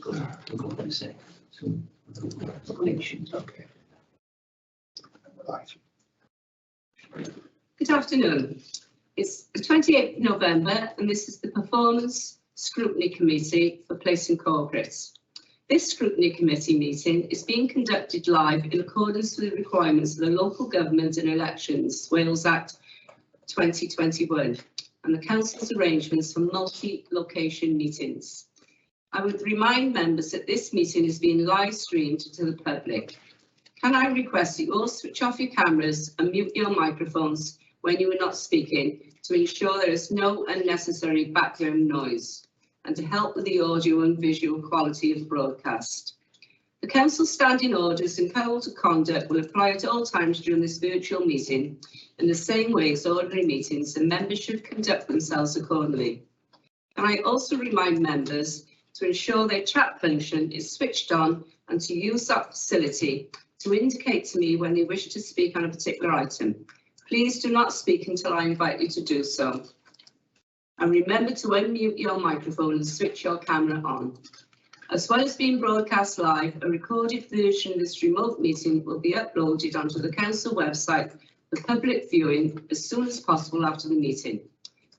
Okay. Right. Good afternoon. It's the 28th of November and this is the Performance Scrutiny Committee for Placing Corporates. This Scrutiny Committee meeting is being conducted live in accordance with the requirements of the Local Government and Elections Wales Act 2021 and the Council's arrangements for multi-location meetings. I would remind members that this meeting is being live streamed to the public. Can I request that you all switch off your cameras and mute your microphones when you are not speaking to ensure there is no unnecessary background noise and to help with the audio and visual quality of broadcast. The Council's standing orders and code of conduct will apply at all times during this virtual meeting in the same way as ordinary meetings, and members should conduct themselves accordingly. Can I also remind members to ensure their chat function is switched on and to use that facility to indicate to me when they wish to speak on a particular item. Please do not speak until I invite you to do so. And remember to unmute your microphone and switch your camera on. As well as being broadcast live, a recorded version of this remote meeting will be uploaded onto the Council website for public viewing as soon as possible after the meeting.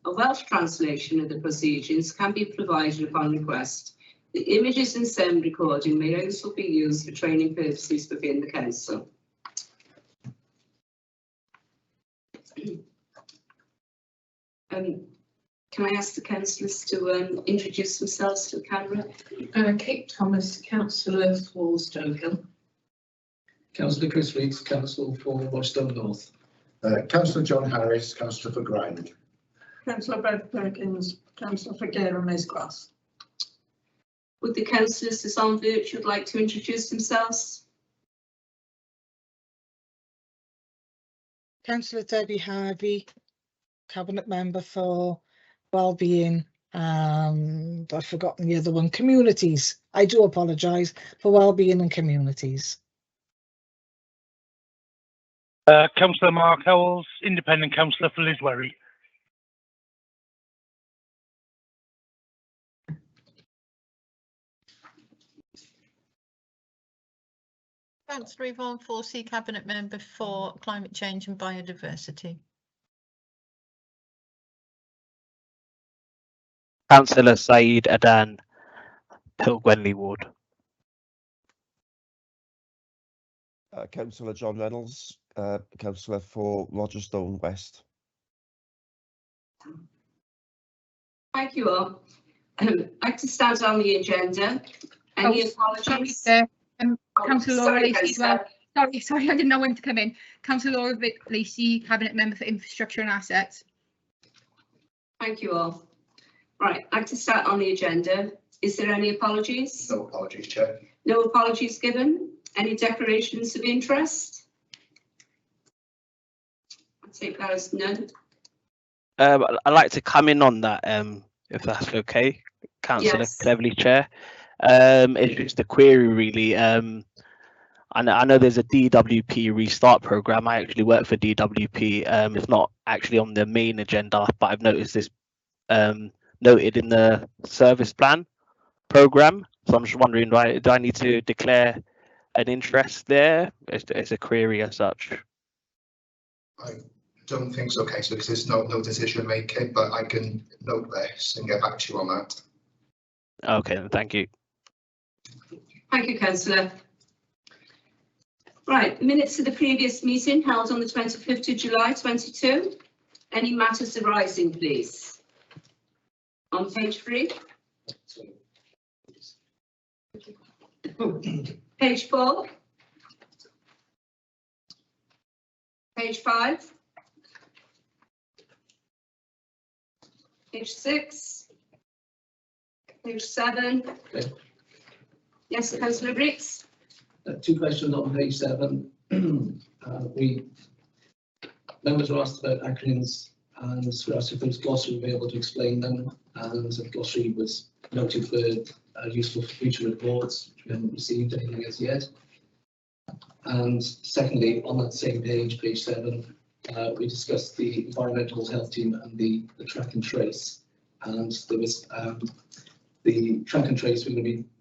A Welsh translation of the proceedings can be provided upon request. The images and sound recording may also be used for training purposes within the Council. Can I ask the councillors to introduce themselves to the camera? Kate Thomas, Councillor for Stonehill. Councillor Chris Rees, Council for Rochestone North. Councillor John Harris, Councillor for Grind. Councillor Bev Perkins, Councillor for Gare Maze Grass. Would the councillors that's on virtual like to introduce themselves? Councillor Debbie Harvey, Cabinet Member for Wellbeing, and I've forgotten the other one, Communities. I do apologise, for Wellbeing and Communities. Councillor Mark Howells, Independent Councillor for Liswerry. Councillor Yvonne Forsey, Cabinet Member for Climate Change and Biodiversity. Councillor Saeed Adan, Pwyllgor Ward. Councillor John Reynolds, Councillor for Rochestone West. Thank you all. I'd like to start on the agenda. Any apologies? Sorry, Councillor Laura Lacey, sorry, I didn't know when to come in. Councillor Laura Lacey, Cabinet Member for Infrastructure and Assets. Thank you all. Right, I'd like to start on the agenda. Is there any apologies? No apologies, Chair. No apologies given. Any declarations of interest? I take that as none. I'd like to come in on that, if that's okay, Councillor Cleverly Chair. It's just a query really. I know there's a DWP restart program. I actually work for DWP. It's not actually on the main agenda, but I've noticed this noted in the service plan program. So I'm just wondering, do I need to declare an interest there? It's a query as such. I don't think so, Casey, because there's no decision making, but I can note this and get back to you on that. Okay, then, thank you. Thank you, Councillor. Right, minutes of the previous meeting held on the 25th of July 22. Any matters arising, please? On page 3. Page 4. Page 5. Page 6. Page 7. Okay. Yes, Councillor Briggs. Two questions on page 7. Members were asked about acronyms and we asked if there was glossary available to explain them, and the glossary was noted for useful for future reports, which we haven't received anything as yet. And secondly, on that same page, page 7, we discussed the environmental health team and the track and trace, and there was The track and trace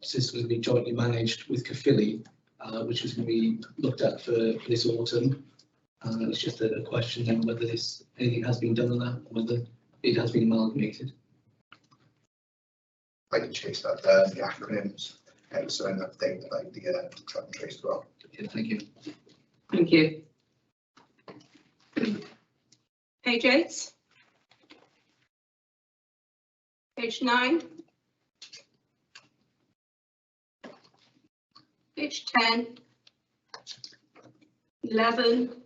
system will be jointly managed with Caerphilly, which is going to be looked at for this autumn. It's just a question then whether anything has been done on that, or whether it has been amalgamated. I can chase that, the acronyms, so an update like the track and trace as well. Okay, thank you. Thank you. Page 8. Page 9. Page 10. 11.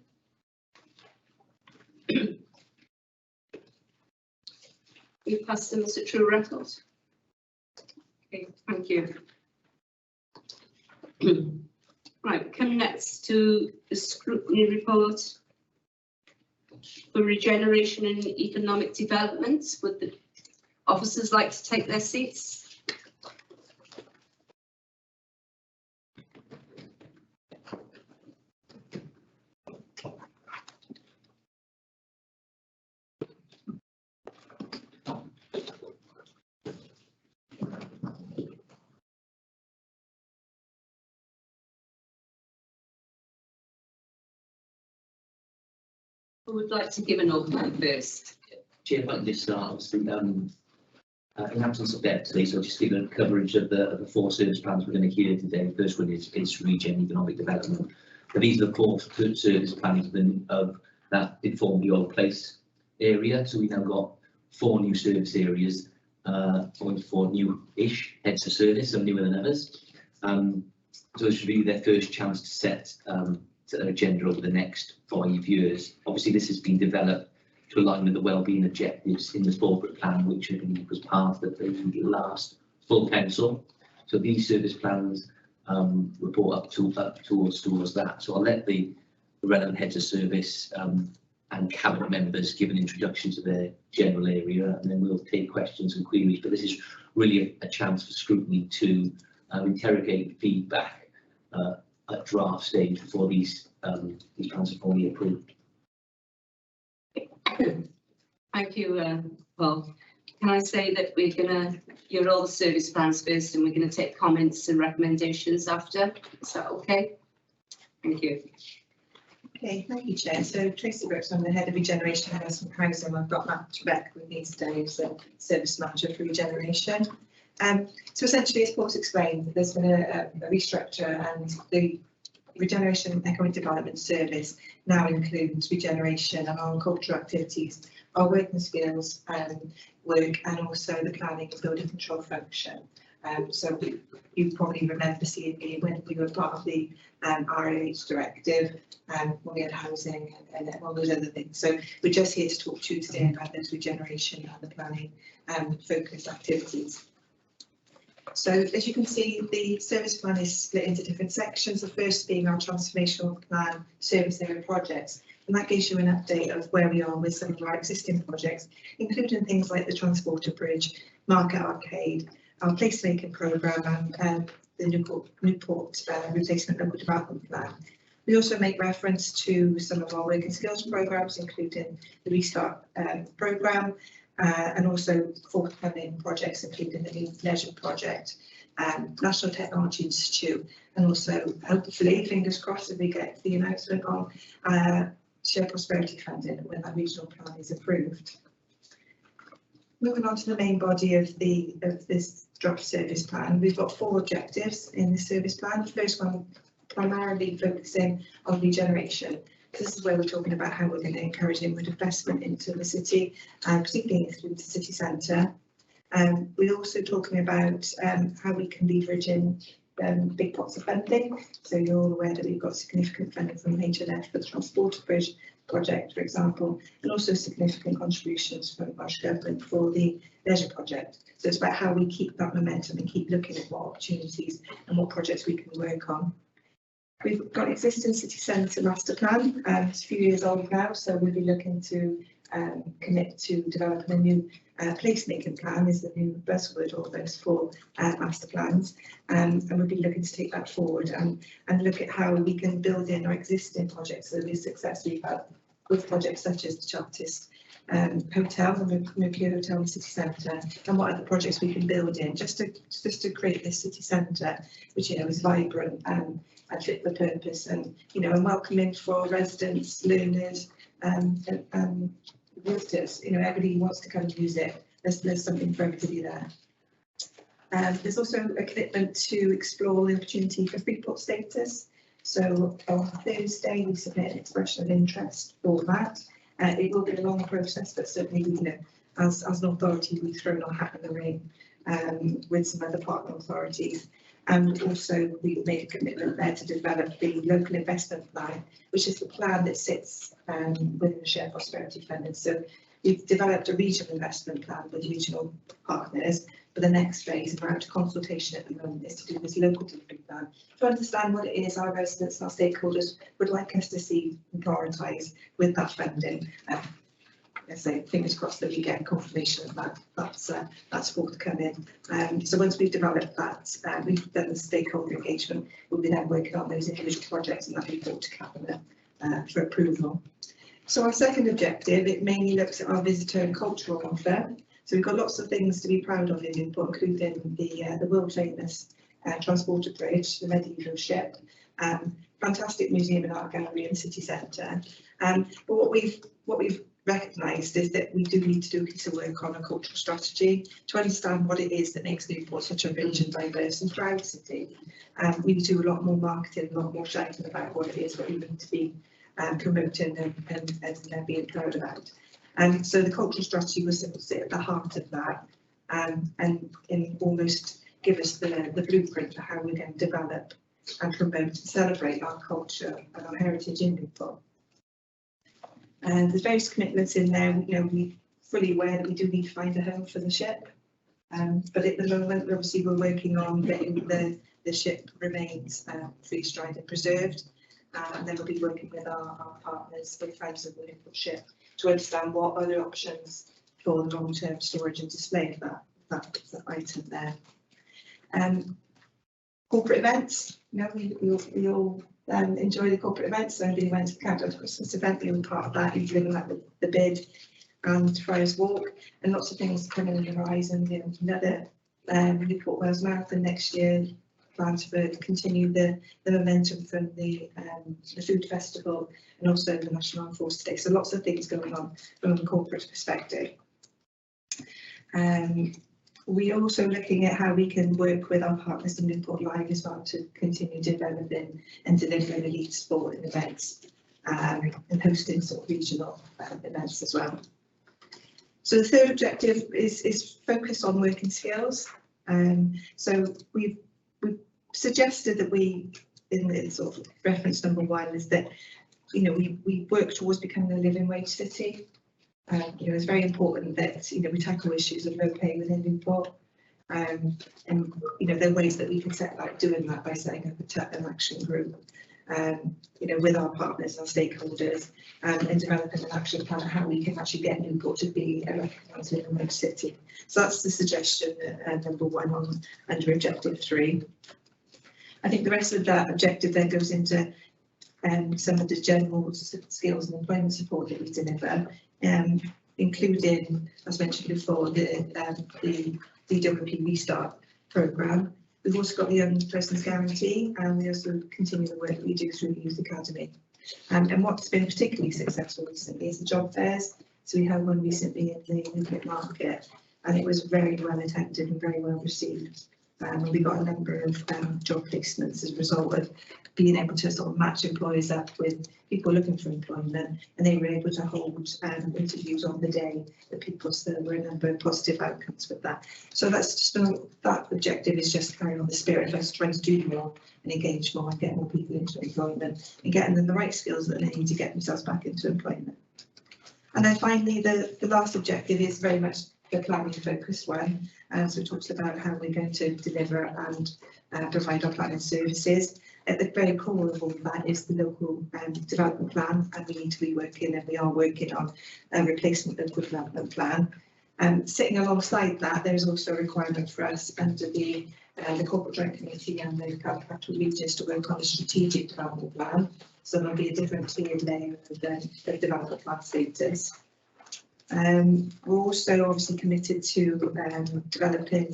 You pass them as a true record. Okay, thank you. Right, come next to the scrutiny report for regeneration and economic development. Would the officers like to take their seats? Who would like to give an opening first? Chair, if I can just start, obviously, in absence of that today, so I'll just give a coverage of the 4 service plans we're going to hear today. The first one is regen economic development. But these are the 4 service plans that inform the old place area. So we've now got 4 new service areas, 4 new-ish heads of service, some newer than others. So this should be their first chance to set an agenda over the next 5 years. Obviously, this has been developed to align with the wellbeing objectives in the corporate plan, which I think was part of the last full council. So these service plans report up towards that. So I'll let the relevant heads of service and cabinet members give an introduction to their general area, and then we'll take questions and queries. But this is really a chance for scrutiny to interrogate feedback at draft stage before these plans are formally approved. Thank you, Paul. Can I say that we're going to hear all the service plans first, and we're going to take comments and recommendations after? Is that okay? Thank you. Okay, thank you, Chair. So Tracy Brooks, I'm the head of regeneration and investment housing. I've got Matt Beck with me today as the service manager for regeneration. So essentially, as Paul's explained, there's been a restructure, and the regeneration and economic development service now includes regeneration and our cultural activities, our working skills work, and also the planning and building control function. So you probably remember seeing me when we were part of the RAH directive, when we had housing and all those other things. So we're just here to talk to you today about those regeneration and the planning focused activities. So as you can see, the service plan is split into different sections, the first being our transformational plan service area projects, and that gives you an update of where we are with some of our existing projects, including things like the Transporter Bridge, Market Arcade, our placemaking programme, and the Newport replacement local development plan. We also make reference to some of our working skills programmes, including the Restart programme, and also forthcoming projects, including the new leisure project, National Technology Institute, and also hopefully, fingers crossed, if we get the announcement on shared prosperity funding when that regional plan is approved. Moving on to the main body of this draft service plan, we've got 4 objectives in the service plan. The first one primarily focusing on regeneration. This is where we're talking about how we're going to encourage inward investment into the city, particularly through the city centre. We're also talking about how we can leverage in big pots of funding. So you're all aware that we've got significant funding from H&F for the Transporter Bridge project, for example, and also significant contributions from Welsh Government for the leisure project. So it's about how we keep that momentum and keep looking at what opportunities and what projects we can work on. We've got an existing city centre master plan. It's a few years old now, so we'll be looking to commit to developing a new placemaking plan, is the new buzzword of those 4 master plans, and we'll be looking to take that forward and look at how we can build in our existing projects, so the success we've had with projects such as the Chartist hotel, the Nuclear Hotel in the city centre, and what other projects we can build in, just to create this city centre, which is vibrant and fit for purpose, and and welcoming for residents, learners, and visitors. Everybody wants to come and use it. There's something for everybody there. There's also a commitment to explore the opportunity for Freeport status. So on Thursday we submit an expression of interest for that. It will be a long process, but certainly, as an authority, we've thrown our hat in the ring with some other partner authorities. And also we've made a commitment there to develop the local investment plan, which is the plan that sits within the Shared Prosperity Fund. And so we've developed a regional investment plan with regional partners, but the next phase around consultation at the moment is to do this local delivery plan to understand what it is our residents and our stakeholders would like us to see and prioritise with that funding. I say fingers crossed that we get confirmation of that. That's forthcoming. So once we've developed that, we've done the stakeholder engagement, we'll be then working on those individual projects and that report to Cabinet for approval. So our second objective, it mainly looks at our visitor and cultural offer. So we've got lots of things to be proud of in Newport, including the world famous transporter bridge, the medieval ship, fantastic museum and art gallery in the city centre. But what we've recognised is that we do need to do a piece of work on a cultural strategy to understand what it is that makes Newport such a rich and diverse and proud city. We do a lot more marketing, a lot more shouting about what it is that we need to be promoting and being proud about. So the cultural strategy was sit at the heart of that and almost give us the blueprint for how we're going to develop and promote and celebrate our culture and our heritage in Newport. And there's various commitments in there. We're fully aware that we do need to find a home for the ship, but at the moment, obviously, we're working on getting the ship remains freeze-dried and preserved, and then we'll be working with our partners, with Friends of the Newport ship, to understand what other options for the long-term storage and display of that item there. Corporate events, we all enjoy the corporate events. So we went to the Countdown to Christmas event, we were part of that, including like the bid and Friars Walk, and lots of things coming on the horizon. Another Newport Wales Marathon next year, plans for continue the momentum from the food festival and also the National Armed Forces Day. So lots of things going on from a corporate perspective. We're also looking at how we can work with our partners in Newport Live as well to continue developing and delivering elite sport and events and hosting sort of regional events as well. So the third objective is focus on working skills. So we've suggested that in the sort of reference number 1 is that we work towards becoming a living wage city. It's very important that we tackle issues of low pay within Newport, and there are ways that we can set about doing that by setting up an action group, with our partners and our stakeholders, and developing an action plan on how we can actually get Newport to be a recognised living wage city. So that's the suggestion number 1 under objective 3. I think the rest of that objective then goes into some of the general skills and employment support that we deliver, including, as mentioned before, the DWP Restart programme. We've also got the Young Persons Guarantee, and we also continue the work that we do through the Youth Academy. And what's been particularly successful recently is the job fairs. So we had one recently in the Newport market, and it was very well attended and very well received. And we got a number of job placements as a result of being able to sort of match employers up with people looking for employment, and they were able to hold interviews on the day that people, so there were a number of positive outcomes with that. So that's just that objective is just carrying on the spirit of us trying to do more and engage more and get more people into employment and getting them the right skills that they need to get themselves back into employment. And then finally, the last objective is very much the planning focused one. So it talks about how we're going to deliver and provide our planning services. At the very core of all of that is the local development plan, and we need to be working, and we are working on a replacement local development plan. Sitting alongside that, there is also a requirement for us under the Corporate Joint Committee and the capital regions to work on a strategic development plan. So there'll be a different tiered layer of the development plan status. We're also obviously committed to developing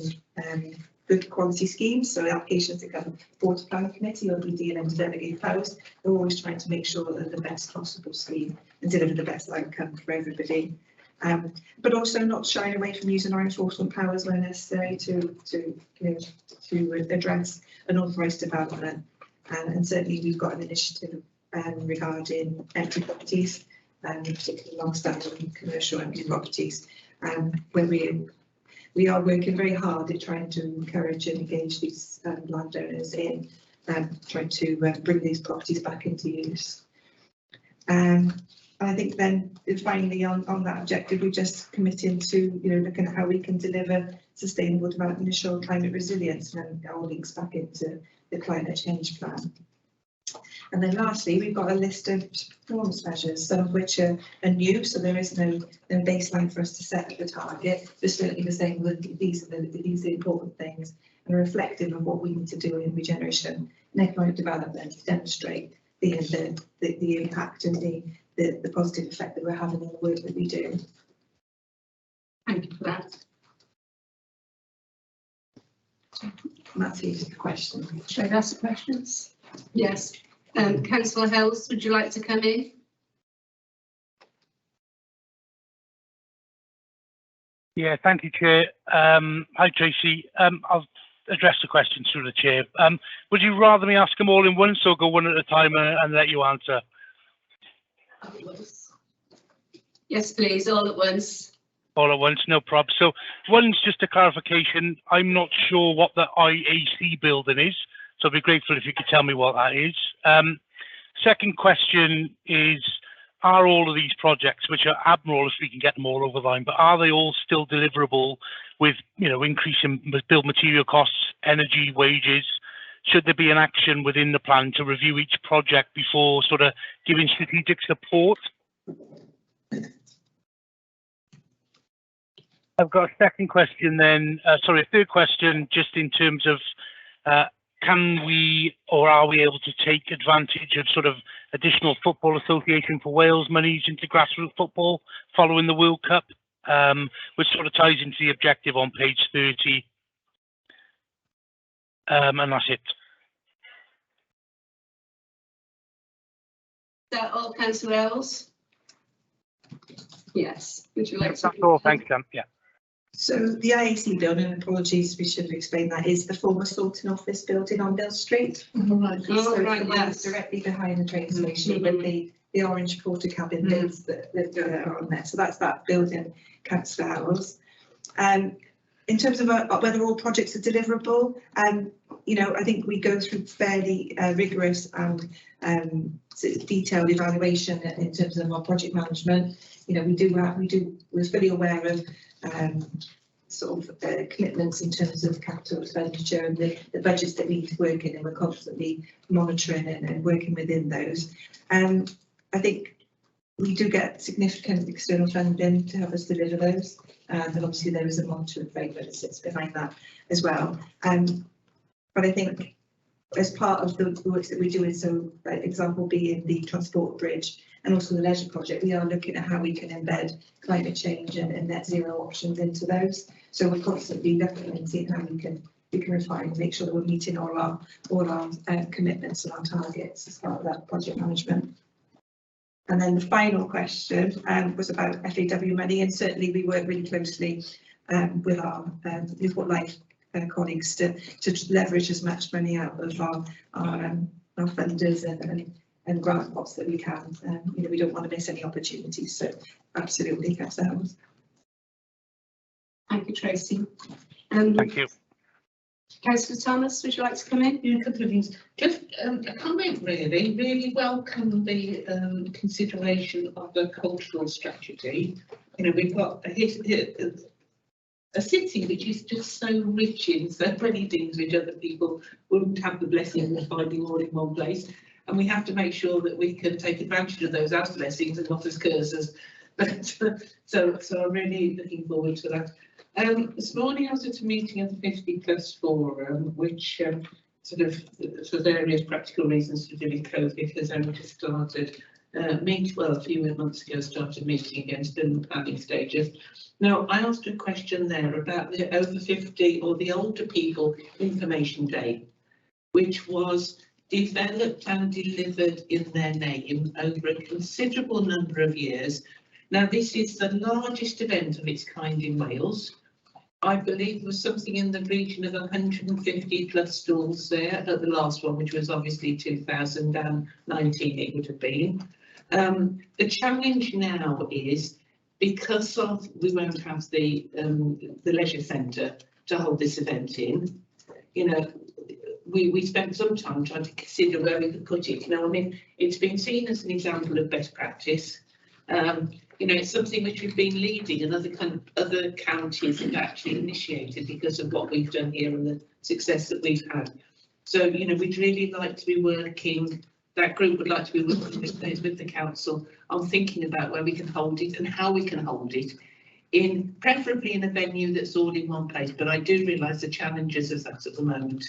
good quality schemes. So applications that come forward to planning committee or we deal with delegated powers. We're always trying to make sure that the best possible scheme and deliver the best outcome for everybody. But also not shying away from using our enforcement powers where necessary to address unauthorised development. And certainly we've got an initiative regarding empty properties, particularly long-standing commercial empty properties, where we are working very hard at trying to encourage and engage these landowners in trying to bring these properties back into use. I think then finally on that objective, we're just committing to looking at how we can deliver sustainable development and show climate resilience, and all links back into the climate change plan. And then lastly, we've got a list of performance measures, some of which are new, so there is no baseline for us to set the target. But certainly we're saying that these are the important things and reflective of what we need to do in regeneration and economic development to demonstrate the impact and the positive effect that we're having on the work that we do. Thank you for that. And that's the question. Should I ask questions? Yes. Councillor Hells, would you like to come in? Yeah, thank you, Chair. Hi, Tracy. I'll address the questions through the Chair. Would you rather me ask them all in once or go one at a time and let you answer? Yes, please, all at once. All at once, no problem. So one's just a clarification. I'm not sure what the IAC building is, so I'd be grateful if you could tell me what that is. Second question is, are all of these projects, which are admirable if we can get them all over the line, but are they all still deliverable with, increasing build material costs, energy, wages? Should there be an action within the plan to review each project before sort of giving strategic support? I've got a second question then, a third question, just in terms of can we or are we able to take advantage of sort of additional Football Association for Wales monies into grassroots football following the World Cup, which sort of ties into the objective on page 30. And that's it. Is that all, Councillor Ells? Yes. Would you like to? That's all, thanks, Cam. Yeah. So the IAC building, apologies, we should have explained that, is the former Salton office building on Mill Street. Right. So Right, yes. directly behind the train station with the orange porter cabin bids that are on there. So that's that building, Councillor Howells. In terms of whether all projects are deliverable, I think we go through fairly rigorous and detailed evaluation in terms of our project management. We're fully aware of commitments in terms of capital expenditure and the budgets that we need to work in, and we're constantly monitoring and working within those. I think we do get significant external funding to help us deliver those, and obviously there is a monitoring framework that sits behind that as well. But I think as part of the works that we're doing, so example being the transport bridge and also the leisure project, we are looking at how we can embed climate change and net zero options into those. So we're constantly looking and seeing how we can refine and make sure that we're meeting all our commitments and our targets as part of that project management. And then the final question was about FAW money, and certainly we work really closely with our Newport Life colleagues to leverage as much money out of our funders and grant pots that we can. We don't want to miss any opportunities, so absolutely, Councillor. Thank you, Tracy. Thank you. Councillor Thomas, would you like to come in? Yeah, a couple of things. Just a comment really. Really welcome the consideration of the cultural strategy. We've got a city which is just so rich in so many things which other people wouldn't have the blessing of finding all in one place. And we have to make sure that we can take advantage of those as blessings and not as curses. But so I'm really looking forward to that. This morning I was at a meeting of the 50+ Forum, which for various practical reasons to do with COVID has only just started. a few months ago, started meeting again, still in the planning stages. Now, I asked a question there about the over 50 or the older people information day, which was developed and delivered in their name over a considerable number of years. Now, this is the largest event of its kind in Wales. I believe there was something in the region of 150 plus stalls there at the last one, which was obviously 2019 it would have been. The challenge now is, because of we won't have the leisure centre to hold this event in, you know, we spent some time trying to consider where we could put it. You know, I mean, it's been seen as an example of best practice. You know, it's something which we've been leading, and other counties have actually initiated because of what we've done here and the success that we've had. So, you know, we'd really like to be working. That group would like to be working with the council on thinking about where we can hold it and how we can hold it, preferably in a venue that's all in one place. But I do realise the challenges of that at the moment,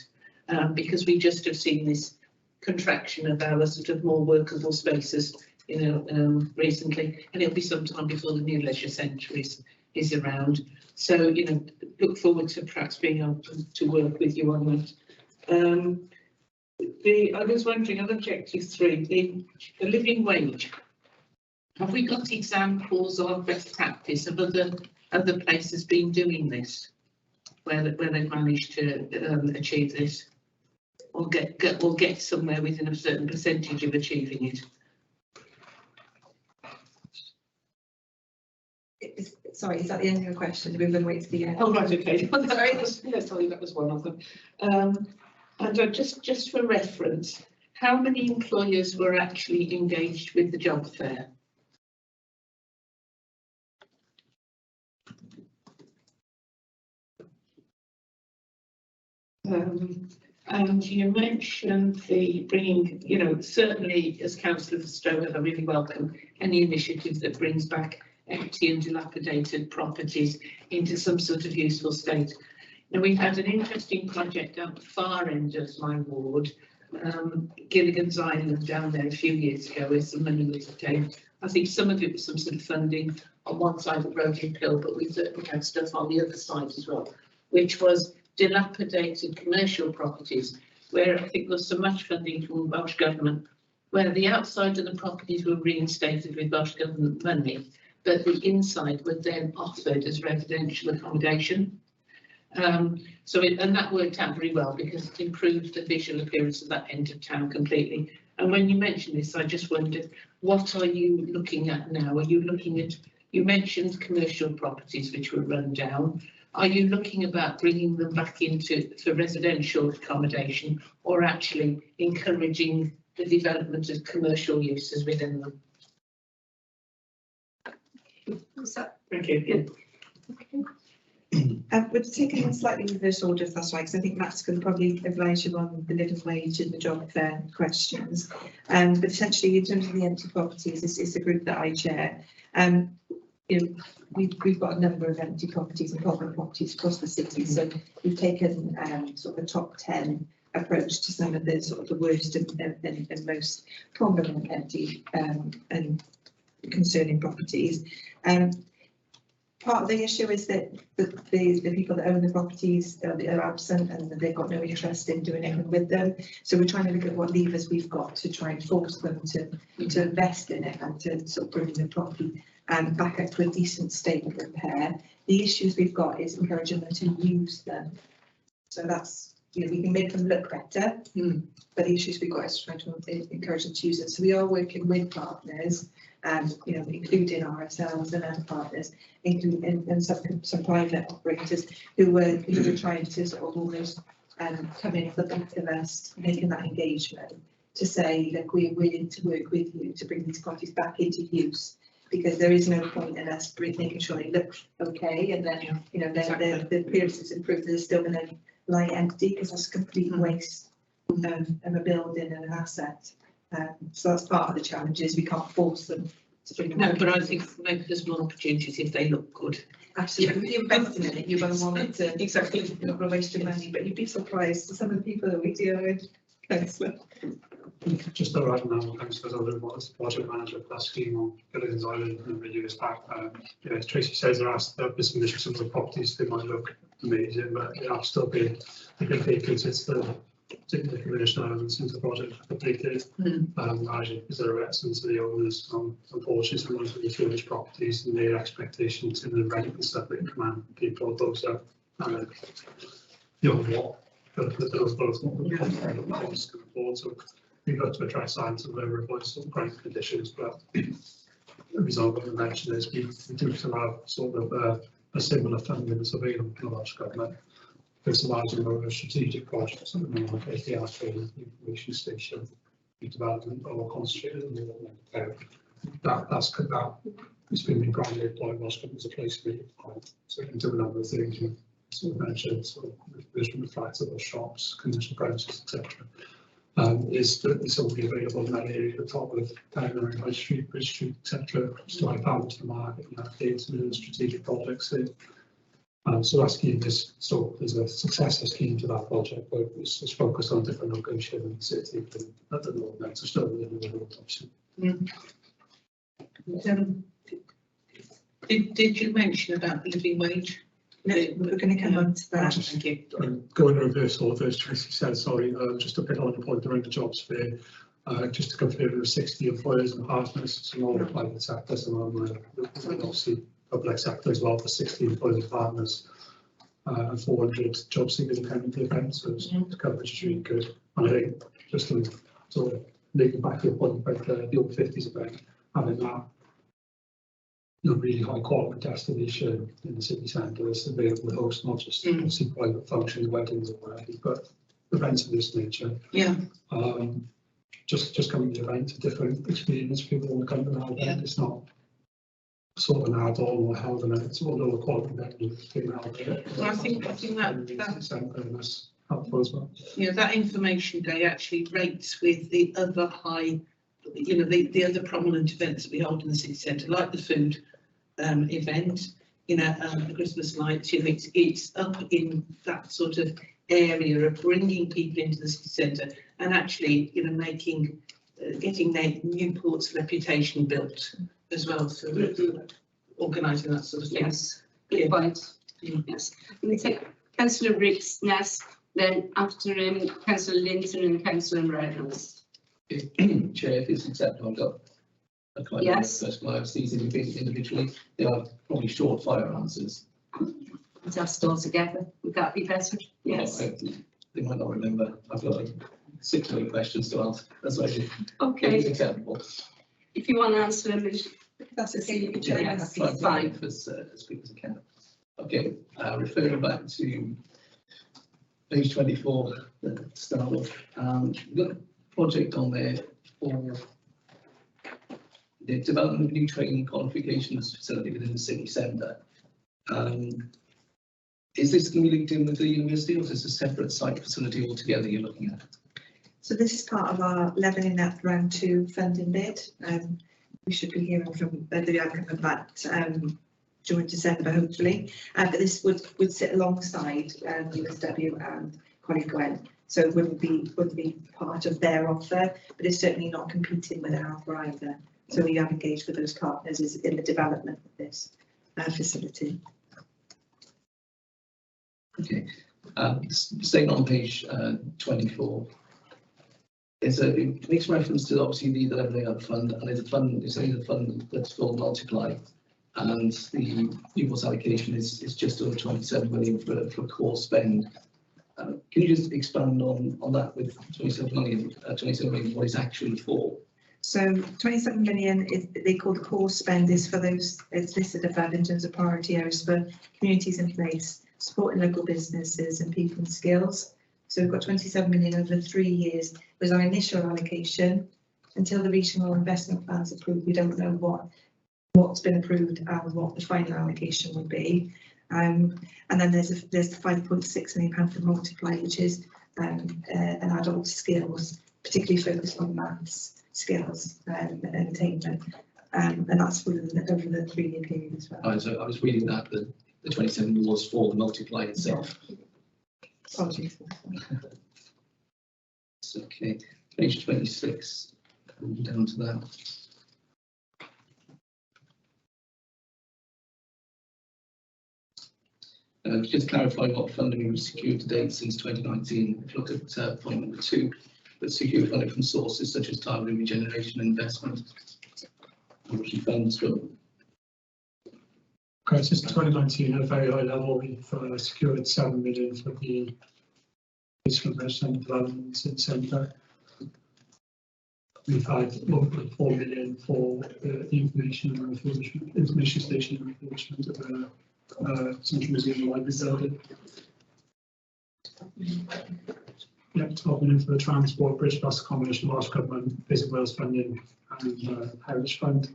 because we just have seen this contraction of our sort of more workable spaces, you know, recently, and it'll be some time before the new leisure centre is around. So, you know, look forward to perhaps being able to work with you on that. I was wondering, on objective 3, the living wage. Have we got examples of best practice of other places been doing this, where they've managed to achieve this, or get somewhere within a certain percentage of achieving it? Sorry, is that the end of your question? We're going to wait to the end. Oh, right, okay. Sorry, that was one of them. And just for reference, how many employers were actually engaged with the job fair? And you mentioned the bringing, you know, certainly as Councillor for Stowe, I really welcome any initiative that brings back empty and dilapidated properties into some sort of useful state. Now, we've had an interesting project down the far end of my ward, Gilligan's Island down there a few years ago, where some money was obtained. I think some of it was some sort of funding on one side of the road in Pill, but we certainly had stuff on the other side as well, which was dilapidated commercial properties, where I think there was so much funding from the Welsh Government, where the outside of the properties were reinstated with Welsh Government money, but the inside were then offered as residential accommodation. And that worked out very well because it improved the visual appearance of that end of town completely. And when you mentioned this, I just wondered, what are you looking at now? Are you looking at, you mentioned commercial properties which were run down. Are you looking about bringing them back for residential accommodation, or actually encouraging the development of commercial uses within them? Thank you. Okay. We're taking in slightly reverse order, if that's right, because I think Matt's going to probably advise you on the living wage and the job fair questions. But essentially, in terms of the empty properties, this is the group that I chair. You know, we've got a number of empty properties and problem properties across the city, so we've taken sort of a top 10 approach to some of the sort of the worst and most prominent empty and concerning properties. Part of the issue is that the people that own the properties are absent and they've got no interest in doing anything with them. So we're trying to look at what levers we've got to try and force them to invest in it and to sort of bring the property back up to a decent state of repair. The issues we've got is encouraging them to use them. So that's, you know, we can make them look better, but the issues we've got is trying to encourage them to use it. So we are working with partners, you know, including ourselves and other partners, including and some private operators who were trying to sort of almost come in off the back of us, making that engagement to say, look, we're willing to work with you to bring these properties back into use, because there is no point in us making sure they look okay and then, you know, the appearance is improved, they're still going to lie empty, because that's a complete waste of a building and an asset. So that's part of the challenge, is we can't force them to bring them. No, but I think maybe there's more opportunities if they look good. Absolutely, if you're investing in it, you're going to want it to, exactly, you're not going to waste your money, but you'd be surprised to some of the people that we deal with. Councillor. Just to add now, councillors, I was project manager for that scheme on Billings Island a number of years back. Yeah, as Tracy says, there have been some of the properties they might look amazing, but they have still been vacant since the commission elements into the project are completed. Largely because there are reticence of the owners. Unfortunately, some of the refurbished properties and their expectations in the rent and stuff that can command people, those are what. But those both not the so we've got to address science and lower voice of grant conditions, but the result of the mention is we do still have sort of a similar funding that's available in the Welsh Government. There's a large number of strategic projects at the moment, like the training, information station, development, or concentrated in the that's it's been granted by Welsh Government as a place to be. So we can do a number of things. So mentioned, sort of visual flexible shops, commercial premises, etc. It's already available in that area at the top of town around High Street, Bridge Street, etc. Just like out to the market and updates and strategic projects here. So that scheme is there's a successor scheme to that project, but it's focused on different locations in the city at the moment. So still within the world option. Did you mention about the living wage? No, we're going to come on to that. Thank you. Go in reverse order, as Tracy said, sorry, just to pick on the point around the jobs fair, just to confirm there were 60 employers and partners, so all the private sector, some of them obviously public sector as well, for 60 employers and partners, and 400 job seekers attending the event, so the coverage is really good. And I think just to sort of linking back to your point about the over 50s event, having that really high quality destination in the city centre is available to host not just obviously private functions, weddings and whatever, but events of this nature. Yeah. Just coming to the event, a different experience for people want to come to that event. It's not sort of an add-on or held in it, sort of lower quality venue being held there. Well, I think that's helpful as well. Yeah, that information day actually rates with the other high, the other prominent events that we hold in the city centre, like the food event, the Christmas lights. It's up in that sort of area of bringing people into the city centre and actually, getting Newport's reputation built as well through organising that sort of thing. Yes, good point. Yes, we take Councillor Riggs next, then after him, Councillor Linton and Councillor Reynolds. Chair, if it's acceptable, I've got a kind of first glance. These individually, they are probably short fire answers. Let's ask all together. Would that be better? Yes. They might not remember. I've got 6 or 8 questions to ask. That's why okay. It's acceptable. If you want to answer them, that's okay. Yes, fine. As quick as I can. Okay, referring back to page 24 to start off. We've got a project on there for the development of a new training qualifications facility within the city centre. Is this going to be linked in with the university, or is this a separate site facility altogether you're looking at? So this is part of our Levelling Up Round 2 funding bid. We should be hearing from the outcome of that during December, hopefully. But this would sit alongside USW and Colin Gwen, so it wouldn't be part of their offer, but it's certainly not competing with our offer either. So we have engaged with those partners in the development of this facility. Okay, staying on page 24. It makes reference to obviously the Levelling Up Fund, and it's a fund. It's a fund that's called Multiply, and the Newport's allocation is just over 27 million for core spend. Can you just expand on that with 27 million? What it's actually for? So 27 million is they call the core spend is for those. It's listed above in terms of priority areas for communities in place, supporting local businesses and people and skills. So we've got 27 million over 3 years was our initial allocation. Until the regional investment plan's approved, we don't know what's been approved and what the final allocation will be. And then there's the 5.6 million pound for Multiply, which is an adult skills, particularly focused on maths skills and attainment, and that's over the 3 year period as well. Oh, so I was reading that the 27 was for the Multiply itself. Apologies. Okay. Page 26, down to that. Just clarify what funding we've secured to date since 2019. If you look at point number 2, but secure funding from sources such as targeted regeneration and investment. Which funds from. Okay, since 2019 at a very high level, we've secured 7 million for the peaceful resident development centre. We've had over 4 million for the information station and refurbishment of the Central Museum Library building. Yep, 12 million for the transport, bridge bus accommodation, Welsh Government, Visit Wales funding and Heritage Fund.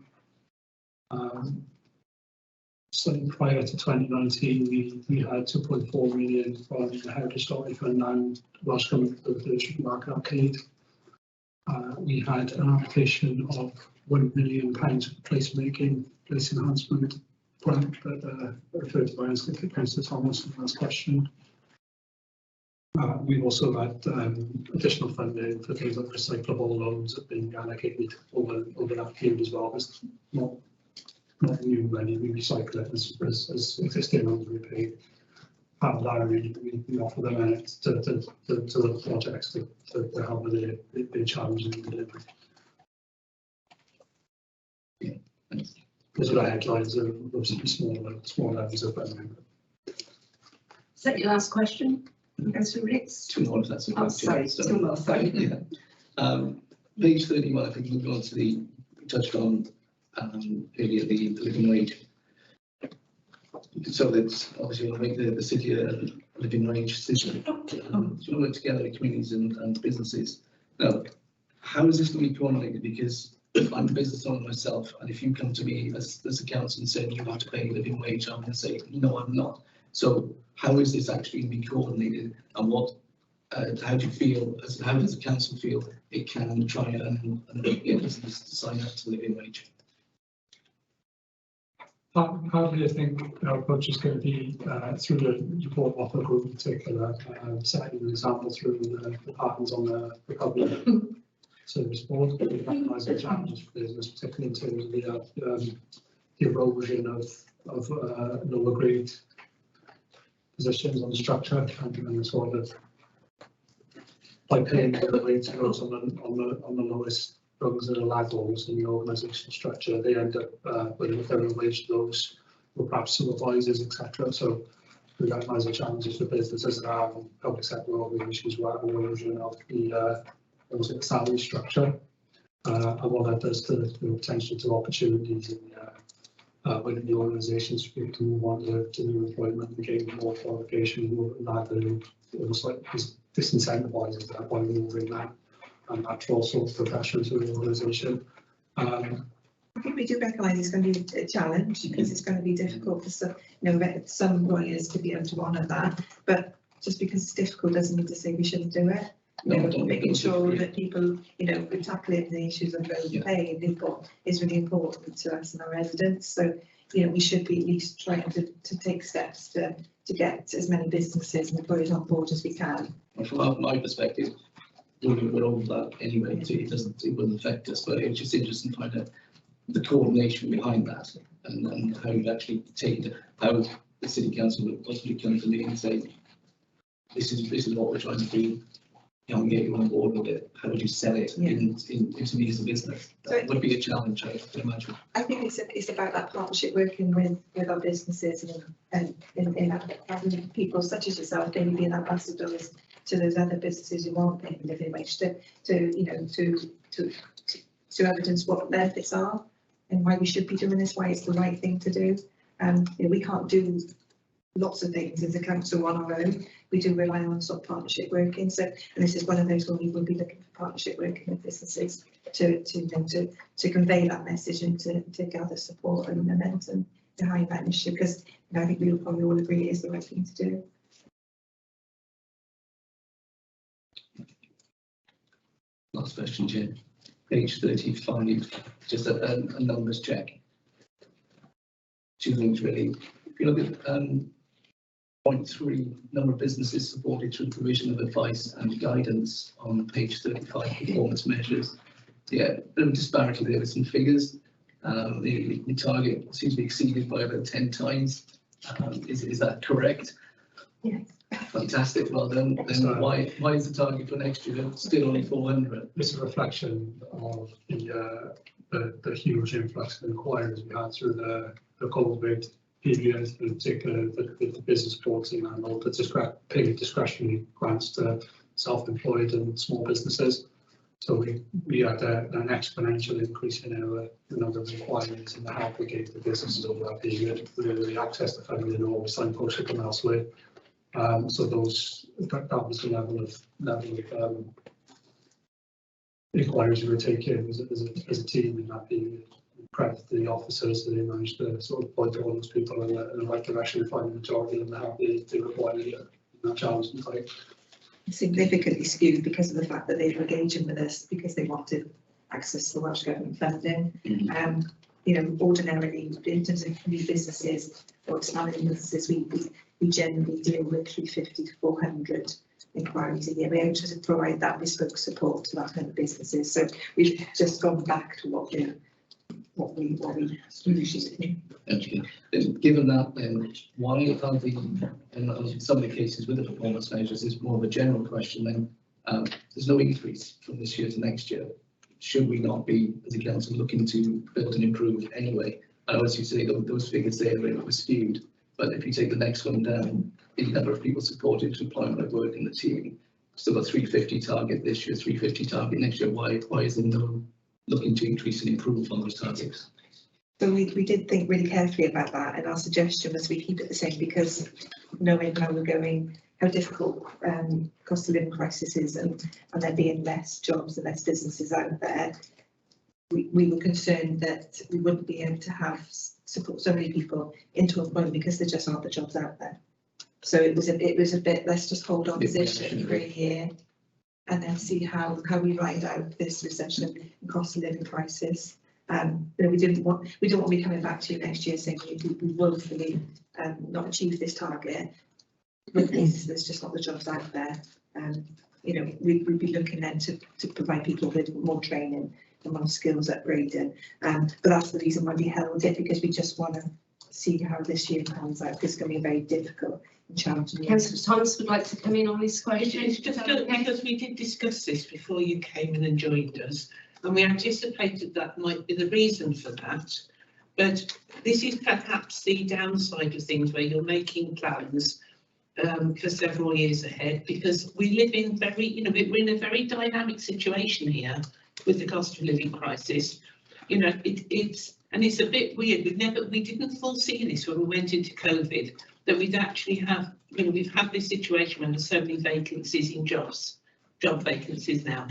So prior to 2019, we had 2.4 million from the Heritage Lottery Fund and Welsh Government for the Supermarket Arcade. We had an application of £1 million for placemaking, place enhancement grant that referred to by Councillor Thomas in the last question. We've also had additional funding for things like recyclable loans that have been allocated over that period as well. It's not new money, we recycle it as existing loans we pay. Part of that we offer them to the projects to help with the challenges in delivery. Yeah, thanks. Those are headlines of small levels of funding. Is that your last question? Councillor Ritz? 2 more, if that's okay. Oh, sorry, 2 more, sorry. Yeah. Page 31, I think we've gone to the, we touched on earlier the living wage. So that's obviously going to make the city a living wage city. To work together with communities and businesses. Now, how is this going to be coordinated? Because I'm a business owner myself, and if you come to me as a council and say you have to pay a living wage, I'm going to say no, I'm not. So how is this actually going to be coordinated, and what? How do you feel? How does the council feel it can try and get business to sign up to the living wage? Partly, I think our approach is going to be through the report offer group in particular, setting an example through the partners on the public service board. We recognise the challenges for business, particularly in terms of the erosion of lower grade positions on the structure, and sort of by paying the rates goes on the lowest rungs and levels in the organisational structure, they end up with a federal wage those or perhaps supervisors, etc. So we recognise the challenges for businesses that have public sector organisations who have an erosion of the salary structure, and what that does to potentially to opportunities within the organisations to move on to new employment and gain more qualification, rather almost like disincentivises that by removing that and natural sort of profession to the organisation. I think we do recognise it's going to be a challenge because it's going to be difficult for some employers to be able to honour that. But just because it's difficult doesn't mean to say we shouldn't do it. Making sure that people, we're tackling the issues of low pay and people is really important to us and our residents. So, we should be at least trying to take steps to get as many businesses and employers on board as we can. From my perspective, we're all that anyway, so it wouldn't affect us, but it's just interesting to find out the coordination behind that and how you've actually taken it, how the city council would possibly come to me and say, this is what we're trying to do. Can we get you on board with it? How would you sell it into me as a business? That would be a challenge, I can imagine. I think it's about that partnership working with our businesses and having people such as yourself maybe being ambassadors to those other businesses who aren't paying the living wage to evidence what the benefits are and why we should be doing this, why it's the right thing to do. We can't do lots of things as a council on our own. We do rely on sort of partnership working. So, and this is one of those where we will be looking for partnership working with businesses to convey that message and to gather support and momentum behind that initiative, because I think we will probably all agree it is the right thing to do. Last question, Jim. Page 35, just a numbers check. 2 things really. If you look at Point 3, number of businesses supported through provision of advice and guidance on page 35, performance measures. Yeah, a bit of a disparity there with some figures. The target seems to be exceeded by about 10 times. Is that correct? Yes. Fantastic, well done. Then why is the target for next year still only 400? It's a reflection of the huge influx of inquiries we had through the COVID period, in particular with the business reporting and all the paying discretionary grants to self-employed and small businesses. So we had an exponential increase in the number of inquiries and the help we gave the businesses over that period. We access the funding or we signposted them elsewhere. So that was the level of inquiries we were taking as a team in that period. Credit to the officers that they managed to sort of point all those people in the right direction and find the majority of them how they require in that challenging time. Significantly skewed because of the fact that they were engaging with us because they wanted access to Welsh Government funding. You know, ordinarily in terms of new businesses or expanding businesses, we generally deal with 350 to 400 inquiries a year. We aim to provide that bespoke support to that kind of businesses. So we've just gone back to what we usually do. Okay. Given that, then why are in some of the cases with the performance measures is more of a general question. Then there's no increase from this year to next year. Should we not be, as a council, looking to build and improve anyway? And as you say, those figures there were skewed. But if you take the next one down, the number of people supported to employment at work in the team, still got 350 target this year, 350 target next year. Why is there no looking to increase and improve on those targets? So we did think really carefully about that, and our suggestion was we keep it the same because knowing how we're going, how difficult cost of living crisis is, and there being less jobs and less businesses out there, we were concerned that we wouldn't be able to support so many people into employment because there just aren't the jobs out there. So it was a bit, let's just hold our position for a year and then see how we ride out this recession and cost of living crisis. We don't want to be coming back to you next year saying we woefully not achieve this target because there's just not the jobs out there. You know, we'd be looking then to provide people with more training and more skills upgrading. But that's the reason why we held it, because we just want to see how this year pans out, because it's going to be a very difficult and challenging year. Councillor Thomas would like to come in on this question. It's just because we did discuss this before you came in and joined us, and we anticipated that might be the reason for that. But this is perhaps the downside of things where you're making plans for several years ahead, because we live in we're in a very dynamic situation here with the cost of living crisis. You know, it's a bit weird. We didn't foresee this when we went into COVID, that we'd actually have, we've had this situation when there's so many vacancies in job vacancies now.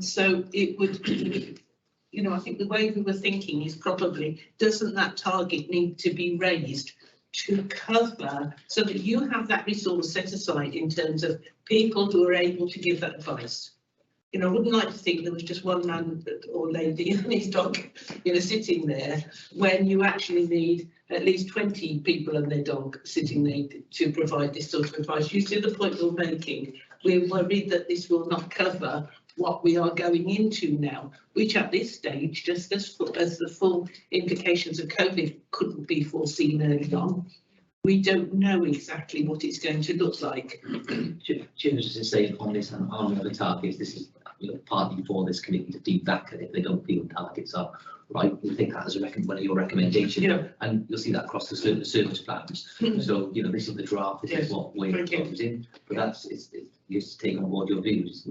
So it would, I think the way we were thinking is probably, doesn't that target need to be raised to cover so that you have that resource set aside in terms of people who are able to give that advice? I wouldn't like to think there was just one man or lady and his dog, sitting there, when you actually need at least 20 people and their dog sitting there to provide this sort of advice. You see the point we're making. We're worried that this will not cover what we are going into now, which at this stage, just as the full implications of COVID couldn't be foreseen early on, we don't know exactly what it's going to look like. Just to say on this and on the targets, this is partly for this committee to feedback, and if they don't feel targets are right, we think that as one of your recommendations, and you'll see that across the service plans. So this is the draft, this is what we're in, but that's you have to take on board your views.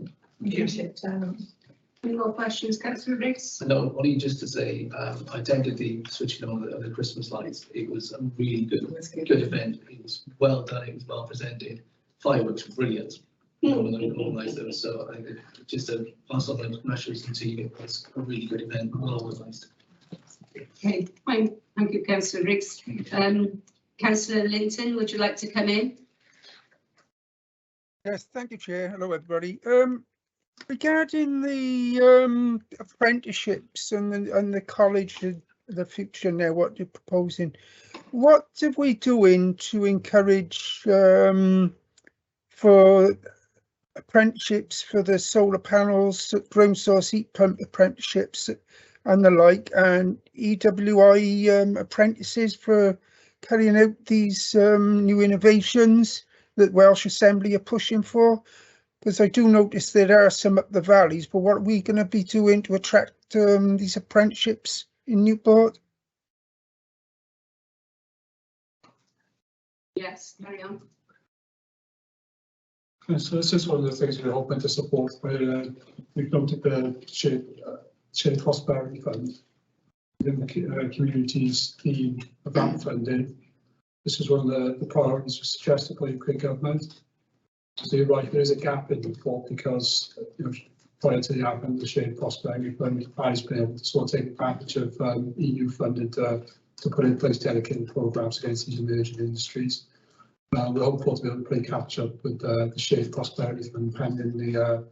Any more questions, Councillor Riggs? No, only just to say, I attended the switching on of the Christmas lights. It was a really good event. It was well done. It was well presented. Fireworks were brilliant. Organised those, so I think just to pass on the congratulations to you. It was a really good event, well organised. Okay, thank you, Councillor Riggs. Councillor Linton, would you like to come in? Yes, thank you, Chair. Hello, everybody. Regarding the apprenticeships and the college, the future now, what you're proposing, what are we doing to encourage for apprenticeships for the solar panels, ground source heat pump apprenticeships and the like, and EWI apprentices for carrying out these new innovations that Welsh Assembly are pushing for? Because I do notice there are some up the valleys, but what are we going to be doing to attract these apprenticeships in Newport? Yes, carry on. So this is one of the things we're hoping to support, where we've noted the shared prosperity fund within the community's theme of that funding. This is one of the priorities suggested by the UK government. So you're right, there is a gap in the report because prior to the advent of the shared prosperity fund, has been able to sort of take advantage of EU funded to put in place dedicated programmes against these emerging industries. We're hopeful to be able to play catch up with the shared prosperity fund pending the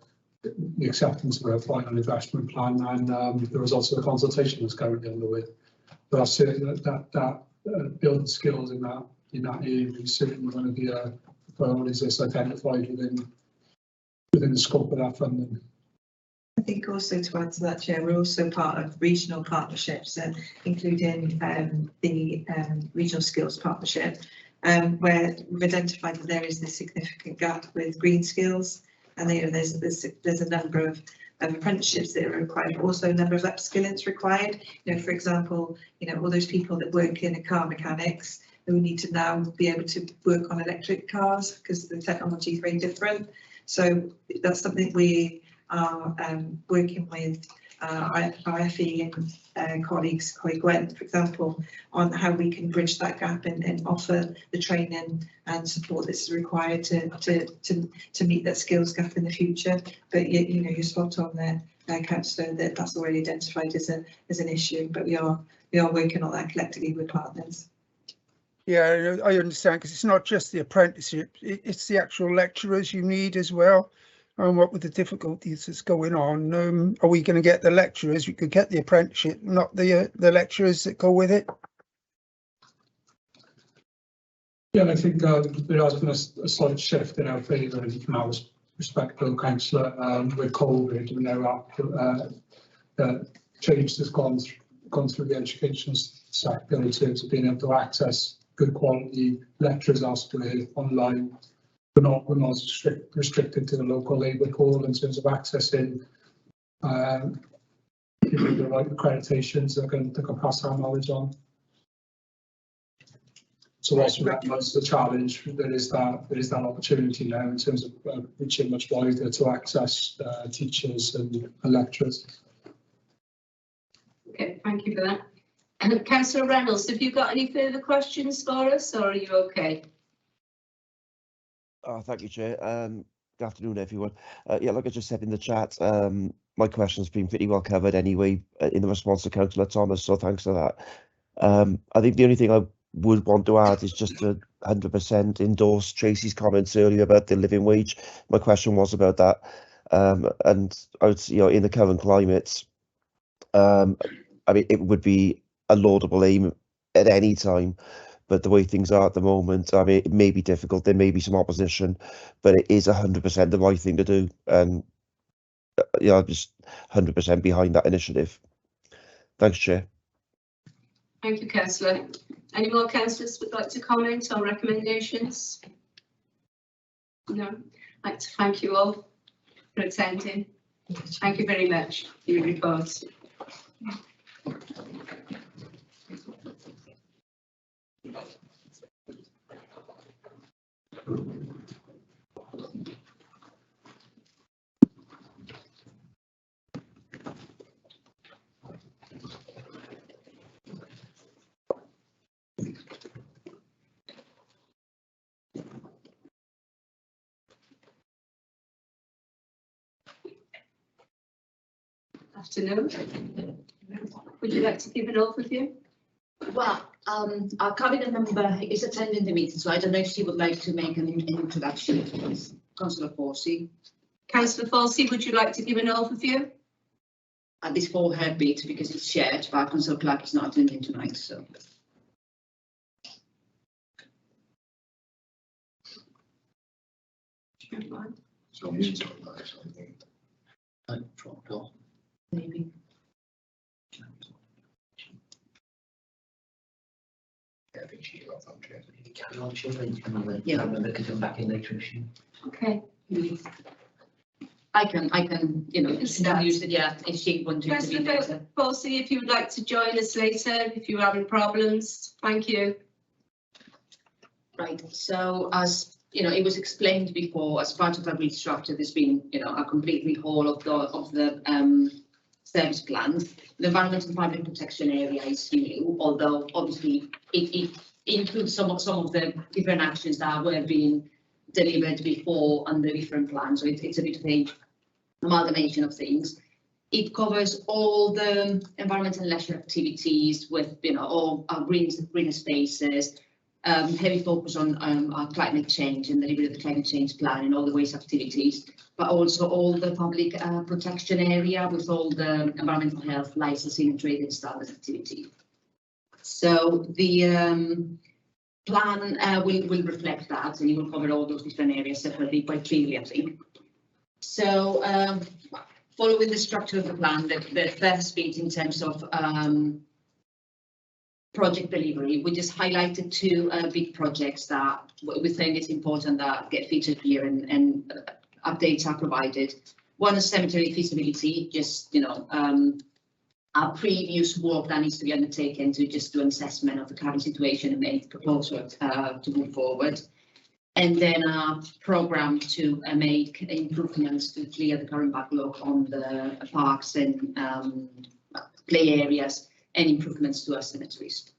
acceptance of a final investment plan and the results of the consultation that's currently underway. But I'll say that building skills in that area is certainly one of the priorities that's identified within the scope of that funding. I think also to add to that, Chair, we're also part of regional partnerships, including the Regional Skills Partnership, where we've identified that there is this significant gap with green skills, and there's a number of apprenticeships that are required, also a number of upskillings required. For example, all those people that work in car mechanics who need to now be able to work on electric cars because the technology is very different. So that's something we are working with our FE and colleagues, colleague Gwen, for example, on how we can bridge that gap and offer the training and support that's required to meet that skills gap in the future. But you're spot on there, Councillor, that's already identified as an issue, but we are working on that collectively with partners. Yeah, I understand, because it's not just the apprenticeship, it's the actual lecturers you need as well. And what with the difficulties that's going on, are we going to get the lecturers? We could get the apprenticeship, not the lecturers that go with it. Yeah, I think there has been a slight shift in our favour, and from our respectful councillor, with COVID, we know that change has gone through the education sector in terms of being able to access good quality lectures elsewhere online. We're not restricted to the local labour pool in terms of accessing people with the right accreditations that can pass our knowledge on. So whilst that was the challenge, there is that opportunity now in terms of reaching much wider to access teachers and lecturers. Okay, thank you for that. And Councillor Reynolds, have you got any further questions for us, or are you okay? Thank you, Chair. Good afternoon, everyone. Yeah, like I just said in the chat, my question's been pretty well covered anyway in the response to Councillor Thomas, so thanks for that. I think the only thing I would want to add is just to 100% endorse Tracy's comments earlier about the living wage. My question was about that, and I would, in the current climate, I mean, it would be a laudable aim at any time. But the way things are at the moment, I mean, it may be difficult, there may be some opposition, but it is 100% the right thing to do. And I'm just 100% behind that initiative. Thanks, Chair. Thank you, Councillor. Any more councillors would like to comment on recommendations? No. I'd like to thank you all for attending. Thank you very much for your reports. Afternoon. Would you like to give an overview? Well, our cabinet member is attending the meeting, so I don't know if she would like to make an introduction, please. Councillor Forsey. Councillor Forsey, would you like to give an overview? At least for her bit, because it's shared, but Councillor Clark is not attending tonight, so. So mute on that, I think. Dropped off. Maybe. Yeah, I think she got that. Carry on, children. Yeah. I remember to come back in later if she. Okay. I can, you know, use it, yeah, if she wanted to be Councillor later. Forsey, if you would like to join us later, if you're having problems, thank you. Right, so as you know, it was explained before, as part of our restructure, there's been, you know, a complete overhaul of the service plans. The environment and public protection area is new, although obviously it includes some of the different actions that were being delivered before under different plans. So it's a bit of a amalgamation of things. It covers all the environmental and leisure activities with, you know, all our greener spaces, heavy focus on climate change and delivery of the climate change plan and all the waste activities, but also all the public protection area with all the environmental health, licensing and trading standards activity. So the plan will reflect that, and it will cover all those different areas separately quite clearly, I think. So following the structure of the plan, the first bit in terms of project delivery, we just highlighted two big projects that we think it's important that get featured here and updates are provided. One is cemetery feasibility, just, you know, our previous work that needs to be undertaken to just do an assessment of the current situation and make proposal to move forward. And then a program to make improvements to clear the current backlog on the parks and play areas and improvements to our cemeteries.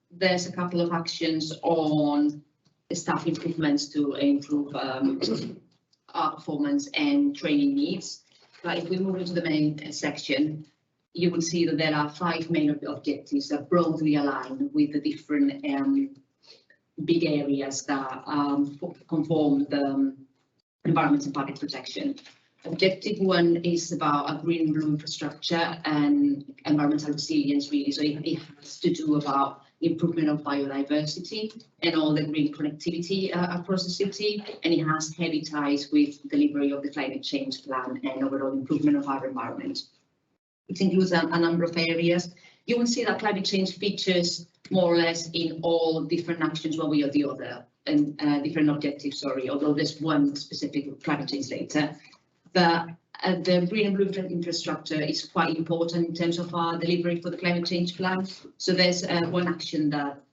There's a couple of actions on the staff improvements to improve our performance and training needs. But if we move into the main section, you will see that there are 5 main objectives that broadly align with the different big areas that conform the environment and public protection. Objective 1 is about a green and blue infrastructure and environmental resilience, really. So it has to do about improvement of biodiversity and all the green connectivity across the city, and it has heavy ties with delivery of the climate change plan and overall improvement of our environment. It includes a number of areas. You will see that climate change features more or less in all different actions, one way or the other, and different objectives, sorry, although there's one specific climate change later. But the green and blue infrastructure is quite important in terms of our delivery for the climate change plan. So there's one action that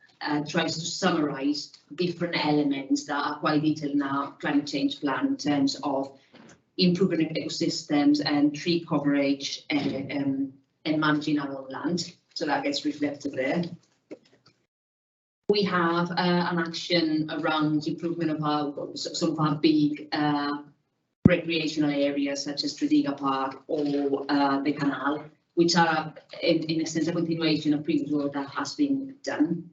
tries to summarize different elements that are quite detailed in our climate change plan in terms of improving ecosystems and tree coverage and managing our own land. So that gets reflected there. We have an action around improvement of some of our big recreational areas such as Tredegar Park or the canal, which are in a sense a continuation of previous work that has been done.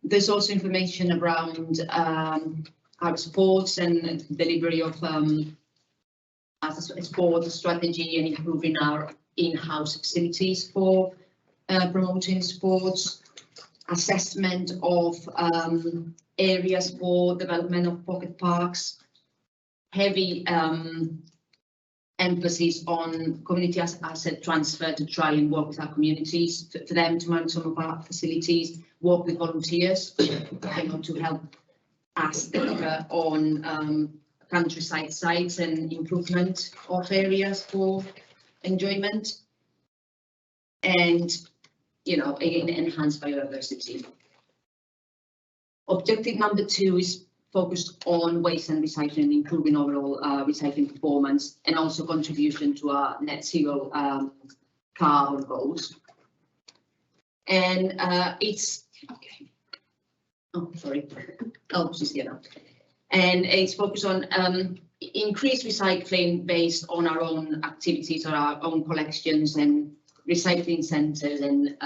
There's also information around our sports and delivery of a sports strategy and improving our in-house facilities for promoting sports, assessment of areas for development of pocket parks, heavy emphasis on community asset transfer to try and work with our communities for them to manage some of our facilities, work with volunteers to help us deliver on countryside sites and improvement of areas for enjoyment, and again enhance biodiversity. Objective number 2 is focused on waste and recycling, improving overall recycling performance, and also contribution to our net zero carbon goals. And it's okay. Oh, sorry. Oh, she's here now. And it's focused on increased recycling based on our own activities or our own collections and recycling centres, and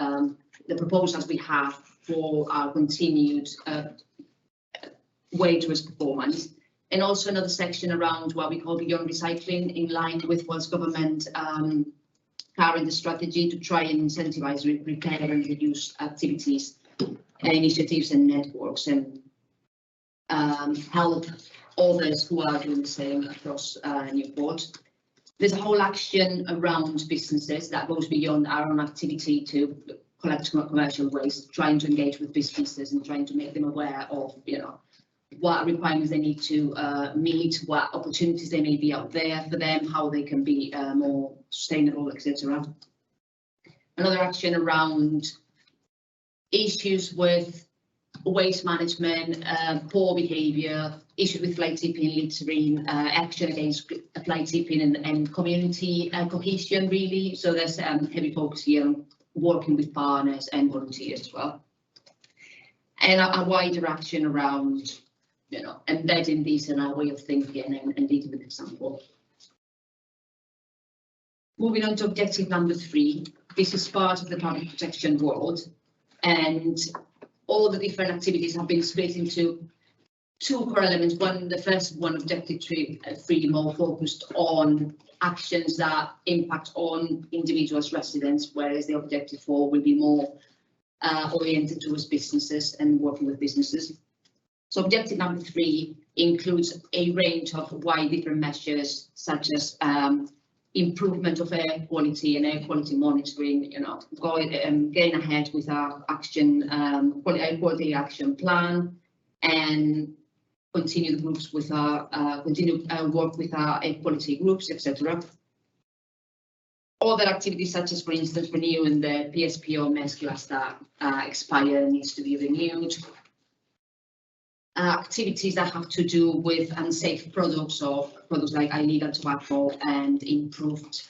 the proposals we have for our continued way towards performance, and also another section around what we call beyond recycling, in line with what's government current strategy to try and incentivise repair and reuse activities, initiatives and networks. And help others who are doing the same across Newport. There's a whole action around businesses that goes beyond our own activity to collect commercial waste, trying to engage with businesses and trying to make them aware of, what requirements they need to meet, what opportunities there may be out there for them, how they can be more sustainable, etc. Another action around issues with waste management, poor behaviour, issues with fly tipping, littering, action against fly tipping and community cohesion really. So there's heavy focus here on working with partners and volunteers as well. And a wider action around, embedding these in our way of thinking and leading with example. Moving on to objective number 3, this is part of the public protection world, and all the different activities have been split into 2 core elements. The first one, objective 3, more focused on actions that impact on individuals, residents, whereas the objective 4 will be more oriented towards businesses and working with businesses. So objective number 3 includes a range of wide different measures, such as improvement of air quality and air quality monitoring, getting ahead with our action, air quality action plan, and continue the groups with our work with our air quality groups, etc. Other activities, such as, for instance, renewing the PSP or MES glass that expire needs to be renewed. Activities that have to do with unsafe products or products like illegal tobacco and improved,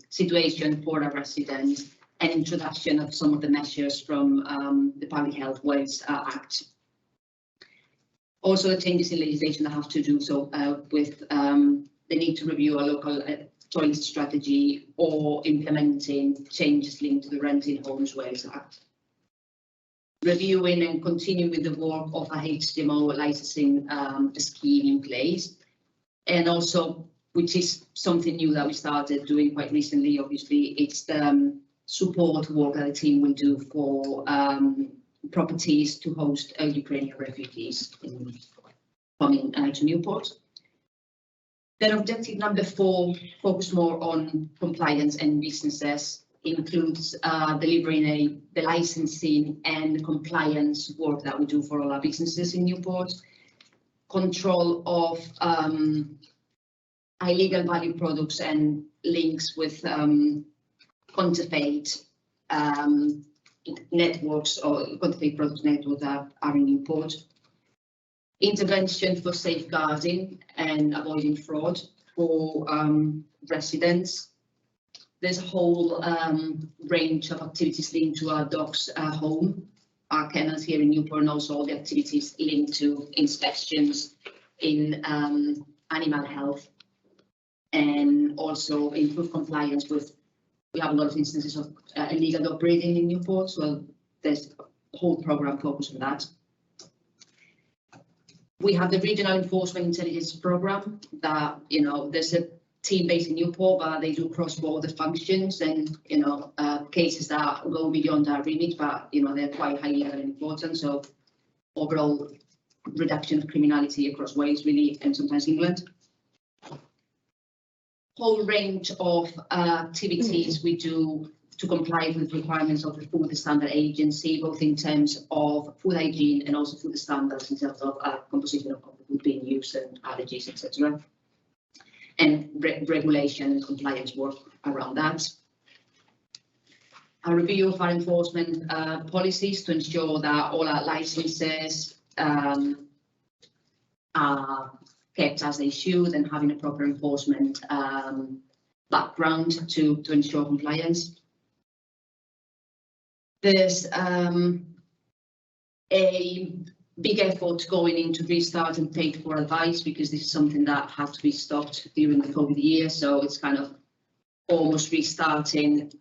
situation for our residents, and introduction of some of the measures from the Public Health Waste Act. Also, the changes in legislation that have to do with the need to review a local toilet strategy or implementing changes linked to the Renting Homes Waste Act. Reviewing and continuing with the work of a HMO licensing scheme in place, and also, which is something new that we started doing quite recently, obviously, it's the support work that the team will do for properties to host Ukrainian refugees coming to Newport. Then objective number 4, focus more on compliance and businesses, includes delivering the licensing and compliance work that we do for all our businesses in Newport, control of illegal value products and links with counterfeit networks or counterfeit products networks that are in Newport, intervention for safeguarding and avoiding fraud for residents. There's a whole range of activities linked to our dogs home, our kennels here in Newport, and also all the activities linked to inspections in animal health, and also improve compliance with, we have a lot of instances of illegal dog breeding in Newport, so there's a whole program focused on that. We have the Regional Enforcement Intelligence Program that, there's a team based in Newport, but they do cross-border functions and, cases that go beyond our remit, but, they're quite high level and important. So overall reduction of criminality across Wales, really, and sometimes England. Whole range of activities we do to comply with requirements of the Food Standard Agency, both in terms of food hygiene and also food standards in terms of composition of food being used and allergies, etc. And regulation and compliance work around that. A review of our enforcement policies to ensure that all our licenses are kept as they should, and having a proper enforcement background to ensure compliance. There's a big effort going into restart and paid for advice, because this is something that had to be stopped during the COVID year. So it's kind of almost restarting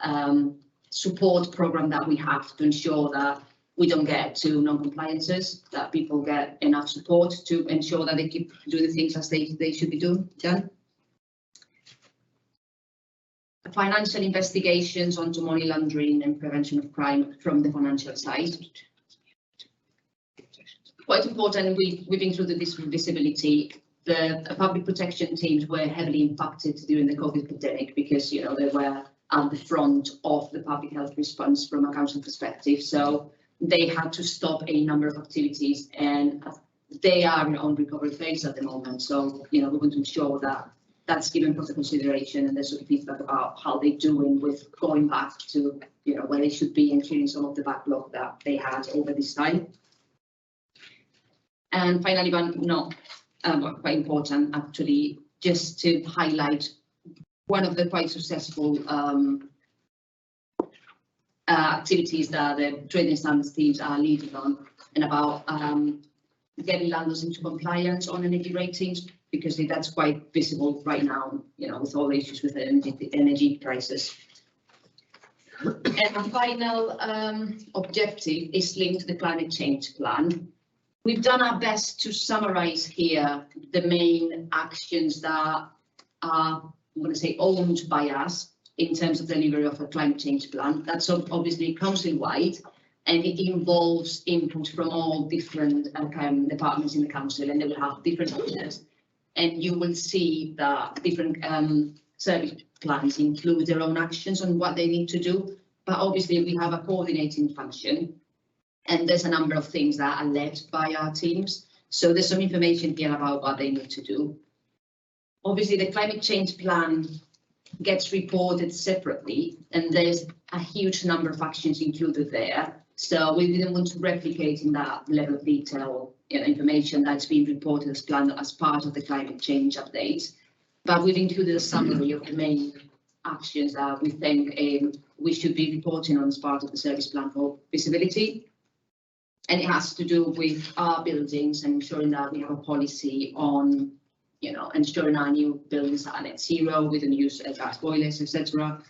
support program that we have to ensure that we don't get to non-compliances, that people get enough support to ensure that they keep doing the things as they should be done. Financial investigations onto money laundering and prevention of crime from the financial side. quite important, we've included this for visibility. The public protection teams were heavily impacted during the COVID pandemic because, you know, they were at the front of the public health response from a council perspective. So they had to stop a number of activities, and they are on recovery phase at the moment. So, you know, we want to ensure that that's given proper consideration, and there's sort of feedback about how they're doing with going back to, you know, where they should be and clearing some of the backlog that they had over this time. And finally, but not quite important, actually, just to highlight one of the quite successful activities that the trading standards teams are leading on, and about getting landlords into compliance on energy ratings, because that's quite visible right now, you know, with all the issues with the energy prices. And our final objective is linked to the climate change plan. We've done our best to summarise here the main actions that are, I'm going to say, owned by us in terms of delivery of a climate change plan. That's obviously council-wide, and it involves input from all different departments in the council, and they will have different actions. And you will see that different service plans include their own actions on what they need to do. But obviously we have a coordinating function, and there's a number of things that are led by our teams. So there's some information here about what they need to do. Obviously the climate change plan gets reported separately, and there's a huge number of actions included there. So we didn't want to replicate in that level of detail, you know, information that's been reported as planned as part of the climate change update. But we've included a summary of the main actions that we think we should be reporting on as part of the service plan for visibility. And it has to do with our buildings and ensuring that we have a policy on, you know, ensuring our new buildings are net zero, we don't use gas boilers, etc.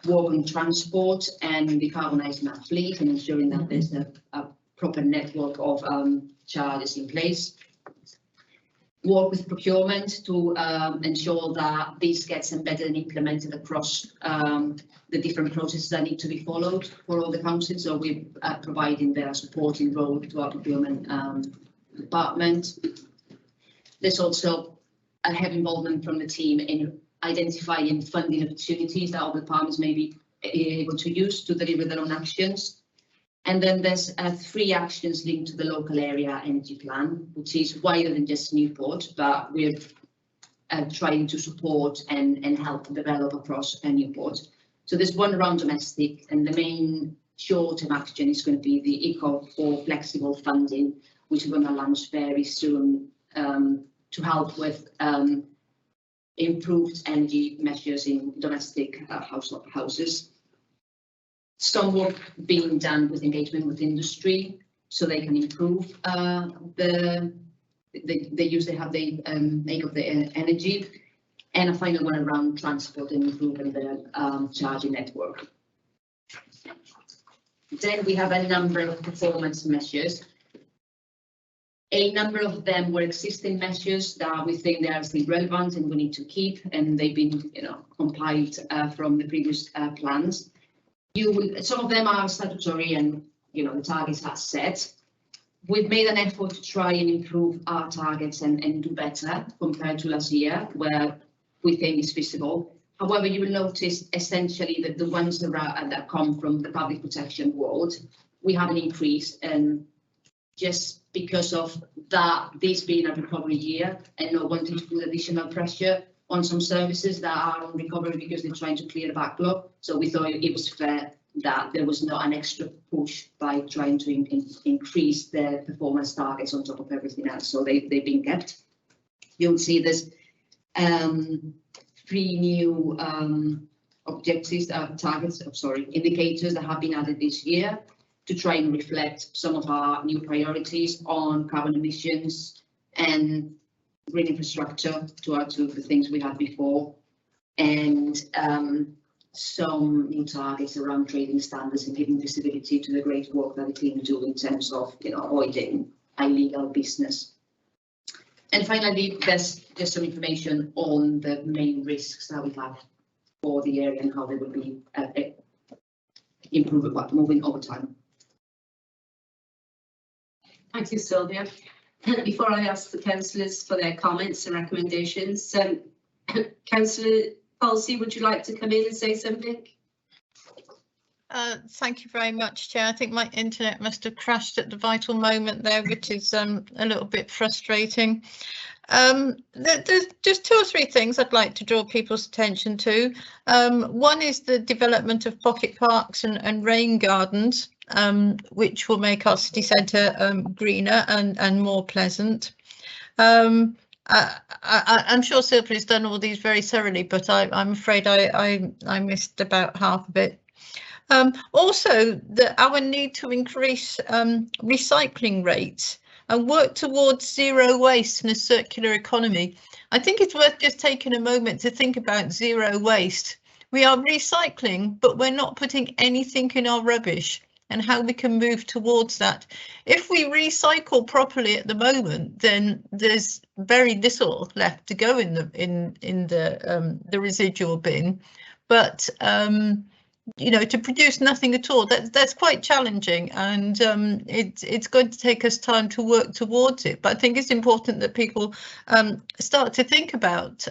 Work on transport and decarbonising our fleet and ensuring that there's a proper network of chargers in place. Work with procurement to ensure that this gets embedded and implemented across the different processes that need to be followed for all the councils. So we're providing their supporting role to our procurement department. There's also a heavy involvement from the team in identifying funding opportunities that all departments may be able to use to deliver their own actions. And then there's 3 actions linked to the local area energy plan, which is wider than just Newport, but we're trying to support and help develop across Newport. So there's one around domestic, and the main short-term action is going to be the eco or flexible funding, which we're going to launch very soon to help with improved energy measures in domestic houses. Some work being done with engagement with industry, so they can improve the use they have, they make of the energy, and a final one around transport and improving the charging network. Then we have a number of performance measures. A number of them were existing measures that we think they are still relevant and we need to keep, and they've been, you know, compiled from the previous plans. Some of them are statutory and, you know, the targets are set. We've made an effort to try and improve our targets and do better compared to last year, where we think it's feasible. However, you will notice essentially that the ones that come from the public protection world, we have an increase, and just because of that, this being a recovery year and not wanting to put additional pressure on some services that are on recovery because they're trying to clear the backlog. So we thought it was fair that there was not an extra push by trying to increase their performance targets on top of everything else. So they've been kept. You'll see there's 3 new objectives, indicators that have been added this year to try and reflect some of our new priorities on carbon emissions and green infrastructure to add to the things we had before, and some new targets around trading standards and giving visibility to the great work that the team do in terms of, you know, avoiding illegal business. And finally, there's just some information on the main risks that we have for the area and how they will be improved, moving over time. Thank you, Sylvia. Before I ask the councillors for their comments and recommendations, Councillor Halsey, would you like to come in and say something? Thank you very much, Chair. I think my internet must have crashed at the vital moment there, which is a little bit frustrating. There's just 2 or 3 things I'd like to draw people's attention to. One is the development of pocket parks and rain gardens, which will make our city centre greener and more pleasant. I'm sure Sylvia's done all these very thoroughly, but I'm afraid I missed about half of it. Also, our need to increase recycling rates and work towards zero waste and a circular economy. I think it's worth just taking a moment to think about zero waste. We are recycling, but we're not putting anything in our rubbish, and how we can move towards that. If we recycle properly at the moment, then there's very little left to go in the residual bin. But you know, to produce nothing at all, that's quite challenging, and it's going to take us time to work towards it. But I think it's important that people start to think about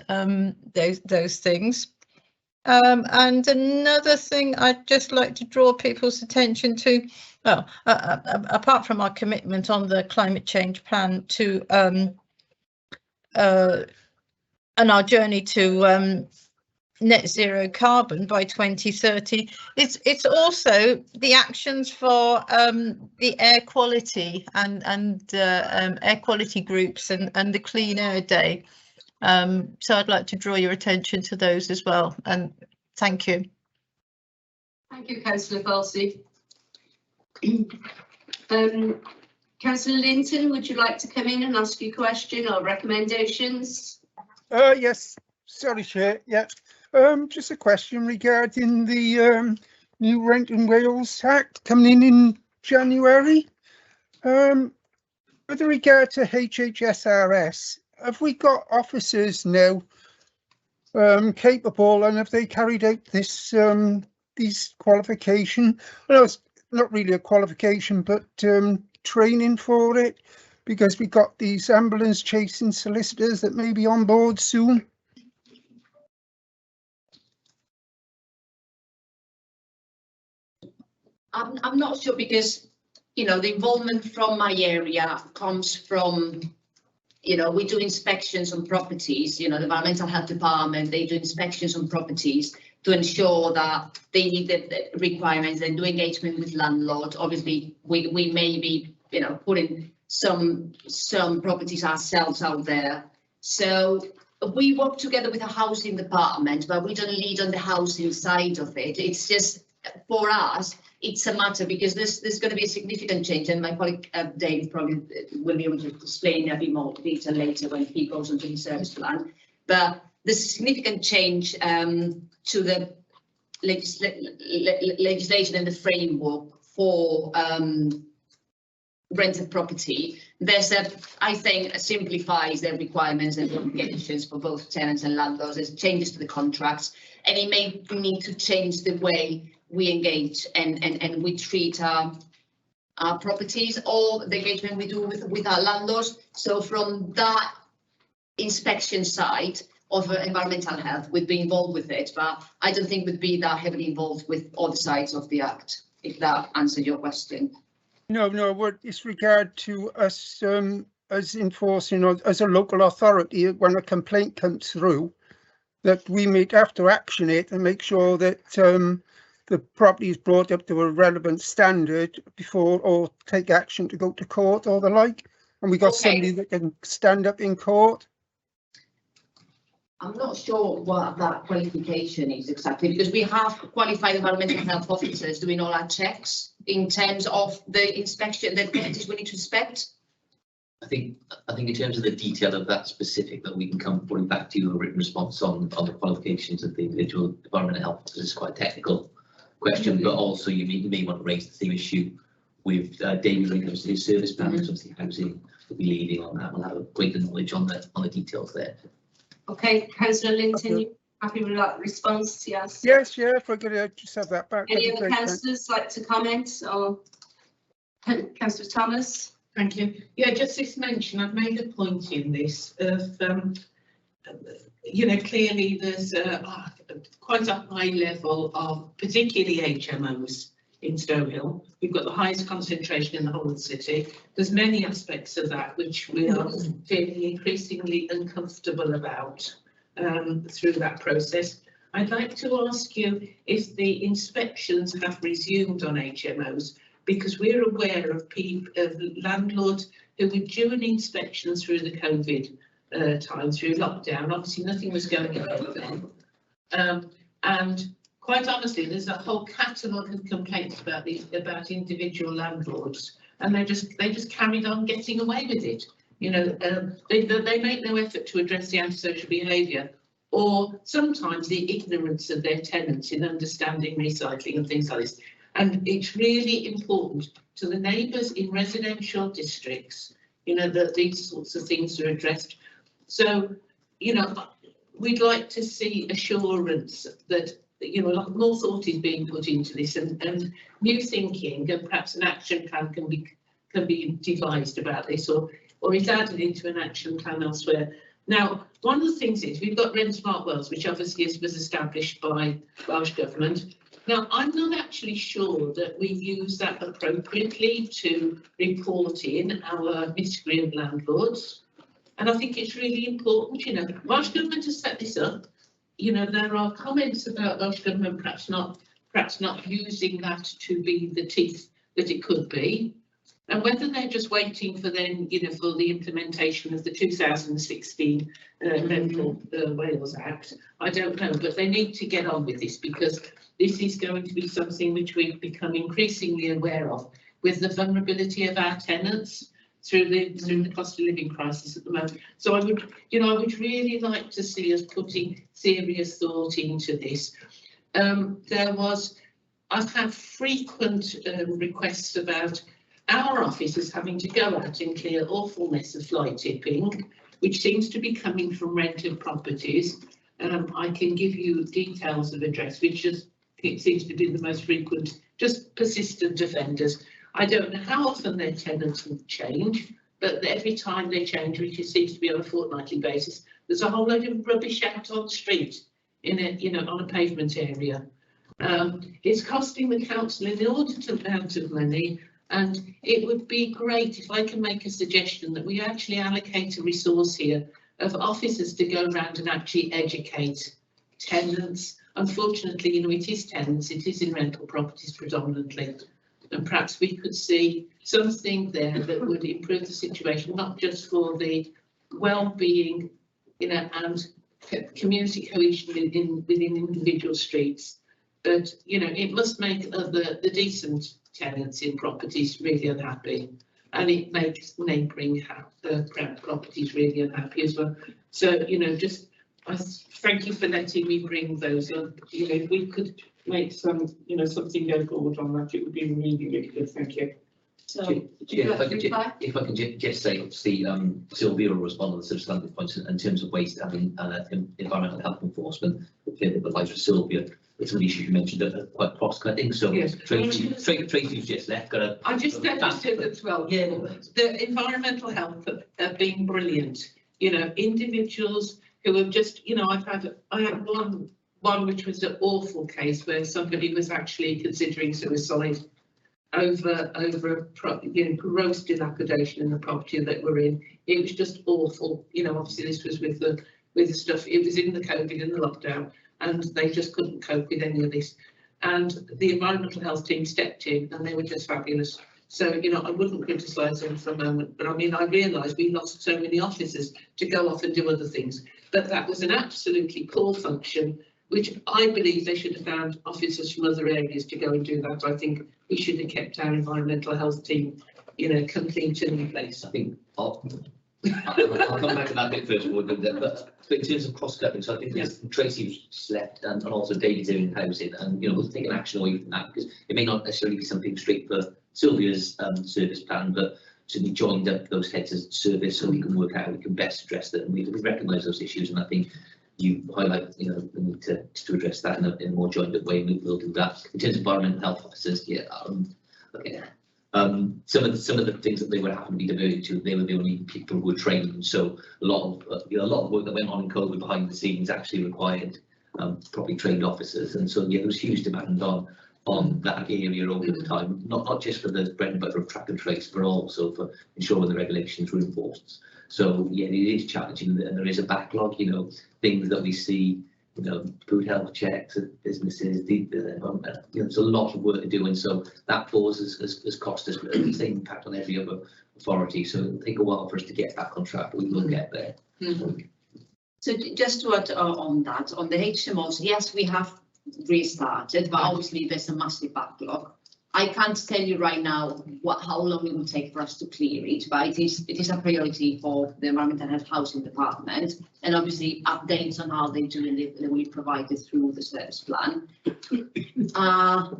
those things. And another thing I'd just like to draw people's attention to, well, apart from our commitment on the climate change plan to and our journey to net zero carbon by 2030, it's also the actions for the air quality and air quality groups and the Clean Air Day. So I'd like to draw your attention to those as well, and thank you. Thank you, Councillor Halsey. Councillor Linton, would you like to come in and ask your question or recommendations? Yes, sorry, Chair. Yeah, just a question regarding the new Rent in Wales Act coming in January. With regard to HHSRS, have we got officers now capable, and have they carried out this these qualification? Well, it's not really a qualification, but training for it, because we got these ambulance chasing solicitors that may be on board soon. I'm not sure, because, you know, the involvement from my area comes from, you know, we do inspections on properties, you know, the Environmental Health Department, they do inspections on properties to ensure that they meet the requirements and do engagement with landlord. Obviously, we may be, you know, putting some properties ourselves out there. So we work together with a housing department, but we don't lead on the housing side of it. It's just, for us, it's a matter, because there's going to be a significant change, and my colleague Dave probably will be able to explain a bit more detail later when he goes into the service plan. But there's a significant change to the legislation and the framework for rented property. There's I think, simplifies the requirements and obligations for both tenants and landlords. There's changes to the contracts, and it may need to change the way we engage and we treat our properties, or the engagement we do with our landlords. So from that inspection side of environmental health, we'd be involved with it, but I don't think we'd be that heavily involved with other sides of the Act, if that answered your question. No, what is regard to us as enforcing, or as a local authority, when a complaint comes through, that we may have to action it and make sure that the property is brought up to a relevant standard before, or take action to go to court or the like, and we got somebody that can stand up in court. I'm not sure what that qualification is exactly, because we have qualified environmental health officers doing all our checks in terms of the inspection, the properties we need to inspect. I think in terms of the detail of that specific, that we can come putting back to you a written response on the qualifications of the individual environmental health officers. It's quite a technical question, but also you may want to raise the same issue with David when it comes to his service plan, because obviously housing will be leading on that. We'll have a greater knowledge on the details there. Okay, Councillor Linton, you happy with that response? Yes. Yes, yeah, if I could just have that back. Any other councillors like to comment, or Councillor Thomas? Thank you. Yeah, just this mention, I've made a point in this of, you know, clearly there's quite a high level of particularly HMOs in Stonehill. We've got the highest concentration in the whole of the city. There's many aspects of that which we are feeling increasingly uncomfortable about through that process. I'd like to ask you if the inspections have resumed on HMOs, because we're aware of landlords who were doing inspections through the COVID time, through lockdown. Obviously nothing was going on then. And quite honestly, there's a whole catalogue of complaints about individual landlords, and they just carried on getting away with it. You know, they make no effort to address the antisocial behaviour, or sometimes the ignorance of their tenants in understanding recycling and things like this. And it's really important to the neighbours in residential districts, you know, that these sorts of things are addressed. So, you know, we'd like to see assurance that, you know, more thought is being put into this, and new thinking, and perhaps an action plan can be devised about this, or is added into an action plan elsewhere. Now, one of the things is we've got Rent Smart Wells, which obviously was established by Welsh Government. Now, I'm not actually sure that we use that appropriately to report in our miscreant landlords. And I think it's really important, you know, Welsh Government has set this up. You know, there are comments about Welsh Government perhaps not using that to be the teeth that it could be. And whether they're just waiting for then, you know, for the implementation of the 2016 Rental Wales Act, I don't know, but they need to get on with this, because this is going to be something which we've become increasingly aware of with the vulnerability of our tenants through the cost of living crisis at the moment. So I would really like to see us putting serious thought into this. I've had frequent requests about our officers having to go out and clear awfulness of fly tipping, which seems to be coming from rented properties. I can give you details of address, which it seems to be the most frequent, just persistent offenders. I don't know how often their tenants will change, but every time they change, which seems to be on a fortnightly basis, there's a whole load of rubbish out on the street in a, you know, on a pavement area. It's costing the council an inordinate amount of money. And it would be great if I can make a suggestion that we actually allocate a resource here of officers to go around and actually educate tenants. Unfortunately, you know, it is tenants, it is in rental properties predominantly. And perhaps we could see something there that would improve the situation, not just for the well-being, you know, and community cohesion within individual streets, but, you know, it must make the decent tenants in properties really unhappy, and it makes neighbouring properties really unhappy as well. So, you know, I thank you for letting me bring those up. You know, if we could make some, you know, something go forward on that, it would be really, really good. Thank you. So, if I can just say, obviously, Sylvia will respond on the substantive points in terms of waste and environmental health enforcement. But like for Sylvia, it's an issue you mentioned that are quite cross-cutting. So yes. Tracy's just left. I just understood as well. Yeah, the environmental health have been brilliant. You know, individuals who have just, you know, I had one which was an awful case where somebody was actually considering suicide over gross dilapidation in the property that we're in. It was just awful. You know, obviously this was with the stuff. It was in the COVID and the lockdown, and they just couldn't cope with any of this. And the environmental health team stepped in, and they were just fabulous. So, you know, I wouldn't criticise them for a moment, but I mean, I realised we lost so many officers to go off and do other things. But that was an absolutely poor function, which I believe they should have found officers from other areas to go and do that. I think we should have kept our environmental health team, you know, complete and in place. I think I'll come back to that bit first of all, but in terms of cross-cutting, so I think yes, Tracy slept and also David's in housing, and you know, we'll take an action away from that because it may not necessarily be something straight for Sylvia's service plan, but to be joined up those heads of service so we can work out how we can best address them. We recognise those issues, and I think you highlight, you know, the need to address that in a more joined up way, and we will do that. In terms of environmental health officers, yeah, okay. Some of the things that they were having to be diverted to, they were the only people who were trained. So a lot of work that went on in COVID behind the scenes actually required properly trained officers, and so yeah, there was huge demand on that area over the time, not just for the bread and butter of track and trace, but also for ensuring the regulations were enforced. So yeah, it is challenging, and there is a backlog. You know, things that we see, you know, food health checks at businesses. You know, there's a lot of work to do, and so that pause has cost us the same impact on every other authority. So it'll take a while for us to get back on track, but we will get there. So just to add on that, on the HMOs, yes, we have restarted, but obviously there's a massive backlog. I can't tell you right now how long it will take for us to clear it, but it is a priority for the Environmental Health Housing Department, and obviously updates on how they're doing it will be provided through the service plan. Our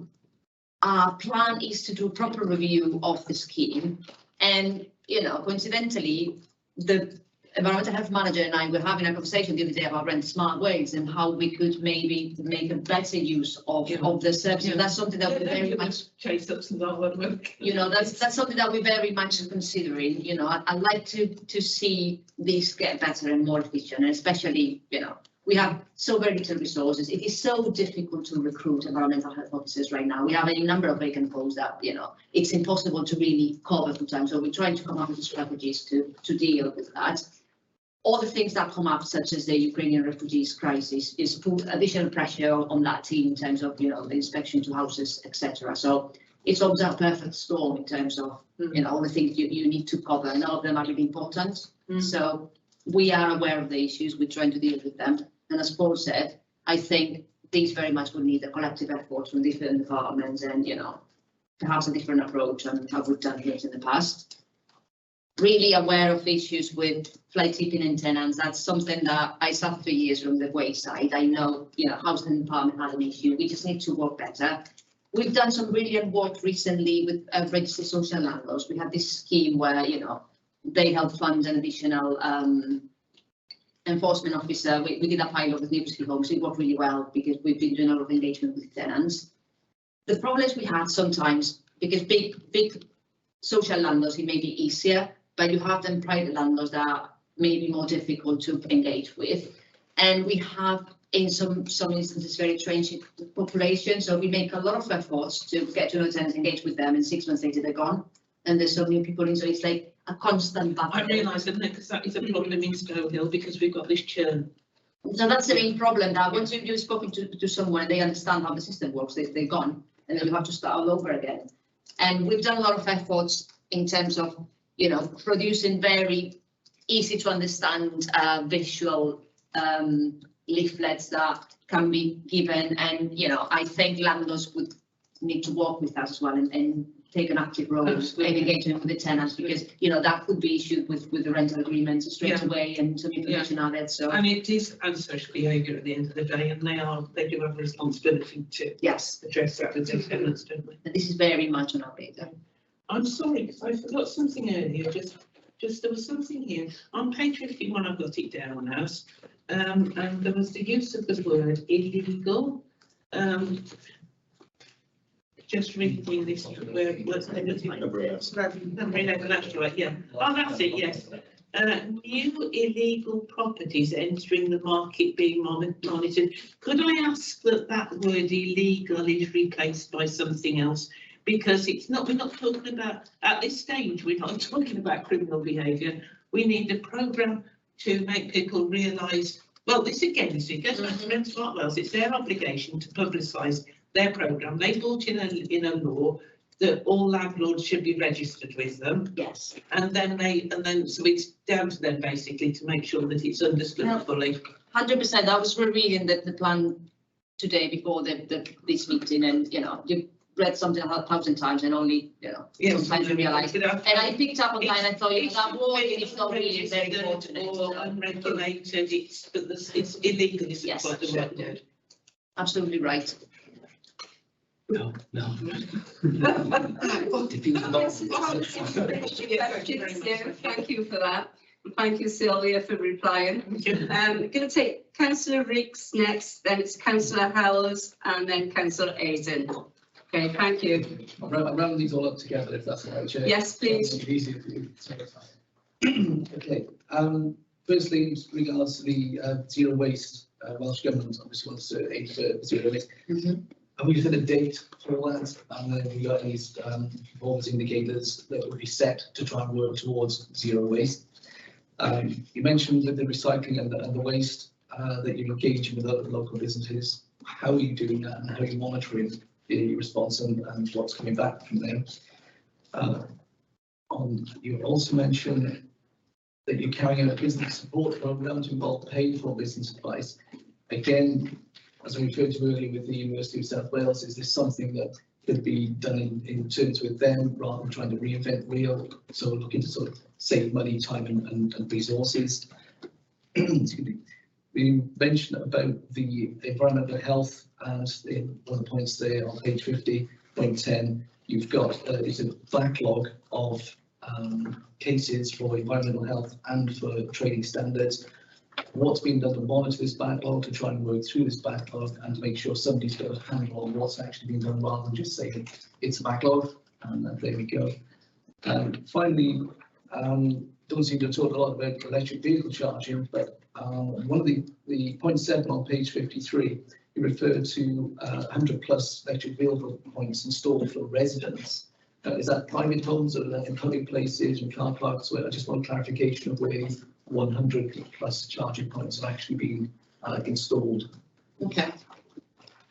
plan is to do a proper review of the scheme, and you know, coincidentally, the Environmental Health Manager and I were having a conversation the other day about rent smart ways and how we could maybe make a better use of the service. And that's something that we very much chase up some hard work. You know, that's something that we're very much considering. You know, I'd like to see this get better and more efficient, and especially, you know, we have so very little resources. It is so difficult to recruit environmental health officers right now. We have a number of vacant posts that, you know, it's impossible to really cover full time. So we're trying to come up with strategies to deal with that. All the things that come up, such as the Ukrainian refugees crisis, is put additional pressure on that team in terms of, you know, the inspection to houses, etc. So it's almost a perfect storm in terms of, you know, all the things you need to cover, and all of them are really important. So we are aware of the issues, we're trying to deal with them. And as Paul said, I think these very much will need a collective effort from different departments, and, you know, perhaps a different approach on how we've done it in the past. Really aware of issues with fly tipping and tenants. That's something that I suffered for years from the wayside. I know, you know, housing department has an issue. We just need to work better. We've done some brilliant work recently with registered social landlords. We had this scheme where, you know, they help fund an additional enforcement officer. We did a pilot with Newport homes. It worked really well because we've been doing a lot of engagement with tenants. The problems we had sometimes, because big social landlords, it may be easier, but you have them private landlords that may be more difficult to engage with. And we have, in some instances, very trained population. So we make a lot of efforts to get to know tenants, engage with them, and 6 months later they're gone. And there's so many people in, so it's like a constant battle. I realise, isn't it, because that is a problem in Stowe Hill, because we've got this churn. So that's the main problem, that once you've spoken to someone and they understand how the system works, they're gone, and then you have to start all over again. And we've done a lot of efforts in terms of, you know, producing very easy to understand visual leaflets that can be given, and, you know, I think landlords would need to work with us as well and take an active role in engagement with the tenants, because, you know, that could be issued with the rental agreements straight away, and some information added. So, and it is antisocial behaviour at the end of the day, and they do have a responsibility to address that with their tenants, don't they? And this is very much on our radar. I'm sorry, because I forgot something earlier. Just there was something here on page 51. I've got it down as, and there was the use of the word illegal. Just reading this, where that's right, yeah. Oh, that's it, yes. New illegal properties entering the market being monitored. Could I ask that word illegal is replaced by something else? Because it's not, we're not talking about, at this stage, we're not talking about criminal behaviour. We need a programme to make people realise, well, this again, it goes back to Rent Smart Wales, it's their obligation to publicise their programme. They brought in a law that all landlords should be registered with them. Yes. And then so it's down to them basically to make sure that it's understood fully. 100%. I was rereading the plan today before this meeting, and, you know, you read something 1,000 times and only, you know, sometimes you realise. And I picked up on that and I thought, you know, that word is not really very important. Or unregulated, it's illegal, is quite the right word. Absolutely right. No. Thank you for that. Thank you, Sylvia, for replying. I'm going to take Councillor Reeks next, then it's Councillor Howells, and then Councillor Aidan. Okay, thank you. I'll round these all up together if that's okay, Chair. Yes, please. It's easier for you. Okay. Firstly, in regards to the zero waste, Welsh Government obviously wants to aim for zero waste. Have we set a date for that? And then we got these performance indicators that would be set to try and work towards zero waste. You mentioned with the recycling and the waste that you're engaging with other local businesses. How are you doing that and how are you monitoring the response and what's coming back from them? You also mentioned that you're carrying out a business support program to involve paid for business advice. Again, as I referred to earlier with the University of South Wales, is this something that could be done in terms with them rather than trying to reinvent wheel? So looking to sort of save money, time and resources. Excuse me. We mentioned about the environmental health, and one of the points there on page 50.10, you've got it's a backlog of cases for environmental health and for trading standards. What's been done to monitor this backlog, to try and work through this backlog and to make sure somebody's got a handle on what's actually been done rather than just saying it's a backlog, and there we go. Finally, don't seem to have talked a lot about electric vehicle charging, but one of the point 7 on page 53, you refer to 100 plus electric vehicle points installed for residents. Is that private homes or in public places and car parks? Where I just want clarification of where these 100 plus charging points have actually been installed. Okay,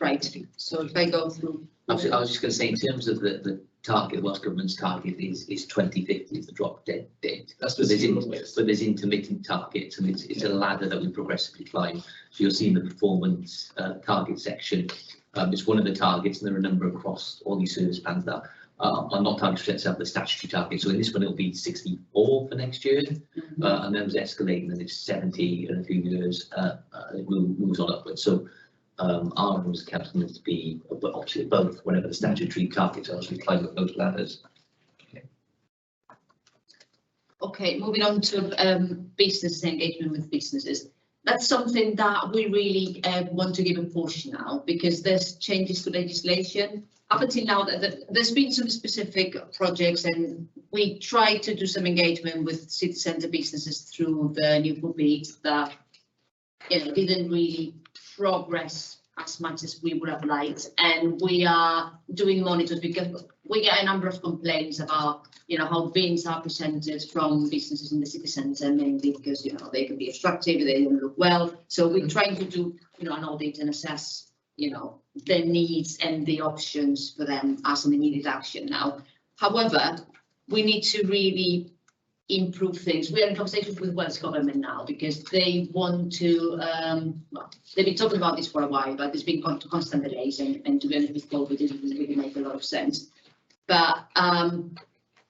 right. So if I go through. I was just going to say, in terms of the target, Welsh Government's target is 2050 is the drop dead date. That's but there's intermittent targets, and it's a ladder that we progressively climb. So you'll see in the performance target section, it's one of the targets, and there are a number across all these service plans that are not targets to set up the statutory target. So in this one, it'll be 64 for next year, and then it's escalating, and it's 70 in a few years. It moves on upwards. So our aim as a council needs to be obviously both whenever the statutory targets are as we climb up those ladders. Okay, moving on to business engagement with businesses. That's something that we really want to give a push now, because there's changes to legislation. Up until now, there's been some specific projects, and we tried to do some engagement with city centre businesses through the Newport that didn't really progress as much as we would have liked, and we are doing monitors because we get a number of complaints about how bins are presented from businesses in the city centre, mainly because they can be obstructive, they don't look well. So we're trying to do an audit and assess the needs and the options for them as an immediate action now. However, we need to really improve things. We are in conversations with Welsh Government now because they want to, they've been talking about this for a while, but there's been constant delays, and to be honest with COVID, it doesn't really make a lot of sense. But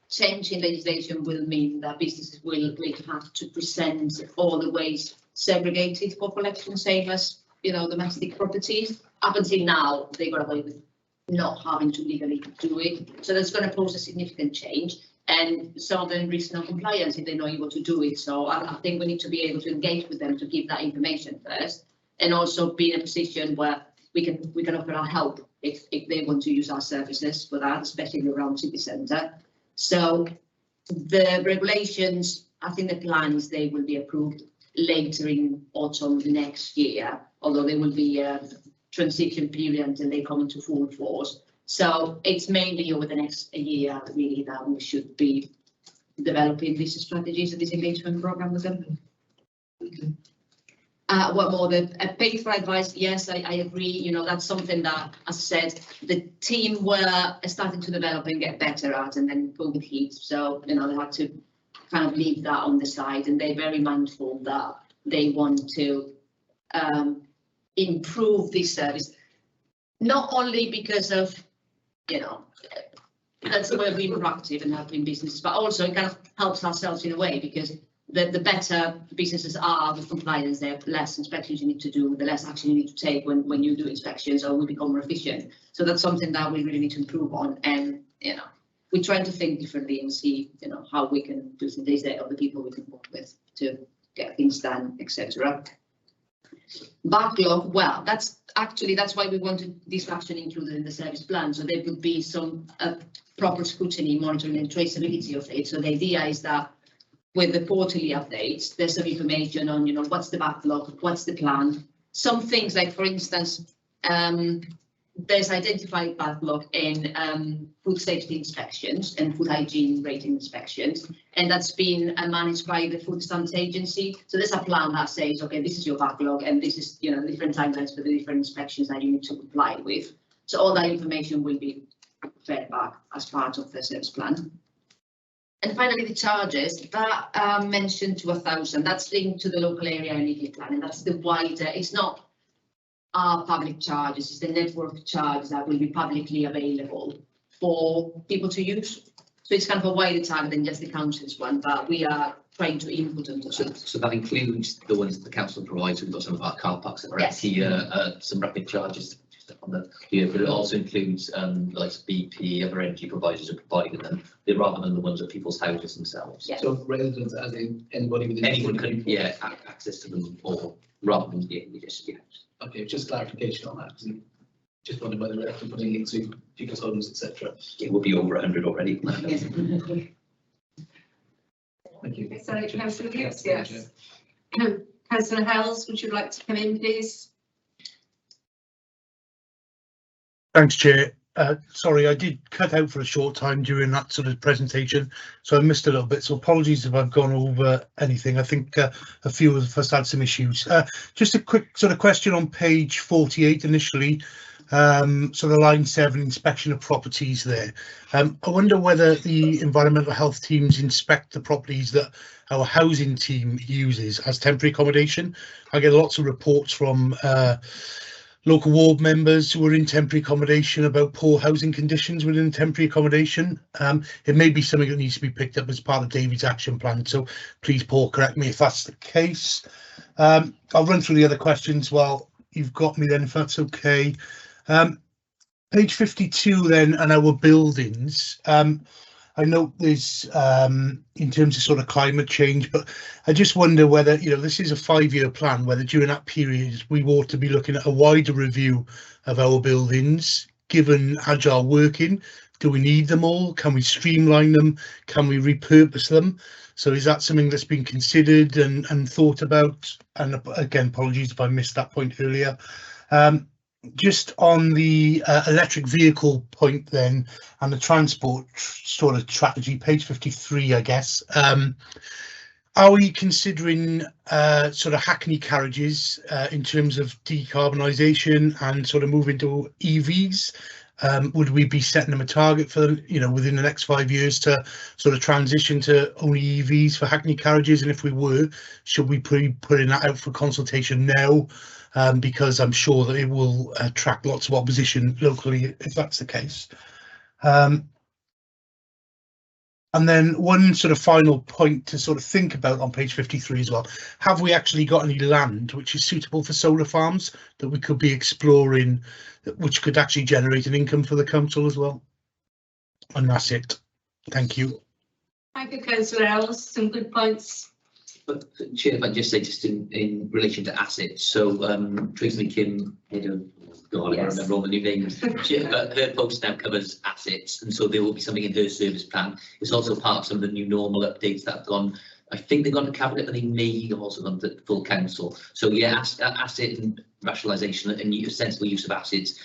changing legislation will mean that businesses will have to present all the waste segregated for collection, same as domestic properties. Up until now, they got away with not having to legally do it. So that's going to pose a significant change. And some of them risk non-compliance if they're not able to do it. So I think we need to be able to engage with them to give that information first, and also be in a position where we can offer our help if they want to use our services for that, especially around city centre. So the regulations, I think the plans, they will be approved later in autumn next year, although there will be a transition period until they come into full force. So it's mainly over the next year really that we should be developing these strategies and this engagement program with them. What more? The paid for advice? Yes, I agree. That's something that, as I said, the team were starting to develop and get better at, and then COVID hit. So they had to kind of leave that on the side, and they're very mindful that they want to improve this service, not only because of that's the way of being proactive and helping businesses, but also it kind of helps ourselves in a way, because the better businesses are with compliance, the less inspections you need to do, the less action you need to take when you do inspections, or we become more efficient. So that's something that we really need to improve on, and we're trying to think differently and see how we can do some days of the people we can work with to get things done, etc. Backlog, well, that's why we wanted this action included in the service plan. So there would be some proper scrutiny, monitoring and traceability of it. So the idea is that with the quarterly updates, there's some information on, what's the backlog, what's the plan. Some things like, for instance, there's identified backlog in food safety inspections and food hygiene rating inspections, and that's been managed by the Food Standards Agency. So there's a plan that says, okay, this is your backlog, and this is, different timelines for the different inspections that you need to comply with. So all that information will be fed back as part of the service plan. And finally, the charges that are mentioned to 1,000. That's linked to the local area energy plan, and that's the wider. It's not our public charges, it's the network charges that will be publicly available for people to use. So it's kind of a wider target than just the council's one, but we are trying to input into that. So that includes the ones the council provides. We've got some of our car parks that are Yes. here, some rapid charges on the here, but it also includes like BP, other energy providers are providing them, rather than the ones at people's houses themselves. Yes. So residents, as in anybody within. Anyone can, access to them, or rather than just Okay, just clarification on that. 'Cause I just wondered whether we're actually putting it into people's homes, etc. It will be over 100 already. Yes. Thank you. Sorry, Councillor Hughes, yes. Councillor Hells, would you like to come in, please? Thanks, Chair. Sorry, I did cut out for a short time during that sort of presentation, so I missed a little bit. So apologies if I've gone over anything. I think a few of us had some issues. Just a quick sort of question on page 48 initially. So the line 7 inspection of properties there. I wonder whether the environmental health teams inspect the properties that our housing team uses as temporary accommodation. I get lots of reports from local ward members who are in temporary accommodation about poor housing conditions within temporary accommodation. It may be something that needs to be picked up as part of David's action plan, so please, Paul, correct me if that's the case. I'll run through the other questions while you've got me then, if that's okay. Page 52 then, and our buildings. I know there's in terms of sort of climate change, but I just wonder whether, this is a 5-year plan, whether during that period we ought to be looking at a wider review of our buildings, given agile working. Do we need them all? Can we streamline them? Can we repurpose them? So is that something that's been considered and thought about? And again, apologies if I missed that point earlier. Just on the electric vehicle point then, and the transport sort of strategy, page 53, I guess. Are we considering sort of Hackney carriages in terms of decarbonisation and sort of moving to EVs? Would we be setting them a target for, within the next 5 years to sort of transition to only EVs for Hackney carriages? And if we were, should we be putting that out for consultation now? Because I'm sure that it will attract lots of opposition locally if that's the case. And then one sort of final point to sort of think about on page 53 as well. Have we actually got any land which is suitable for solar farms that we could be exploring, which could actually generate an income for the council as well? And that's it. Thank you. Thank you, Councillor Ellis. Some good points. But Chair, if I just say, just in relation to assets, so Tracy Kim, head of, God, I can't remember all the new names, but her post now covers assets, and so there will be something in her service plan. It's also part of some of the new normal updates that have gone. I think they've gone to cabinet, but they may have also gone to full council. So yeah, asset and rationalisation and sensible use of assets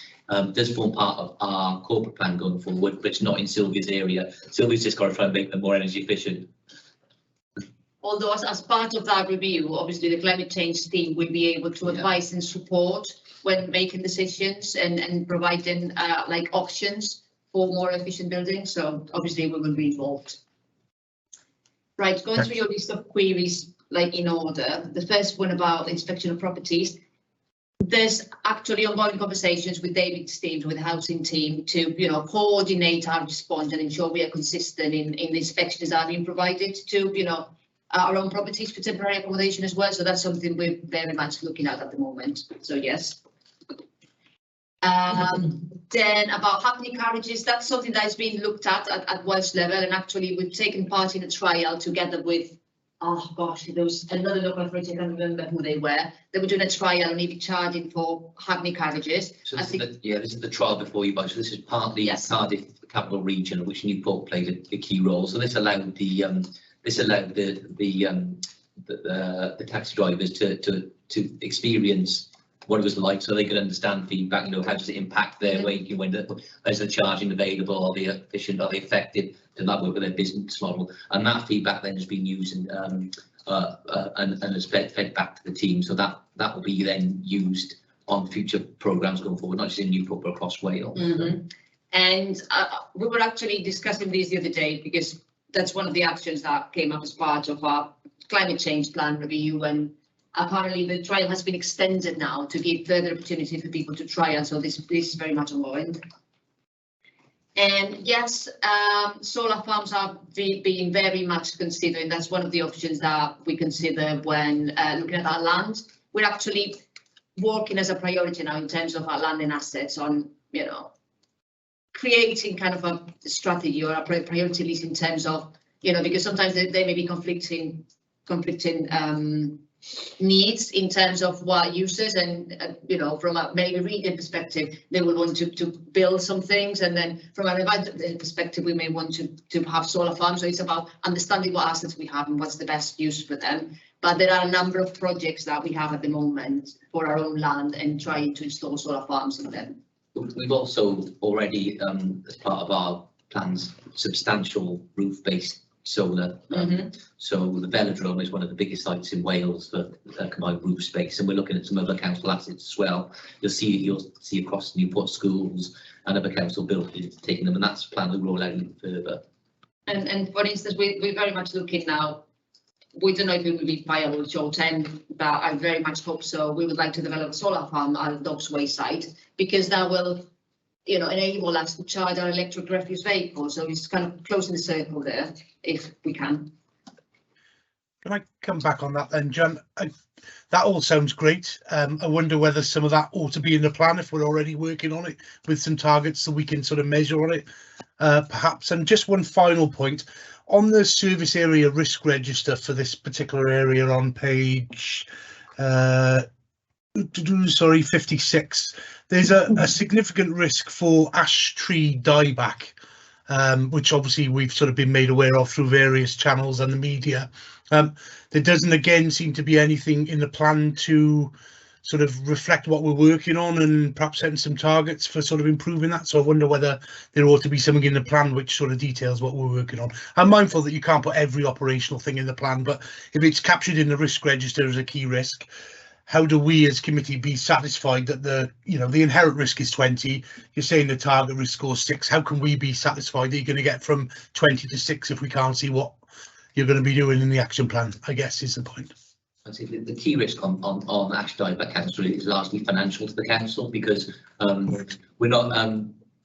does form part of our corporate plan going forward, but it's not in Sylvia's area. Sylvia's just got to try and make them more energy efficient. Although as part of that review, obviously the climate change team will be able to advise and support when making decisions and providing like options for more efficient buildings. So obviously we will be involved. Right, going through your list of queries like in order. The first one about inspection of properties. There's actually ongoing conversations with David's team, with the housing team, to coordinate our response and ensure we are consistent in the inspections that are being provided to our own properties for temporary accommodation as well. So that's something we're very much looking at the moment. So yes. Then about Hackney carriages, that's something that is being looked at Welsh level, and actually we've taken part in a trial together with oh gosh, there was another local authority, I can't remember who they were. They were doing a trial and maybe charging for hackney carriages. So this is the trial before you buy. So this is partly Cardiff, the capital region, which Newport played a key role. So this allowed the taxi drivers to experience what it was like, so they could understand feedback. You know, how does it impact their waking? When is the charging available? Are they efficient? Are they effective? Does that work with their business model? And that feedback then has been used and has fed back to the team. So that will be then used on future programmes going forward, not just in Newport but across Wales. And we were actually discussing this the other day because that's one of the actions that came up as part of our climate change plan review, and apparently the trial has been extended now to give further opportunity for people to trial, so this is very much ongoing. And yes, solar farms are being very much considered, and that's one of the options that we consider when looking at our land. We're actually working as a priority now in terms of our land and assets on, you know, creating kind of a strategy or a priority list in terms of, you know, because sometimes they may be conflicting needs in terms of what users, and you know, from a maybe region perspective they will want to build some things, and then from an environmental perspective we may want to have solar farms. So it's about understanding what assets we have and what's the best use for them. But there are a number of projects that we have at the moment for our own land and trying to install solar farms in them. We've also already, as part of our plans, substantial roof-based solar. So the velodrome is one of the biggest sites in Wales for combined roof space, and we're looking at some other council assets as well. You'll see across Newport schools and other council buildings taking them, and that's planned to roll out even further. And for instance, we're very much looking now. We don't know if it will be viable short term, but I very much hope so. We would like to develop a solar farm at Dogs Way site, because that will, you know, enable us to charge our electric refuse vehicles. So it's kind of closing the circle there, if we can. Can I come back on that then, John? That all sounds great. I wonder whether some of that ought to be in the plan if we're already working on it with some targets so we can sort of measure on it, perhaps. And just one final point. On the service area risk register for this particular area on page 56, there's a significant risk for ash tree dieback, which obviously we've sort of been made aware of through various channels and the media. There doesn't again seem to be anything in the plan to sort of reflect what we're working on and perhaps setting some targets for sort of improving that. So I wonder whether there ought to be something in the plan which sort of details what we're working on. I'm mindful that you can't put every operational thing in the plan, but if it's captured in the risk register as a key risk, how do we as committee be satisfied that the inherent risk is 20? You're saying the target risk score is 6. How can we be satisfied that you're going to get from 20 to 6 if we can't see what you're going to be doing in the action plan, I guess is the point. I think the key risk on ash dieback council is largely financial to the council, because we're not,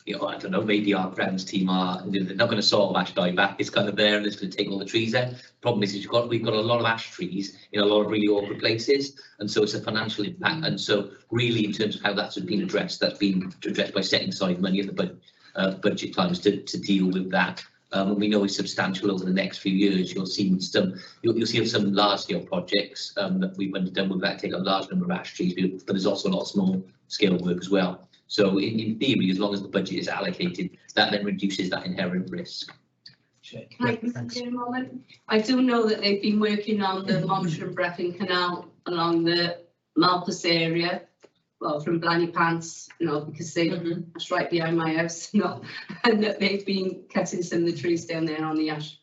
you know, I don't know, maybe our grounds team they're not going to solve ash dieback. It's kind of there and it's going to take all the trees out. The problem is we've got a lot of ash trees in a lot of really awkward places, and so it's a financial impact. And so really in terms of how that's been addressed, that's been addressed by setting aside money at the budget times to deal with that. And we know it's substantial over the next few years. You'll see some large scale projects that we've done with that take a large number of ash trees, but there's also a lot of small scale work as well. So in theory, as long as the budget is allocated, that then reduces that inherent risk. Can I just in a moment? I do know that they've been working on the Monmouth and Brecon Canal along the Malpas area. Well, from Blanny Pants, you know, because that's right behind my house, and that they've been cutting some of the trees down there on the ash.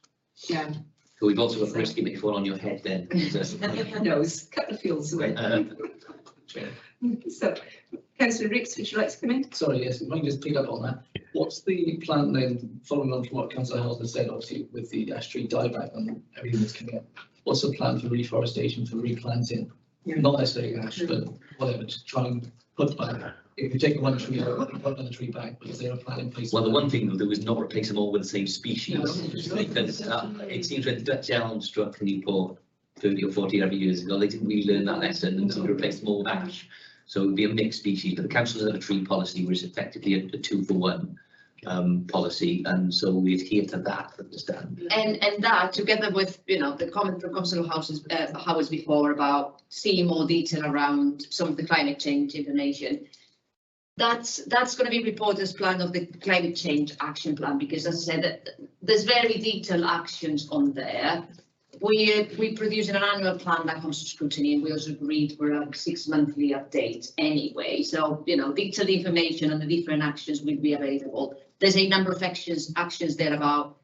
Yeah. So we've also got risky may fall on your head then. No, it's a couple of fields away. So, Councillor Ricks, would you like to come in? Sorry, yes, if I can just pick up on that. What's the plan then, following on from what Councillor Houghton said, obviously with the ash tree dieback and everything that's coming up? What's the plan for reforestation, for replanting? Not necessarily ash, but whatever, to try and put back. If you take one tree out, put another tree back, but is there a plan in place? Well, the one thing though is not replace them all with the same species. Because it seems when the Dutch elm struck Newport 30 or 40 every years ago, they didn't really learn that lesson and so replace them all with ash. So it would be a mixed species, but the council has a tree policy which is effectively a 2-for-1. policy, and so we adhere to that, I understand. And that, together with, you know, the comment from Councillor Howard before about seeing more detail around some of the climate change information, that's going to be reported as part of the climate change action plan, because as I said, there's very detailed actions on there. We produce an annual plan that comes to scrutiny, and we also agreed for a 6 monthly update anyway. So, you know, detailed information on the different actions will be available. There's a number of actions there about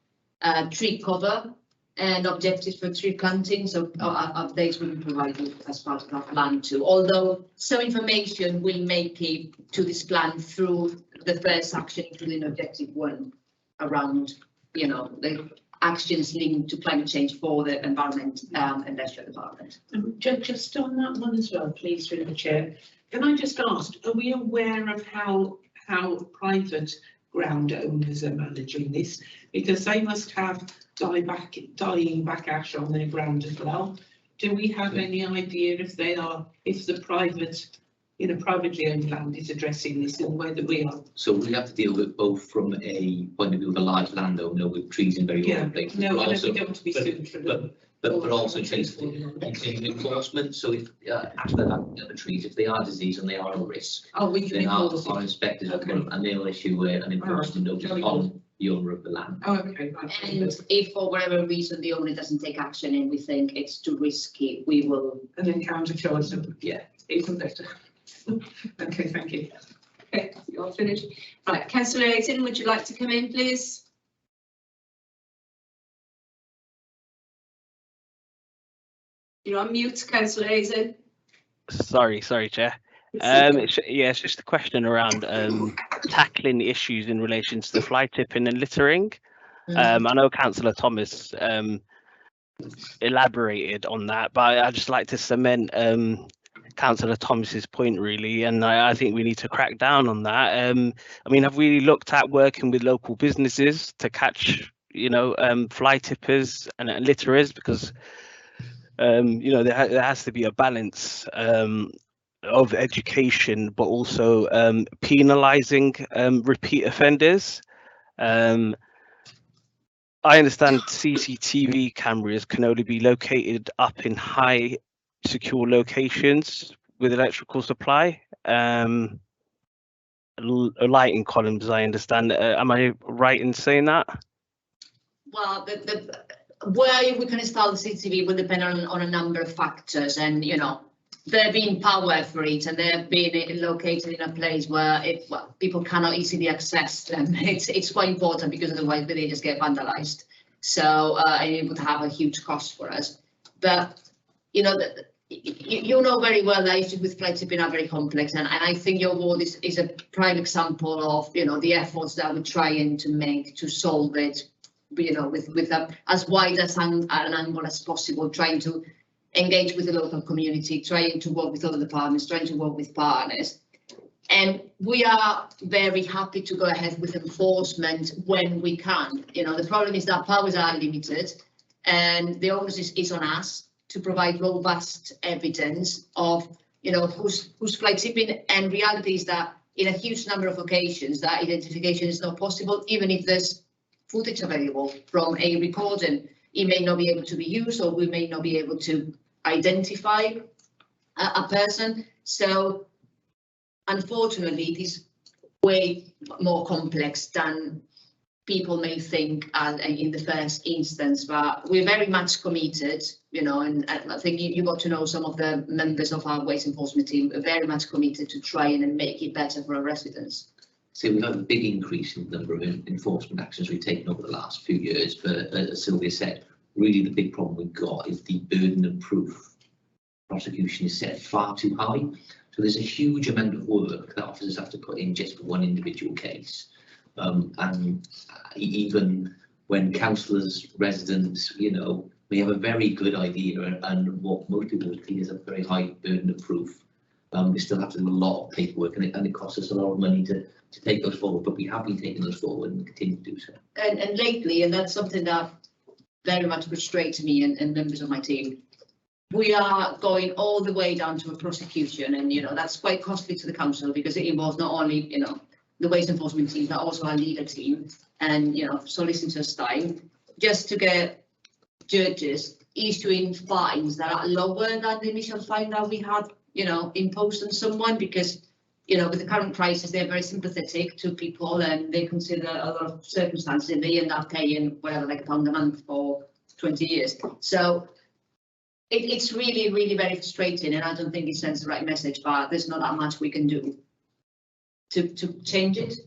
tree cover and objectives for tree planting. So updates will be provided as part of that plan too. Although some information will make it to this plan through the first action, including objective 1 around, you know, the actions linked to climate change for the environment and industrial department. Just on that one as well, please, through the chair. Can I just ask, are we aware of how private ground owners are managing this? Because they must have dying back ash on their ground as well. Do we have any idea if the private, you know, privately owned land is addressing this, and whether we are? So we have to deal with both from a point of view of a large landowner with trees in very open places. No, but also, we don't want to be sued for them. But also enforcement. So if after that, the trees, if they are diseased and they are a risk, then our inspectors and they'll issue an enforcement notice on the owner of the land. Oh, okay, right. And if for whatever reason the owner doesn't take action and we think it's too risky, we will. And then counter-charge them. Yeah, even better. Okay, thank you. Okay, you're finished. Right, Councillor Aiton, would you like to come in, please? You're on mute, Councillor Aiton. Sorry, Chair. It's just a question around tackling issues in relation to the fly tipping and littering. I know Councillor Thomas elaborated on that, but I'd just like to cement Councillor Thomas's point really, and I think we need to crack down on that. I mean, have we looked at working with local businesses to catch, you know, fly tippers and litterers? Because you know, there has to be a balance of education, but also penalising repeat offenders. I understand CCTV cameras can only be located up in high secure locations with electrical supply. Lighting columns, I understand. Am I right in saying that? Well, where we can install the CCTV will depend on a number of factors, and you know, there being power for it, and they're being located in a place where people cannot easily access them. It's quite important, because otherwise they just get vandalized. So it would have a huge cost for us. But you know, you know very well that issues with fly tipping are very complex, and I think your ward is a prime example of, you know, the efforts that we're trying to make to solve it, you know, with as wide as an angle as possible, trying to engage with the local community, trying to work with other departments, trying to work with partners. And we are very happy to go ahead with enforcement when we can. You know, the problem is that powers are limited, and the onus is on us to provide robust evidence of, you know, who's fly tipping. And reality is that in a huge number of occasions that identification is not possible, even if there's footage available from a recording. It may not be able to be used, or we may not be able to identify a person. So unfortunately, it is way more complex than people may think in the first instance, but we're very much committed, you know, and I think you got to know some of the members of our waste enforcement team are very much committed to trying and make it better for our residents. So we've had a big increase in the number of enforcement actions we've taken over the last few years, but as Sylvia said, really the big problem we've got is the burden of proof. Prosecution is set far too high, so there's a huge amount of work that officers have to put in just for one individual case. And even when councillors, residents, you know, may have a very good idea, and what most people would see is a very high burden of proof, we still have to do a lot of paperwork, and it costs us a lot of money to take those forward, but we have been taking those forward and continue to do so. And lately, and that's something that very much frustrates me and members of my team, we are going all the way down to a prosecution, and you know, that's quite costly to the council, because it involves not only, you know, the waste enforcement team, but also our legal team, and solicitors' time, just to get judges issuing fines that are lower than the initial fine that we had, imposed on someone, because with the current prices, they're very sympathetic to people and they consider a lot of circumstances and they end up paying whatever, like £1 a month for 20 years. So it's really, really very frustrating, and I don't think it sends the right message, but there's not that much we can do to change it.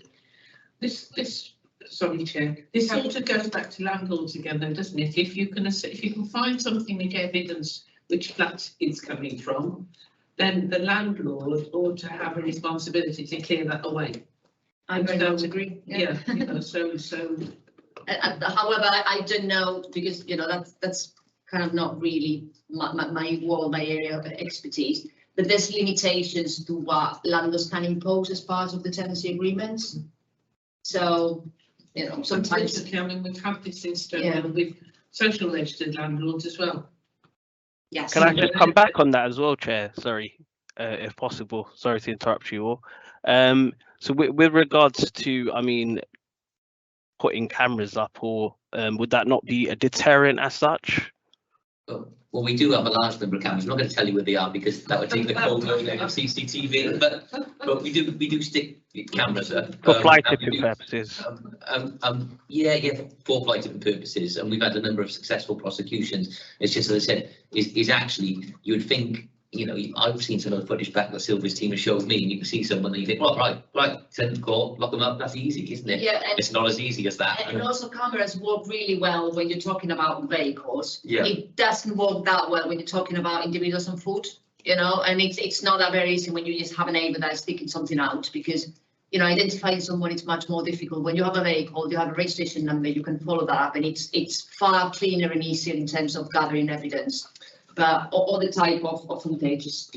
Sorry, Chair. This sort of goes back to landlords again, though, doesn't it? If you can find something with evidence which flat it's coming from, then the landlord ought to have a responsibility to clear that away. I very much agree. Yeah, so. However, I don't know, because that's kind of not really my area of expertise. But there's limitations to what landlords can impose as part of the tenancy agreements. So, sometimes. I mean, we've had this instance with social registered landlords as well. Yes. Can I just come back on that as well, Chair? Sorry, if possible. Sorry to interrupt you all. So with regards to, I mean, putting cameras up, or would that not be a deterrent as such? Well, we do have a large number of cameras. I'm not going to tell you where they are because that would take the cold load out of CCTV. But we do stick cameras up for fly tipping purposes. Yeah, for fly tipping purposes, and we've had a number of successful prosecutions. It's just, as I said, is actually, you would think, I've seen some of the footage back that Sylvia's team has showed me, and you can see someone and you think, well, right, send them court, lock them up. That's easy, isn't it? Yeah, it's not as easy as that. And also, cameras work really well when you're talking about vehicles. Yeah. It doesn't work that well when you're talking about individuals on foot. And it's not that very easy when you just have a neighbour that's sticking something out, because identifying someone is much more difficult. When you have a vehicle, you have a registration number, you can follow that up, and it's far cleaner and easier in terms of gathering evidence. But other type of footage is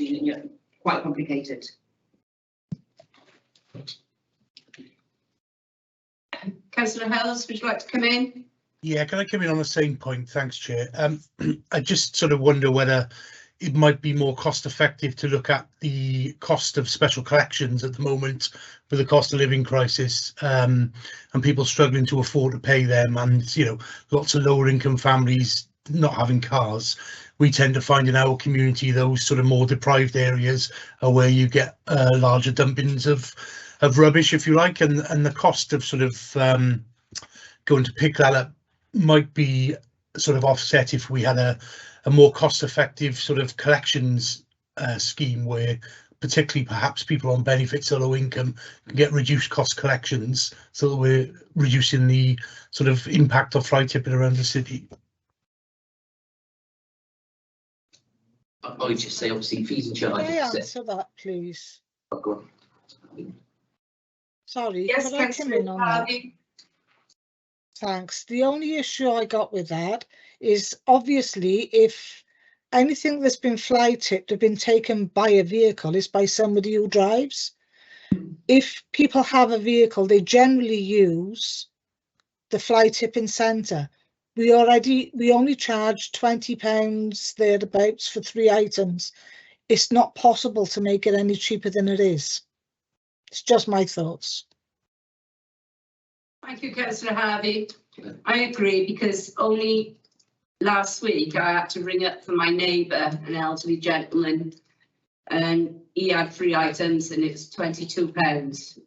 quite complicated. Councillor Hells, would you like to come in? Yeah, can I come in on the same point? Thanks, Chair. I just sort of wonder whether it might be more cost effective to look at the cost of special collections at the moment with the cost of living crisis, and people struggling to afford to pay them, and lots of lower income families not having cars. We tend to find in our community those sort of more deprived areas are where you get larger dumpings of rubbish, if you like, and the cost of sort of going to pick that up might be sort of offset if we had a more cost-effective sort of collections scheme, where particularly perhaps people on benefits or low income can get reduced cost collections, so that we're reducing the sort of impact of fly tipping around the city. I would just say, obviously, fees and charges. Can I answer that, please? Oh, go on. Sorry, Yes, could I come in on that? Thanks. The only issue I got with that is, obviously, if anything that's been fly tipped have been taken by a vehicle, is by somebody who drives. If people have a vehicle, they generally use the fly tipping centre. We only charge £20 thereabouts for 3 items. It's not possible to make it any cheaper than it is. It's just my thoughts. Thank you, Councillor Harvey. I agree, because only last week I had to ring up for my neighbour, an elderly gentleman, and he had 3 items and it's £22,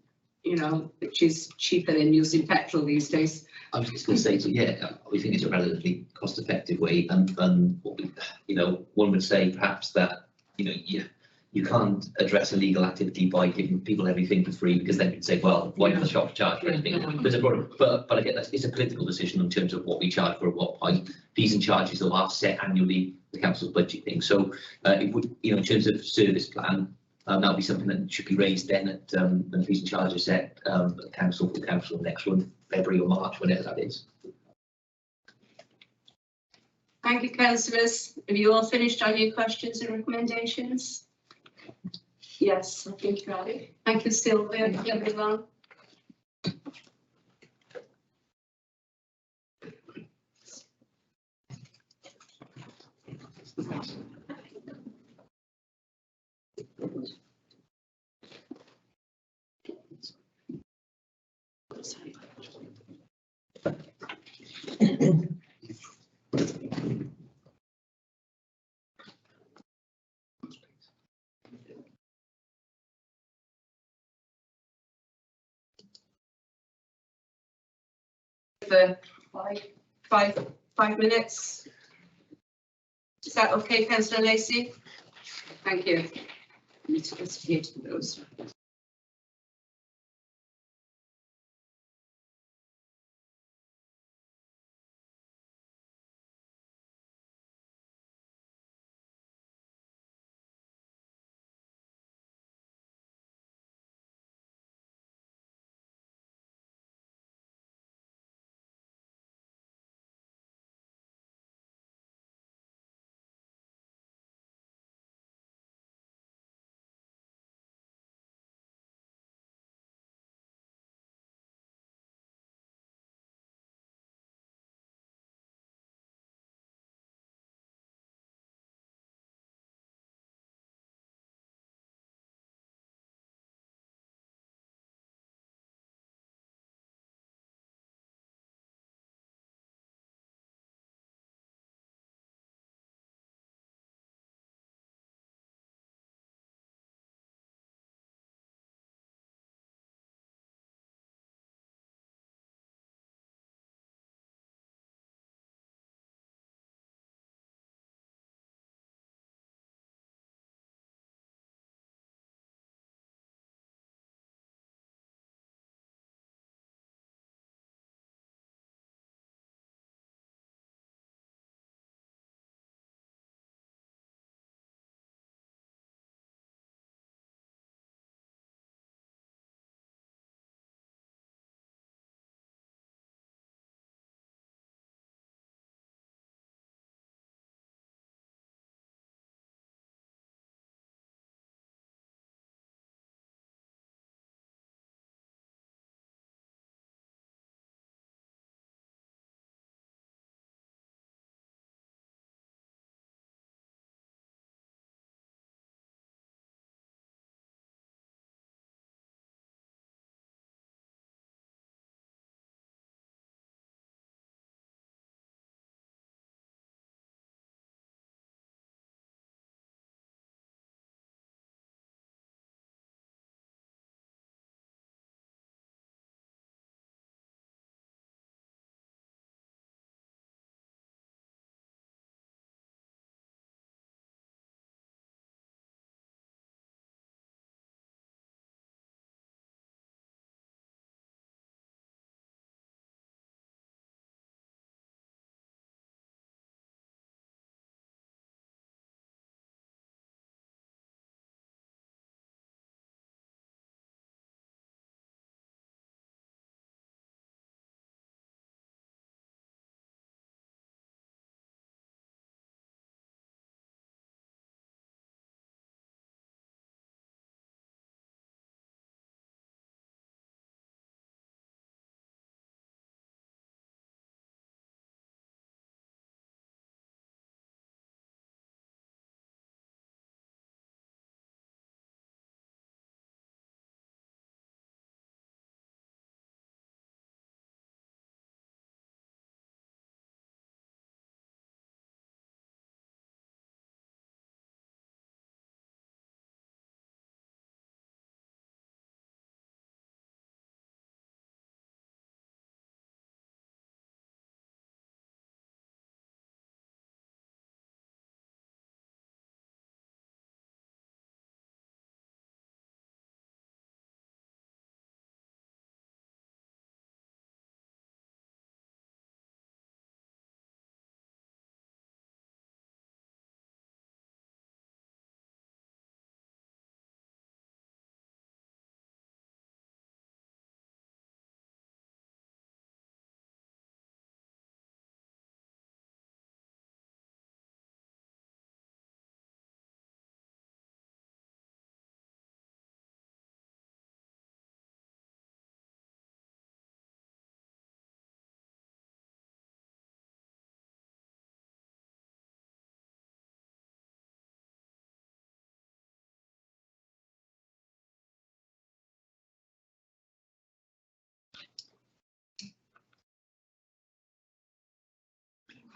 which is cheaper than using petrol these days. I was just going to say, so yeah, we think it's a relatively cost-effective way, and what we, one would say perhaps that you can't address illegal activity by giving people everything for free, because then you'd say, well, why don't the shop charge for anything? But I get that it's a political decision in terms of what we charge for at what point. Fees and charges though are set annually, the council's budgeting. So it would, in terms of service plan, that'll be something that should be raised then at when fees and charges set council for council next one, February or March, whenever that is. Thank you, councillors. Have you all finished on your questions and recommendations? Yes, I think you have. Thank you, Sylvia. Thank you, everyone. for 5 minutes. Is that okay, Councillor Lacey? Thank you. I need to disappear to those.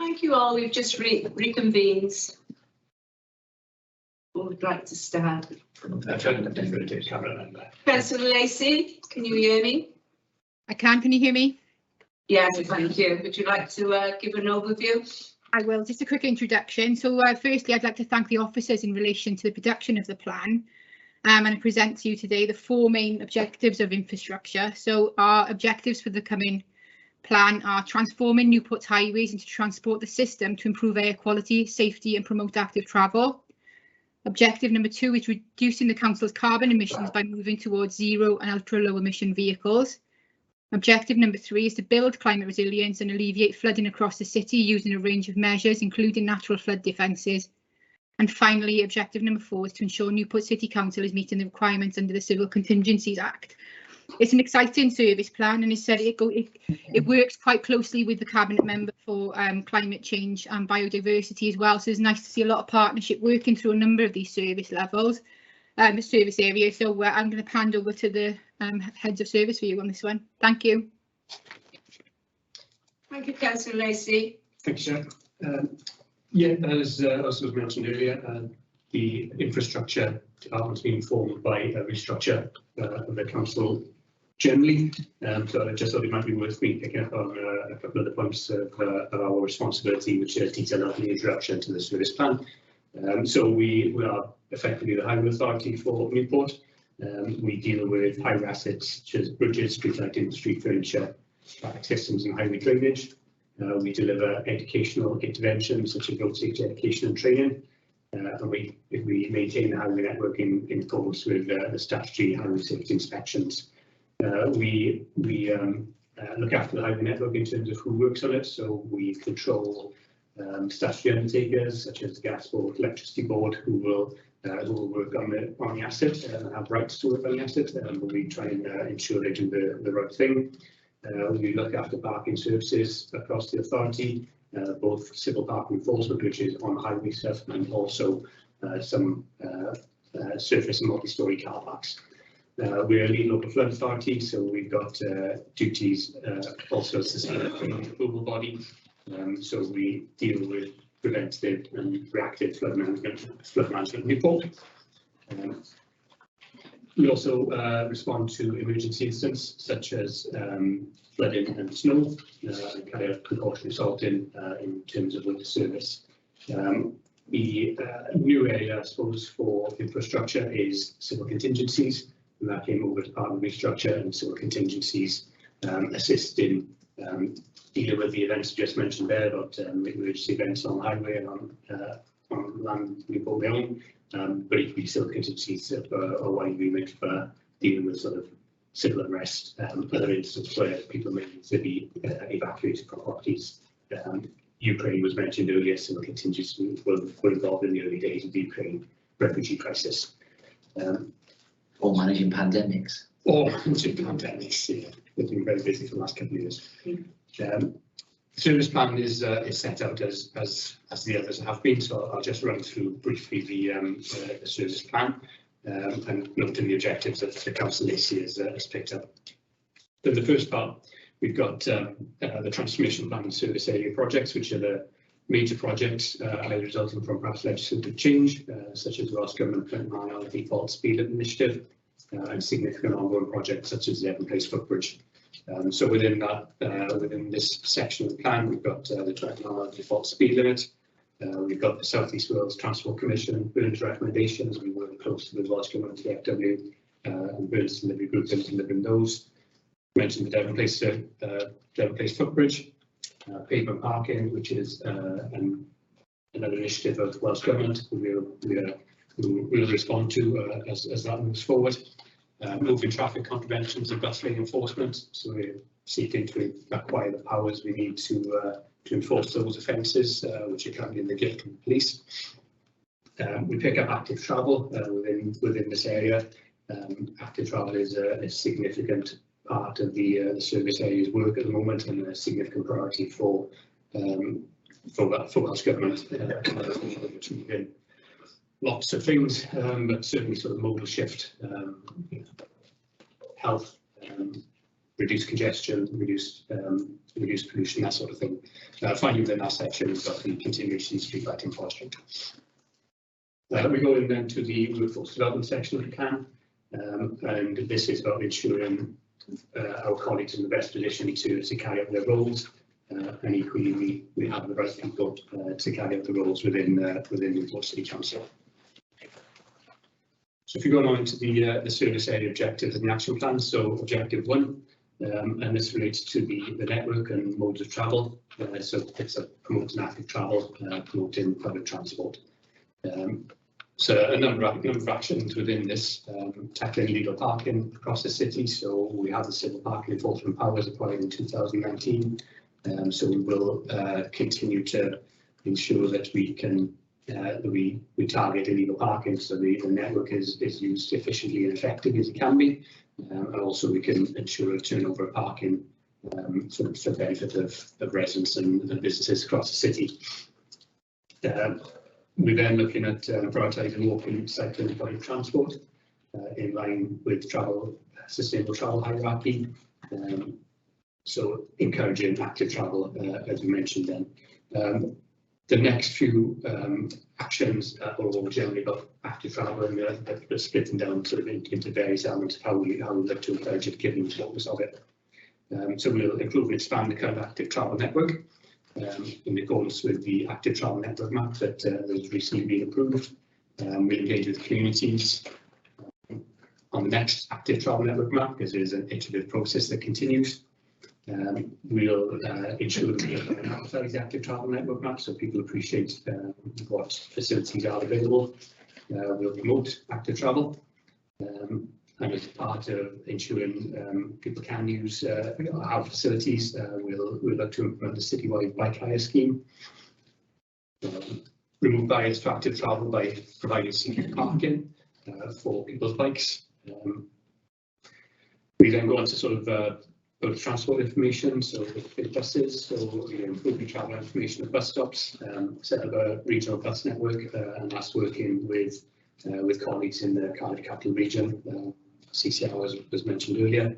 Thank you all. We've just reconvened. Who would like to start? Councillor Lacey, can you hear me? I can you hear me? Yes, thank you. Would you like to give an overview? I will. Just a quick introduction. So firstly, I'd like to thank the officers in relation to the production of the plan. And I present to you today the 4 main objectives of infrastructure. So our objectives for the coming plan are transforming Newport's highways into transport the system to improve air quality, safety and promote active travel. Objective number 2 is reducing the council's carbon emissions by moving towards zero and ultra low emission vehicles. Objective number 3 is to build climate resilience and alleviate flooding across the city using a range of measures, including natural flood defences. And finally, objective number 4 is to ensure Newport City Council is meeting the requirements under the Civil Contingencies Act. It's an exciting service plan, and it works quite closely with the Cabinet Member for Climate Change and Biodiversity as well. So it's nice to see a lot of partnership working through a number of these service levels, service areas. So I'm going to hand over to the heads of service for you on this one. Thank you. Thank you, Councillor Lacey. Thank you, Chair. Yeah, as was mentioned earlier, the infrastructure department's been formed by a restructure of the council generally. So I just thought it might be worth me picking up on a couple of the points of our responsibility, which are detailed out in the introduction to the service plan. So we are effectively the highway authority for Newport. We deal with highway assets such as bridges, street lighting, street furniture, traffic systems and highway drainage. We deliver educational interventions such as road safety education and training, and we maintain the highway network in accordance with the statutory highway safety inspections. We look after the highway network in terms of who works on it, so we control statutory undertakers such as the gas board, electricity board, who will work on the asset and have rights to work on the asset, and we try and ensure they do the right thing. We look after parking services across the authority, both civil parking enforcement, which is on highway stuff, and also some surface and multi-storey car parks. We're a lead local flood authority, so we've got duties also as a approval body. So we deal with preventative and reactive flood management in Newport. We also respond to emergency incidents such as flooding and snow, and kind of precautionary salting in terms of winter service. The new area, I suppose, for infrastructure is civil contingencies, and that came over to part of the restructure, and civil contingencies assist in dealing with the events just mentioned there about emergency events on the highway and on land Newport own. But equally, civil contingencies are a wide remit for dealing with sort of civil unrest, other instances where people may need to be evacuated from properties. Ukraine was mentioned earlier. Civil contingencies were involved in the early days of the Ukraine refugee crisis. Or managing pandemics. Or managing pandemics, yeah. We've been very busy for the last couple of years. The service plan is set out as the others have been, so I'll just run through briefly the service plan and noting the objectives that the Council Lacey has picked up. In the first part, we've got the transformation plan and service area projects, which are the major projects either resulting from perhaps legislative change, such as Welsh Government Clinton Isle default speed limit initiative, and significant ongoing projects such as the Evan Place footbridge. So within that, within this section of the plan, we've got the Clinton Isle default speed limit. We've got the South East Wales Transport Commission, Burn's recommendations. We work closely with Welsh Government, the FW, and Burn's delivery group in delivering those. Mentioned the Devon Place footbridge, pavement parking, which is another initiative of Welsh Government. We'll respond to as that moves forward. Moving traffic contraventions and bus lane enforcement. So we're seeking to acquire the powers we need to enforce those offences, which are currently in the gift of the police. We pick up active travel within this area. Active travel is a significant part of the service area's work at the moment, and a significant priority for Welsh Government. Lots of things, but certainly sort of modal shift, health, reduce congestion, reduce pollution, that sort of thing. Finally, within that section, we've got the continuation street lighting project. We go in then to the workforce development section of the plan, and this is about ensuring our colleagues in the best position to carry out their roles, and equally we have the right people to carry out the roles within Newport City Council. So if you go on to the service area objectives and the action plan, so objective 1, and this relates to the network and modes of travel. So it's promoting active travel, promoting public transport. So a number of actions within this, tackling illegal parking across the city. So we have the civil parking enforcement powers applied in 2019. So we will continue to ensure that we can we target illegal parking, so the network is used efficiently and effectively as it can be, and also we can ensure a turnover of parking for the benefit of residents and visitors across the city. We're then looking at prioritising walking, cycling and public transport in line with sustainable travel hierarchy. So encouraging active travel, as we mentioned then. The next few actions are all generally about active travel, and they're splitting down sort of into various elements of how we look to encourage it, given the focus of it. So we'll improve and expand the current active travel network in accordance with the active travel network map that has recently been approved. We'll engage with communities on the next active travel network map, because there's an iterative process that continues. We'll ensure that we advertise the active travel network map so people appreciate what facilities are available. We'll promote active travel, and as part of ensuring people can use our facilities, we'll look to implement a citywide bike hire scheme. Remove barriers to active travel by providing secure parking for people's bikes. We then go on to sort of transport information, so with buses, so improving travel information at bus stops, set up a regional bus network, and that's working with colleagues in the Cardiff Capital region. CCR was mentioned earlier.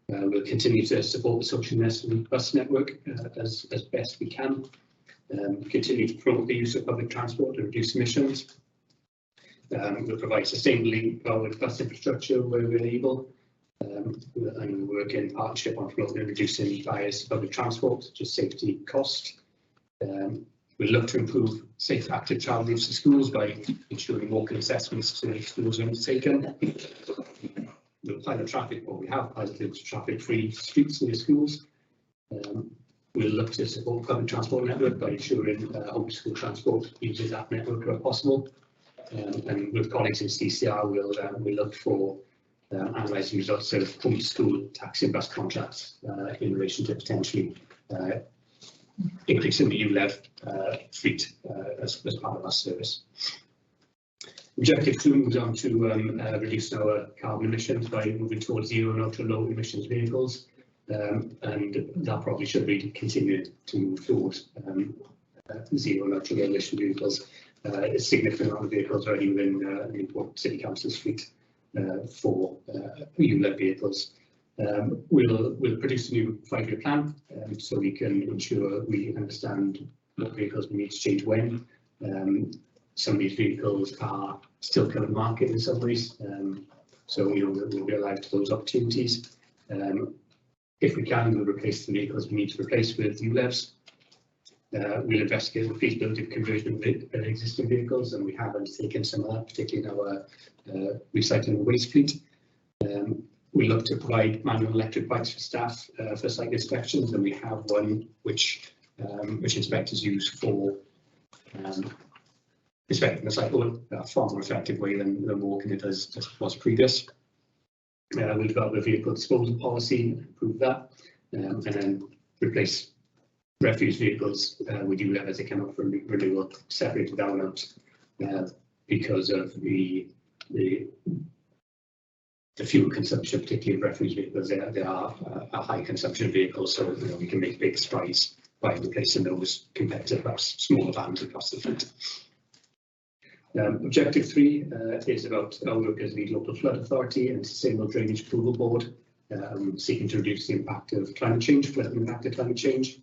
We'll continue to support the social bus network as best we can. Continue to promote the use of public transport to reduce emissions. We'll provide sustainably powered bus infrastructure where we're able. And we work in partnership on promoting and reducing barriers to public transport, such as safety, cost. We'll look to improve safe active travel routes to schools by ensuring walking assessments to schools are undertaken. We'll pilot traffic, or we have piloted traffic-free streets near schools. We'll look to support public transport network by ensuring home school transport uses that network where possible. And with colleagues in CCR, we'll look for analysing results of homeschool taxi and bus contracts in relation to potentially increasing the ULEV fleet as part of our service. Objective 2 moves on to reducing our carbon emissions by moving towards zero and ultra low emissions vehicles, and that probably should be continued to move towards zero and ultra low emission vehicles. A significant amount of vehicles already within the Newport City Council's fleet for ULEV vehicles. We'll produce a new 5-year plan so we can ensure we understand what vehicles we need to change when. Some of these vehicles are still coming to market in some ways, so we'll be alive to those opportunities. If we can, we'll replace the vehicles we need to replace with ULEVs. We'll investigate the feasibility of conversion of existing vehicles, and we have undertaken some of that, particularly in our recycling and waste fleet. We look to provide manual electric bikes for staff for site inspections, and we have one which inspectors use for inspecting the site in a far more effective way than walking it as was previous. We'll develop a vehicle disposal policy, improve that, and then replace refuse vehicles we do have as they come up for renewal, separated out because of the fuel consumption, particularly of refuse vehicles. They are a high consumption vehicles, so we can make big strides by replacing those compared to perhaps smaller vans across the fleet. Objective 3 is about our work as lead local flood authority and sustainable drainage approval board, seeking to reduce the impact of climate change, flood impact of climate change.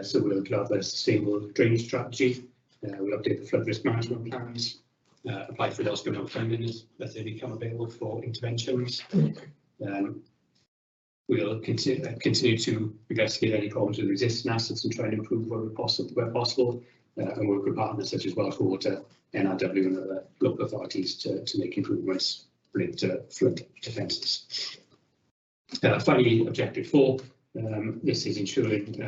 So we'll develop a sustainable drainage strategy. We'll update the flood risk management plans, apply for those funding as they become available for interventions. we'll continue to investigate any problems with existing assets and try and improve where possible, and work with partners such as Welsh Water, NRW and other local authorities to make improvements related to flood defences. Finally, objective 4, this is ensuring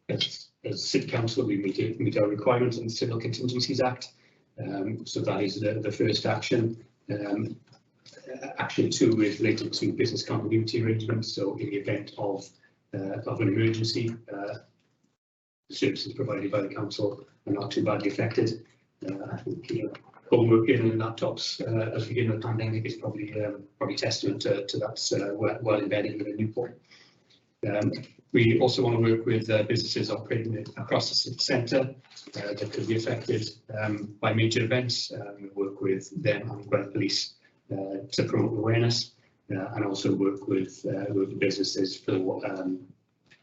as City Council we meet our requirements in the Civil Contingencies Act. So that is the first action. Action 2 is related to business continuity arrangements. So in the event of an emergency, the services provided by the council are not too badly affected. I think homeworking and laptops as we begin the pandemic is probably testament to that's well embedded within Newport. We also want to work with businesses operating across the city centre that could be affected by major events. We work with them and Gwent Police to promote awareness, and also work with businesses for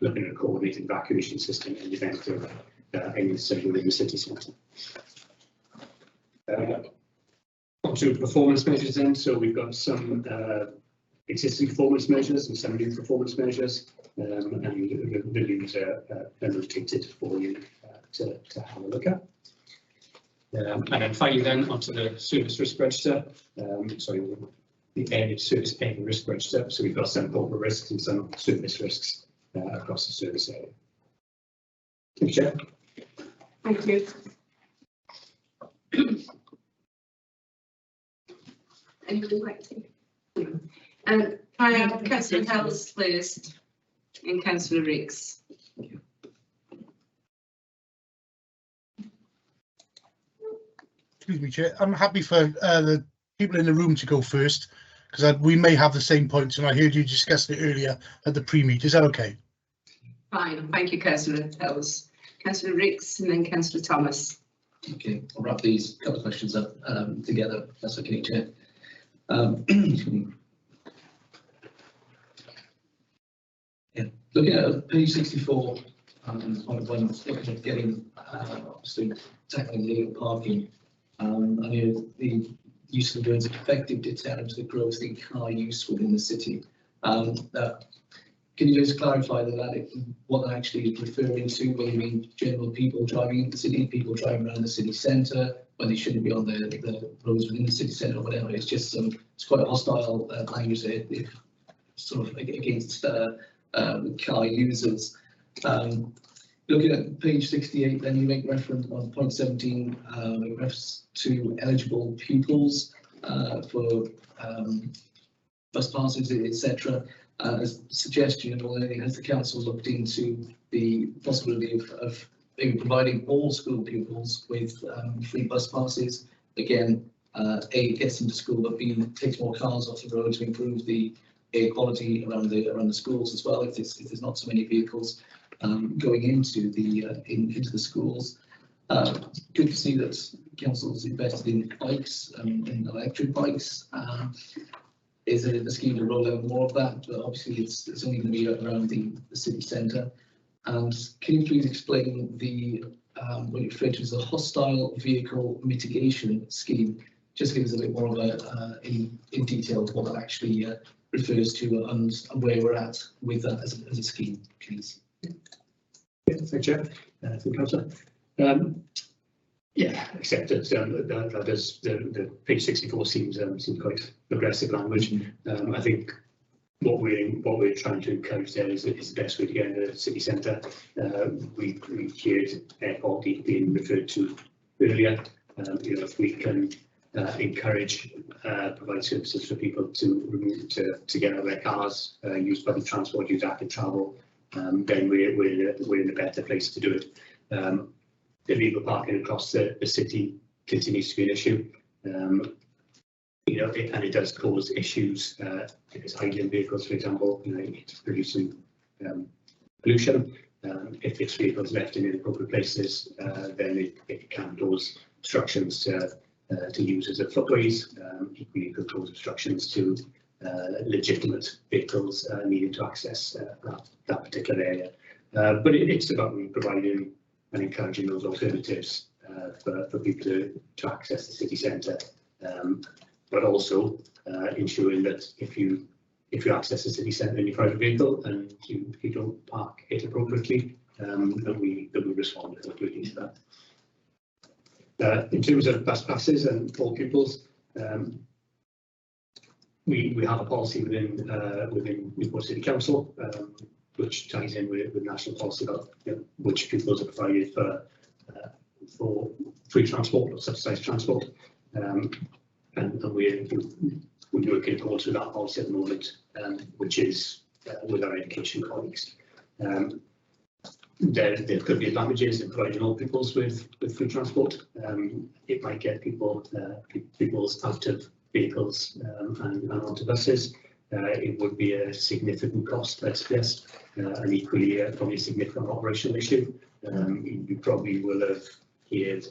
looking at a coordinated evacuation system in the event of any incident within the city centre. Onto performance measures then. So we've got some existing performance measures and some new performance measures, and the Lu's are notated for you to have a look at. And then finally then onto the service risk register, the area service area risk register. So we've got some corporate risks and some service risks across the service area. Thank you, Chair. Thank you. Anyone like to? Can I have Councillor Hells first and Councillor Riggs? Excuse me, Chair. I'm happy for the people in the room to go first, because we may have the same points, and I heard you discussed it earlier at the pre-meet. Is that okay? Fine, thank you, Councillor Hells. Councillor Riggs and then Councillor Thomas. Okay, I'll wrap these couple of questions up together. That's okay, Chair. Yeah, looking at page 64, on one looking at getting obviously tackling illegal parking. I know the use of the words effective deterrent to the growth in car use within the city. Can you just clarify what that actually is referring to when you mean general people driving into the city, people driving around the city centre when they shouldn't be on the roads within the city centre or whatever? It's just it's quite a hostile language there, sort of against car users. Looking at page 68, then you make reference on point 17, make reference to eligible pupils for bus passes, etc. As a suggestion, has the council looked into the possibility of maybe providing all school pupils with free bus passes? Again, A, gets them to school, but B, takes more cars off the road to improve the air quality around the schools as well. If there's not so many vehicles going into the schools. Good to see that council's invested in bikes and electric bikes. Is there a scheme to roll out more of that? But obviously, it's only going to be around the city centre. And can you please explain what you refer to as the hostile vehicle mitigation scheme? Just give us a bit more of in detail what that actually refers to and where we're at with that as a scheme, please. Yeah, thank you, Chair. Thank you, Councillor. Yeah, except that that does the page 64 seems quite aggressive language. I think what we're trying to encourage there is the best way to get into the city centre. We heard airport being referred to earlier. If we can encourage provide services for people to get out of their cars, use public transport, use active travel, then we're in a better place to do it. Illegal parking across the city continues to be an issue, and it does cause issues. If it's idling vehicles, for example, it's producing pollution. If it's vehicles left in inappropriate places, then it can cause obstructions to users of footways. Equally, it could cause obstructions to legitimate vehicles needing to access that particular area. But it's about providing and encouraging those alternatives for people to access the city centre, but also ensuring that if if you access the city centre in your private vehicle and you don't park it appropriately, then we respond appropriately to that. In terms of bus passes and all pupils, we have a policy within Newport City Council, which ties in with national policy about which pupils are provided for free transport or subsidised transport, and we're working towards with that policy at the moment, which is with our education colleagues. There could be advantages in providing all pupils with free transport. It might get pupils out of vehicles and onto buses. It would be a significant cost, let's guess, and equally probably a significant operational issue. You probably will have heard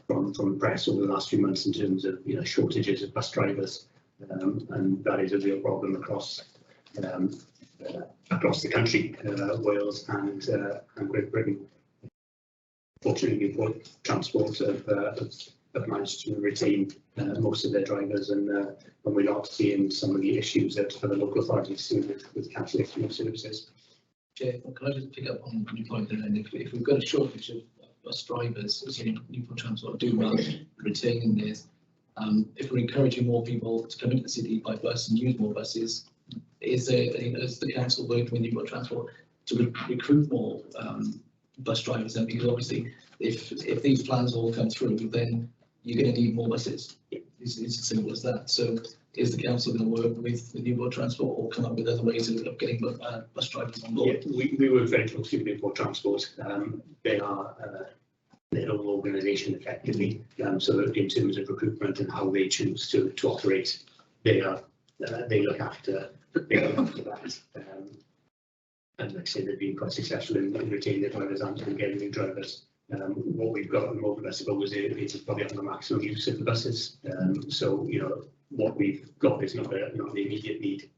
from the press over the last few months in terms of shortages of bus drivers, and that is a real problem across the country, Wales and Great Britain. Fortunately, Newport Transport have managed to retain most of their drivers, and we're not seeing some of the issues that other local authorities see with cancellation of services. Chair, can I just pick up on your point there? And if we've got a shortage of bus drivers, as Newport Transport do well retaining this, if we're encouraging more people to come into the city by bus and use more buses, is the council working with Newport Transport to recruit more bus drivers? And because obviously, if these plans all come through, then you're going to need more buses. It's as simple as that. So, is the council going to work with Newport Transport or come up with other ways of getting bus drivers on board? Yeah, we work very closely with Newport Transport. They are their own organisation effectively. So in terms of recruitment and how they choose to operate, they look after that. And like I say, they've been quite successful in retaining their drivers and getting new drivers. What we've got at the moment, I suppose, is probably on the maximum use of the buses. So what we've got is not an immediate need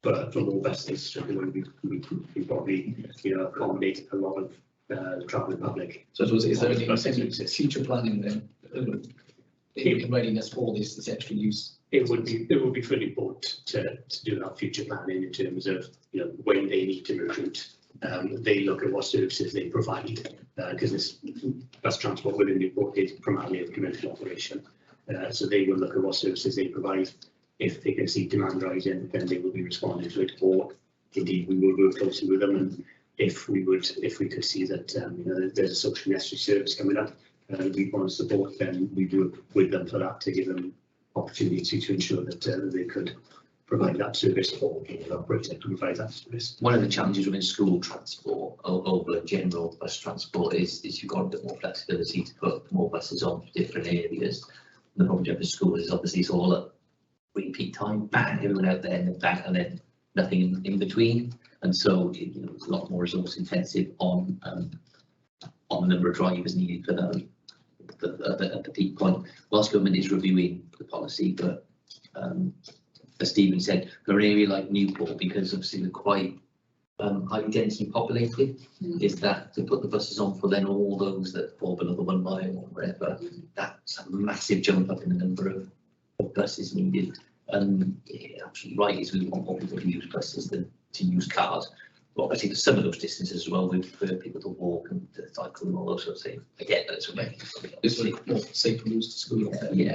for more buses. So we probably accommodate a lot of the travelling public. So is there any future planning then in readiness for this extra use? It would be fully important to do that future planning in terms of when they need to recruit. They look at what services they provide, because this bus transport within Newport is primarily a commercial operation. So they will look at what services they provide. If they can see demand rising, then they will be responding to it, or indeed we will work closely with them. And if we could see that there's a social necessary service coming up, we want to support, then we do it with them for that, to give them opportunity to ensure that they could provide that service, or the operator to provide that service. One of the challenges within school transport over general bus transport is you've got a bit more flexibility to put more buses on for different areas. The problem with school is obviously it's all at peak time, bang, everyone out there, and then bang, and then nothing in between. And so it's a lot more resource intensive on the number of drivers needed for the peak point. Whilst government is reviewing the policy, but as Stephen said, for an area like Newport, because obviously we're quite highly densely populated, is that to put the buses on for then all those that fall below the 1 mile or whatever, that's a massive jump up in the number of buses needed. And yeah, absolutely right, is we want more people to use buses than to use cars. But obviously for some of those distances as well, we prefer people to walk and to cycle and all those sorts of things. I get that, it's like more safe routes to school. Yeah,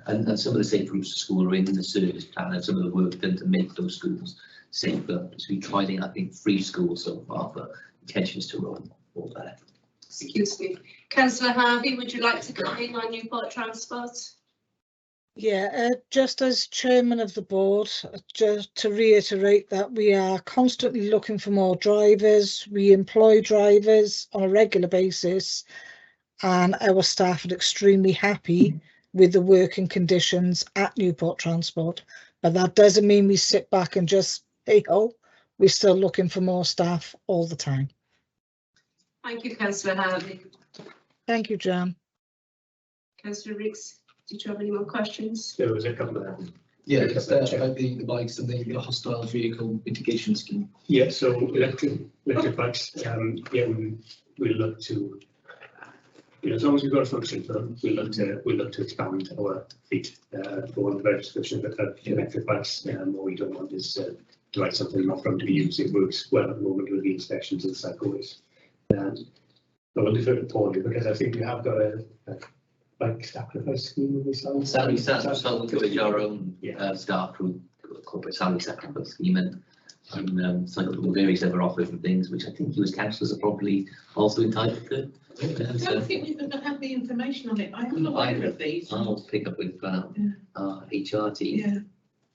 and some of the safe routes to school are in the service plan, and some of the work done to make those schools safer. So we tried in, I think, 3 schools so far, but intention is to roll more there. Excuse me. Councillor Harvey, would you like to comment on Newport Transport? Yeah, just as chairman of the board, just to reiterate that we are constantly looking for more drivers. We employ drivers on a regular basis, and our staff are extremely happy with the working conditions at Newport Transport. But that doesn't mean we sit back and just, hey ho, we're still looking for more staff all the time. Thank you, Councillor Harvey. Thank you, Jan. Councillor Riggs, did you have any more questions? There was a couple of them. Yeah, about the bikes and the hostile vehicle mitigation scheme. Yeah, so electric bikes. Yeah, we look to as long as we've got a function for them, we look to expand our fleet for the description of electric bikes. What we don't want is to write something not for them to be used. It works well at the moment with the inspections of the cycleways. I will defer to Paul because I think we have got a bike sacrifice scheme in this house. Salary sacrifice, our own staff through corporate salary sacrifice scheme, and cycle various other offers and things, which I think you as councillors are probably also entitled to. I don't think we've ever had the information on it. I'm not aware of these. I'll pick up with HR team. Yeah.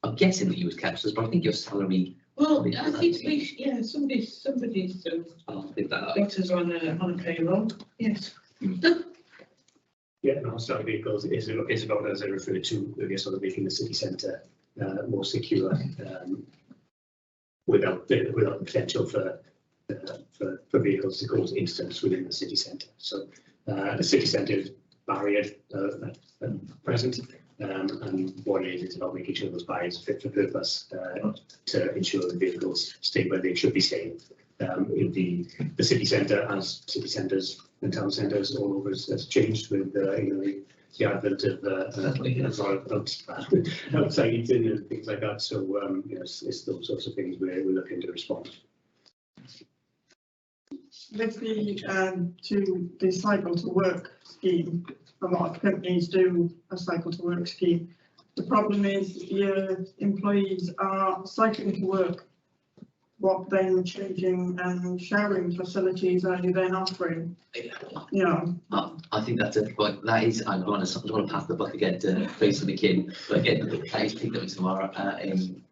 I'm guessing that you as councillors, but I think your salary. Well, I think somebody's I'll pick that up. got us on a payroll. Yes. Yeah, no, sorry, vehicles is about, as I referred to, I guess, sort of making the city centre more secure, without the potential for vehicles to cause incidents within the city centre. So the city centre is barriered at present, and what it is about making sure those barriers are fit for purpose to ensure the vehicles stay where they should be staying. In the city centre, as city centres and town centres all over has changed with the advent of outside and things like that. So it's those sorts of things we're looking to respond. With the cycle to work scheme, a lot of companies do a cycle to work scheme. The problem is your employees are cycling to work. What then changing and sharing facilities are you then offering? I think that's a point. That is, I want to pass the buck again to Tracy McKinn, but again, that is picked up tomorrow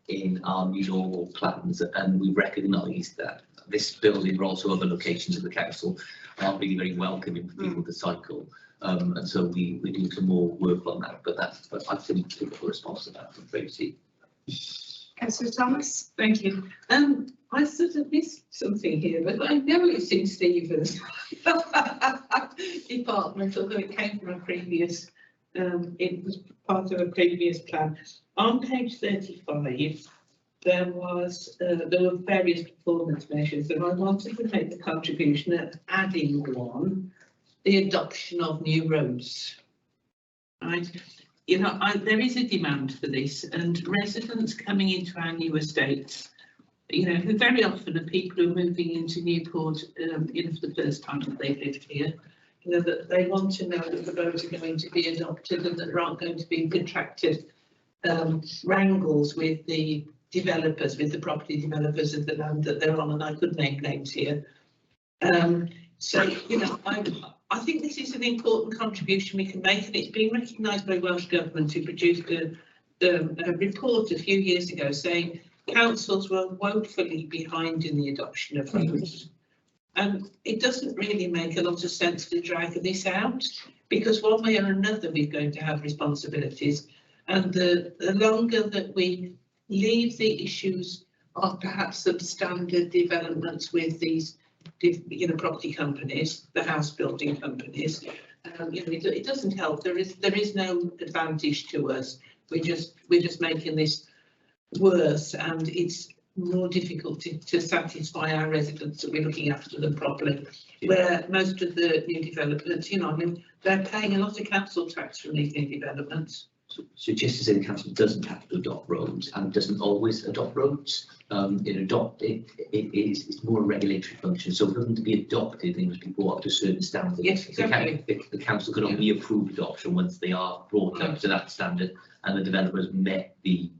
in our new normal plans, and we recognise that this building, but also other locations of the council, are really very welcoming for people to cycle, and so we do some more work on that. But I think pick up a response to that from Tracy. Councillor Thomas. Thank you. I sort of missed something here, but I know it's in Stephen's department, although it came from a previous, it was part of a previous plan. On page 35, there were various performance measures, and I wanted to make the contribution of adding one, the adoption of new roads. Right. There is a demand for this, and residents coming into our new estates, who very often are people who are moving into Newport, for the first time that they've lived here, that they want to know that the roads are going to be adopted and that there aren't going to be protracted wrangles with the developers, with the property developers of the land that they're on, and I could name names here. I think this is an important contribution we can make, and it's been recognised by Welsh Government, who produced a report a few years ago saying councils were woefully behind in the adoption of roads. And it doesn't really make a lot of sense to drag this out, because one way or another we're going to have responsibilities, and the longer that we leave the issues of perhaps substandard developments with these property companies, the house building companies, it doesn't help. There is no advantage to us. We're just making this worse, and it's more difficult to satisfy our residents that we're looking after them properly. Where most of the new developments, they're paying a lot of council tax from these new developments. So just to say, the council doesn't have to adopt roads and doesn't always adopt roads. It's more a regulatory function. So for them to be adopted, they must be brought up to certain standards. Yes, exactly. The council can only approve adoption once they are brought up to that standard and the developers met the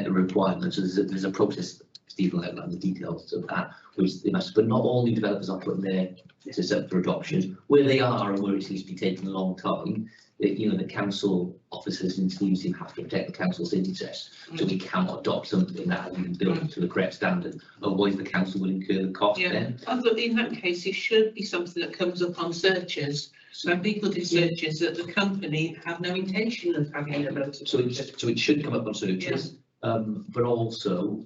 requirements. So there's a process. Steve will outline the details of that, which they must. But not all new developers are put there to set for adoption. Where they are, and where it seems to be taking a long time, the council officers and teams have to protect the council's interests. So we cannot adopt something that hasn't been built to the correct standard. Otherwise, the council will incur the cost. Then. But in that case, it should be something that comes up on searches. So people do searches that the company have no intention of having a load of. So it should come up on searches. Yeah. But also,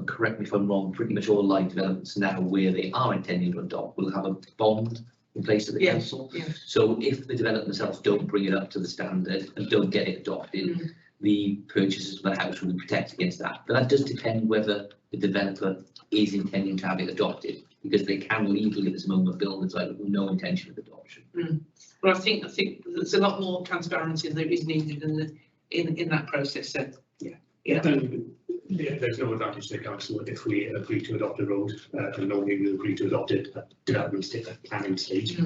correct me if I'm wrong, pretty much all live developments now where they are intending to adopt will have a bond in place at the council. Yeah. So if the development themselves don't bring it up to the standard and don't get it adopted, the purchasers of the house will be protected against that. But that does depend whether the developer is intending to have it adopted. because they can legally at this moment build it's like with no intention of adoption. Well, I think there's a lot more transparency that is needed in that process. So yeah. There's no advantage to the council if we agree to adopt a road, and normally we agree to adopt it at development stage, at planning stage.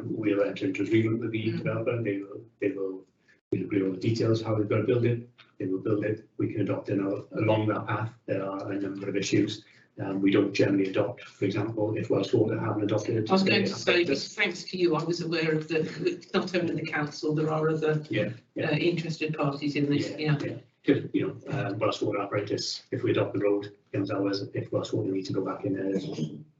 We'll enter into agreement with the developer. We'll agree on the details how we're going to build it. They will build it. We can adopt it along that path. There are a number of issues. We don't generally adopt, for example, if Welsh Water haven't adopted it. I was going to say, just thanks to you, I was aware of not only the council, there are other interested parties in this. Because, Welsh Water apparatus, if we adopt the road, becomes ours. If Welsh Water need to go back in there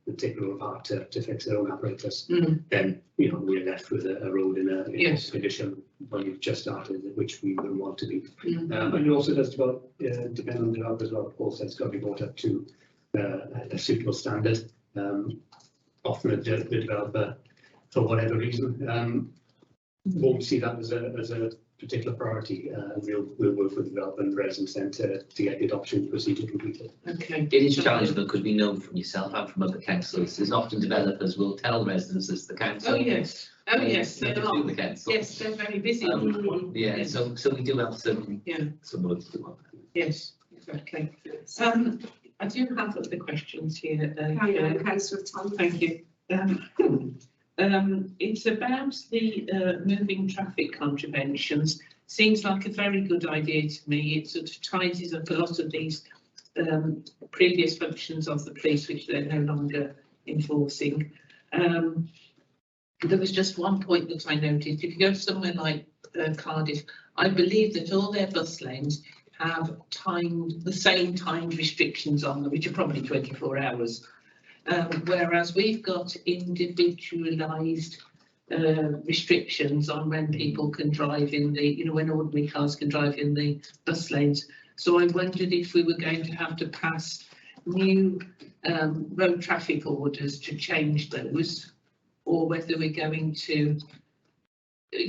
and take the road apart to fix their own apparatus, then we're left with a road in a condition when we've just started, which we wouldn't want to be. And it also does depend on the developer as well. Paul said it's got to be brought up to a suitable standard. Often the developer, for whatever reason, won't see that as a particular priority. We'll work with the developer and the residents then to get the adoption procedure completed. Okay. It is challenging though, because we know from yourself and from other councils, there's often developers will tell residents as the council. Oh yes, they are. The council. Yes, they're very busy. So we do have some work to do on that. Yes, exactly. I do have other questions here. Councillor Tom. Thank you. It's about the moving traffic contraventions. Seems like a very good idea to me. It sort of tidies up a lot of these previous functions of the police, which they're no longer enforcing. There was just one point that I noticed. If you go somewhere like Cardiff, I believe that all their bus lanes have the same timed restrictions on them, which are probably 24 hours. Whereas we've got individualised restrictions on when people can drive in the, when ordinary cars can drive in the bus lanes. So I wondered if we were going to have to pass new road traffic orders to change those, or whether we're going to,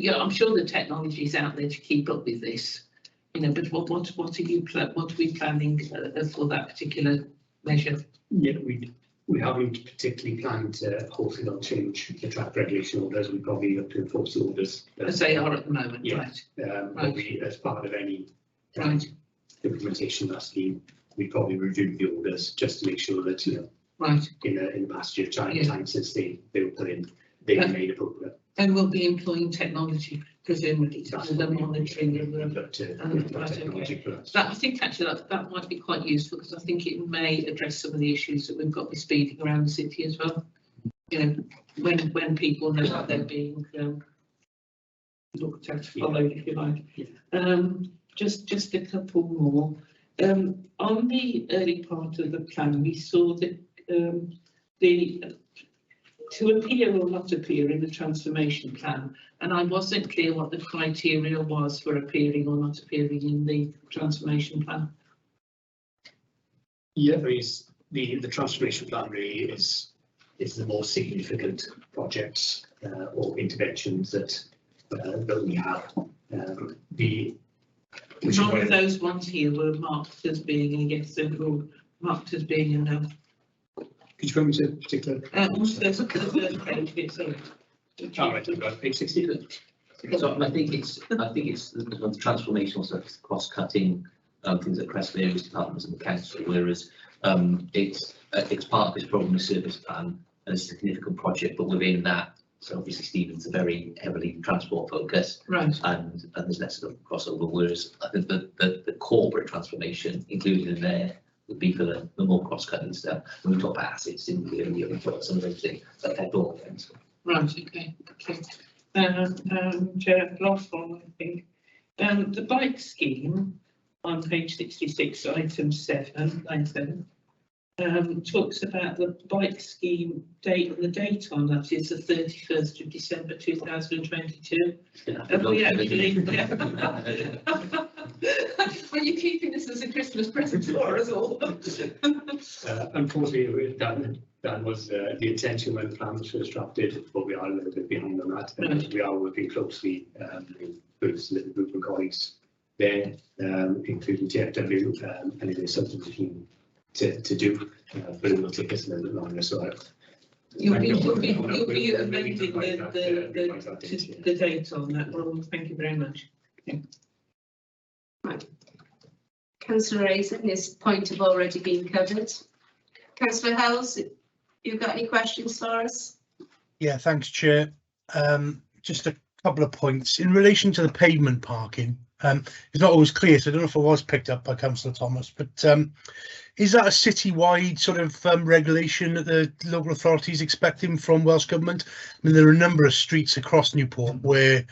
I'm sure the technology is out there to keep up with this, but what are we planning for that particular measure? Yeah, we haven't particularly planned to wholesale change the traffic regulation orders. We probably look to enforce the orders as they are at the moment. Right. Right. We, as part of any implementation of that scheme, we probably review the orders just to make sure that in the passage of time since they were put in, they were made appropriate. And we'll be employing technology, presumably, to do the monitoring of them. I think actually that might be quite useful, because I think it may address some of the issues that we've got with speeding around the city as well. When people know that they're being looked at, followed, if you like. Just a couple more. On the early part of the plan, we saw that to appear or not appear in the transformation plan, and I wasn't clear what the criteria was for appearing or not appearing in the transformation plan. Yeah, the transformation plan really is the more significant projects or interventions that we have. None of those ones here were marked as being a yes, they were all marked as being a no. Could you go into particular? Also, there's a third page bit, sorry. Right, we've got page 60. So I think it's the transformational stuff, cross-cutting things that across various departments of the council, whereas it's part of this problem service plan and a significant project, but within that, so obviously Stephen's a very heavily transport focused, right, and there's less of a crossover, whereas I think the corporate transformation included in there would be for the more cross-cutting stuff. When we talk about assets in the area, we talk about some of those things that affect all of them. Right, okay. Last one, I think. The bike scheme on page 66, item 7, line 7, talks about the bike scheme date, and the date on that is the 31st of December 2022. Have we actually... Are you keeping this as a Christmas present for us all? Unfortunately, that was the intention when the plan was first drafted, but we are a little bit behind on that. We are working closely with the group of colleagues there, including TFW, and it is something we can to do, but it will take us a little bit longer. So You'll be amending the date on that. Well, thank you very much. Right. Councillor Aizen, this point have already been covered. Councillor Howells, you got any questions for us? Yeah, thanks, Chair. Just a couple of points in relation to the pavement parking. It's not always clear, so I don't know if it was picked up by Councillor Thomas, but is that a city-wide sort of regulation that the local authorities expecting from Welsh Government? I mean, there are a number of streets across Newport where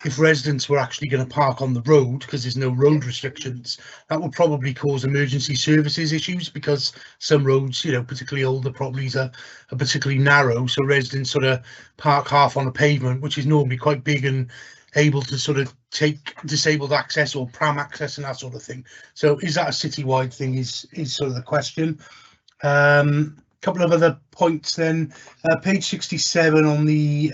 if residents were actually going to park on the road because there's no road restrictions, that would probably cause emergency services issues, because some roads, you know, particularly older properties are particularly narrow, so residents sort of park half on a pavement, which is normally quite big and able to sort of take disabled access or pram access and that sort of thing. So is that a citywide thing is sort of the question. Couple of other points then. Page 67 on the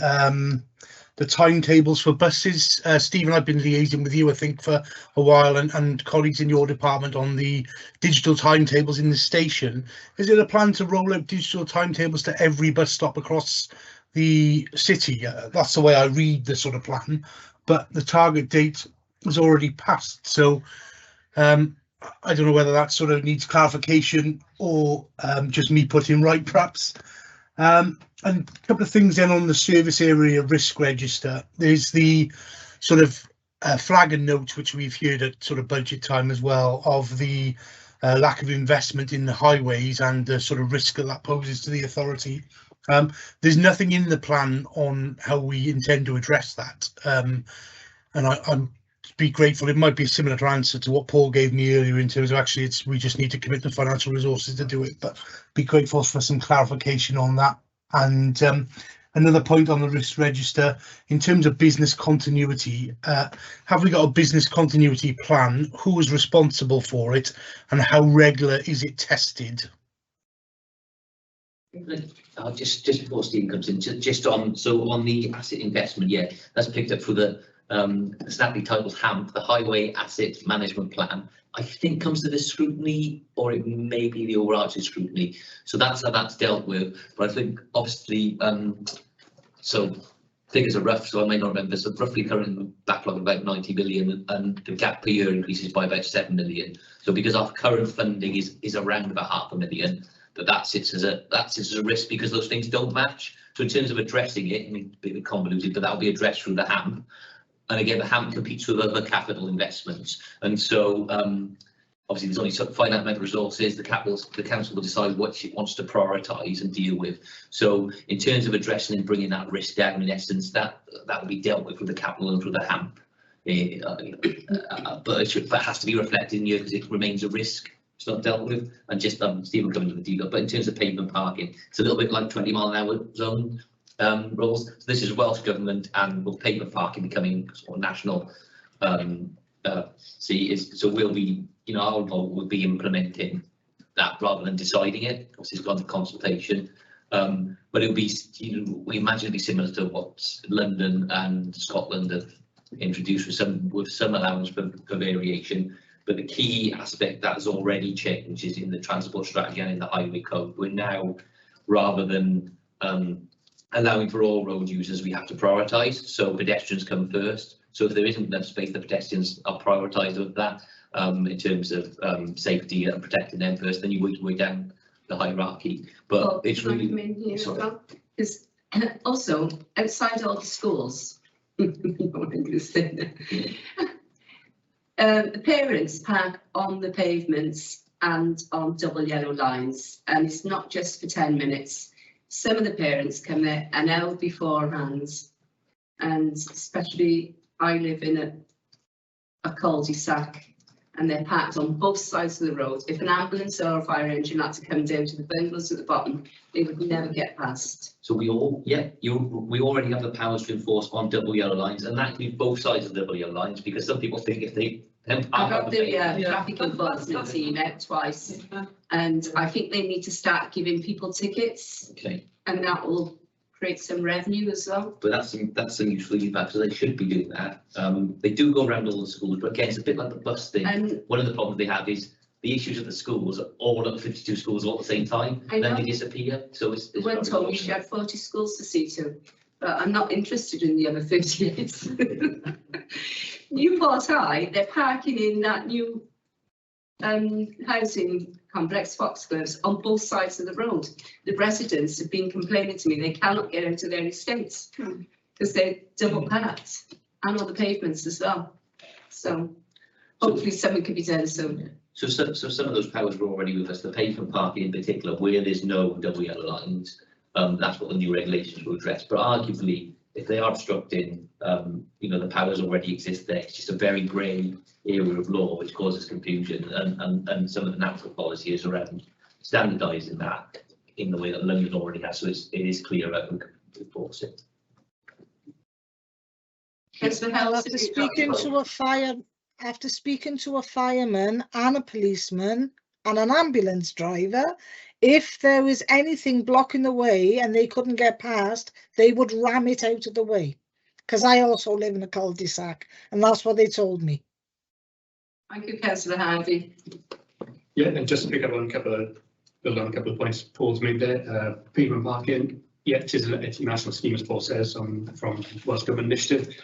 timetables for buses. Stephen, I've been liaising with you, I think, for a while, and colleagues in your department on the digital timetables in the station. Is it a plan to roll out digital timetables to every bus stop across the city? That's the way I read the sort of plan, but the target date was already passed. So I don't know whether that sort of needs clarification or just me putting right, perhaps. And a couple of things then on the service area risk register. There's the sort of flag and note, which we've heard at sort of budget time as well, of the lack of investment in the highways and the sort of risk that poses to the authority. There's nothing in the plan on how we intend to address that. And I'm be grateful. It might be a similar answer to what Paul gave me earlier in terms of actually we just need to commit the financial resources to do it, but be grateful for some clarification on that. And another point on the risk register, in terms of business continuity, have we got a business continuity plan? Who is responsible for it and how regular is it tested? Just before Stephen comes in, just on the asset investment, yeah, that's picked up through the snaply titled HAMP, the Highway Asset Management Plan. I think comes to the scrutiny, or it may be the overarching scrutiny. So that's how that's dealt with. But I think obviously, so figures are rough, so I may not remember. So roughly current backlog of about 90 million, and the gap per year increases by about 7 million. So because our current funding is around about £500,000, that sits as a risk because those things don't match. So in terms of addressing it, I mean, a bit convoluted, but that'll be addressed through the HAMP. And again, the HAMP competes with other capital investments, and so obviously there's only some finite amount of resources. The council will decide what it wants to prioritise and deal with. So in terms of addressing and bringing that risk down, in essence, that will be dealt with the capital and through the HAMP. But it has to be reflected in here because it remains a risk. It's not dealt with, and just Stephen coming to the detail. But in terms of pavement parking, it's a little bit like 20-mile-an-hour zone rules. So this is Welsh Government and with pavement parking becoming sort of national. So we'll be, you know, our role will be implementing that rather than deciding it. Obviously, it's gone to consultation, but it'll be, you know, we imagine it'll be similar to what London and Scotland have introduced with some allowance for variation. But the key aspect that has already changed is in the transport strategy and in the highway code. We're now, rather than allowing for all road users, we have to prioritise. So pedestrians come first. So if there isn't enough space, the pedestrians are prioritised with that in terms of safety and protecting them first. Then you work your way down the hierarchy. But it's really because also outside all the schools, the parents park on the pavements and on double yellow lines, and it's not just for 10 minutes. Some of the parents come there an hour beforehand, and especially I live in a cul-de-sac, and they're parked on both sides of the road. If an ambulance or a fire engine had to come down to the bungalows at the bottom, they would never get past. So we already have the powers to enforce on double yellow lines, and that includes both sides of the double yellow lines, because some people think if they I've got the traffic enforcement team out twice, and I think they need to start giving people tickets. Okay. And that will create some revenue as well. But that's some useful feedback, so they should be doing that. They do go around all the schools, but again, it's a bit like the bus thing. One of the problems they have is the issues at the schools are all at 52 schools all at the same time, and then they disappear. So it's When very told me she had 40 schools to see to, but I'm not interested in the other 38. Newport High, they're parking in that new housing complex, Foxgloves, on both sides of the road. The residents have been complaining to me they cannot get out of their estates because they're double parked and on the pavements as well. So hopefully something could be done soon. So some of those powers were already with us. The pavement parking in particular, where there's no double yellow lines, that's what the new regulations will address. But arguably, if they are obstructing, the powers already exist there. It's just a very grey area of law which causes confusion, and some of the natural policy is around standardising that in the way that London already has. So it is clear that we can enforce it. After speaking to a fireman and a policeman and an ambulance driver, if there was anything blocking the way and they couldn't get past, they would ram it out of the way. Because I also live in a cul-de-sac, and that's what they told me. Thank you, Councillor Harvey. Yeah, and just to pick up on build on a couple of points Paul's made there. Pavement parking, yeah, it's a national scheme, as Paul says, from Welsh Government initiative.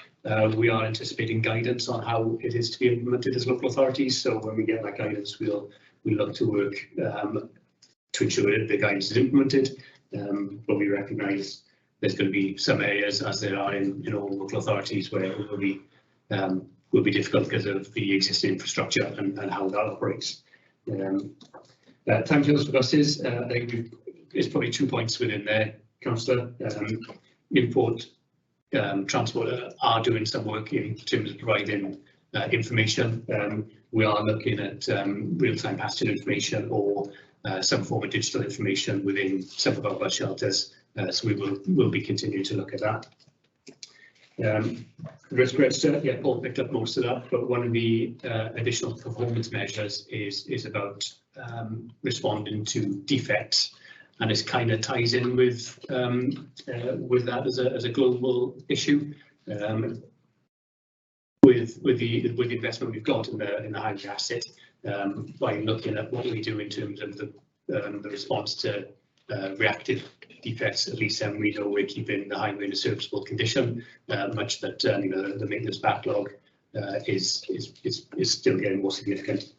We are anticipating guidance on how it is to be implemented as local authorities. So when we get that guidance, we'll look to work to ensure that the guidance is implemented. But we recognise there's going to be some areas, as there are in all local authorities, where it will be difficult because of the existing infrastructure and how that operates. Timescales for buses, I think there's probably 2 points within there, Councillor. Newport Transport are doing some work in terms of providing information. We are looking at real-time passenger information or some form of digital information within some of our bus shelters. So we'll be continuing to look at that. Risk register, yeah, Paul picked up most of that, but one of the additional performance measures is about responding to defects, and it kind of ties in with that as a global issue. With the investment we've got in the highway asset, by looking at what we do in terms of the response to reactive defects, at least then we know we're keeping the highway in a serviceable condition, much that the maintenance backlog is still getting more significant.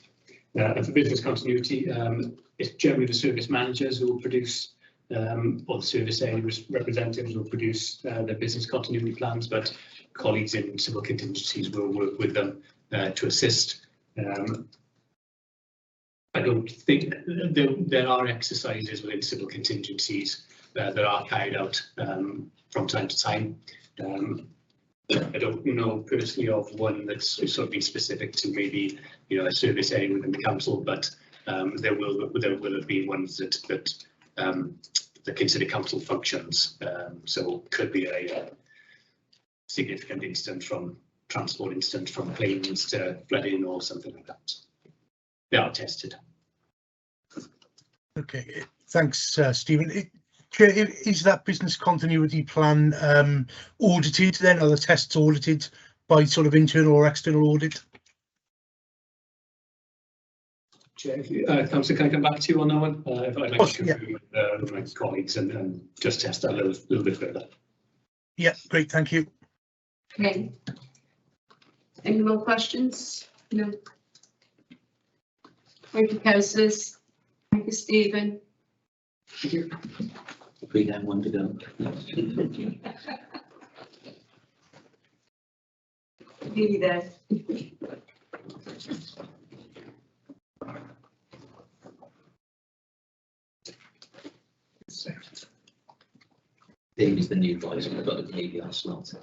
And for business continuity, it's generally the service managers who will produce, or the service area representatives will produce their business continuity plans, but colleagues in civil contingencies will work with them to assist. I don't think there are exercises within civil contingencies that are carried out from time to time. I don't know personally of one that's sort of been specific to maybe a service area within the council, but there will have been ones that consider council functions. So could be a significant incident from transport incident from planes to flooding or something like that. They are tested. Okay, thanks, Stephen. Chair, is that business continuity plan audited then? Are the tests audited by sort of internal or external audit? Chair, Councillor, can I come back to you on that one? I'd like to confirm with my colleagues and just test that a little bit further. Yeah, great, thank you. Okay. Any more questions? No. Thank you, councillors. Thank you, Stephen. Thank you. We have one to go. Nearly there. Dave is the new voice. We've got the KVR slot.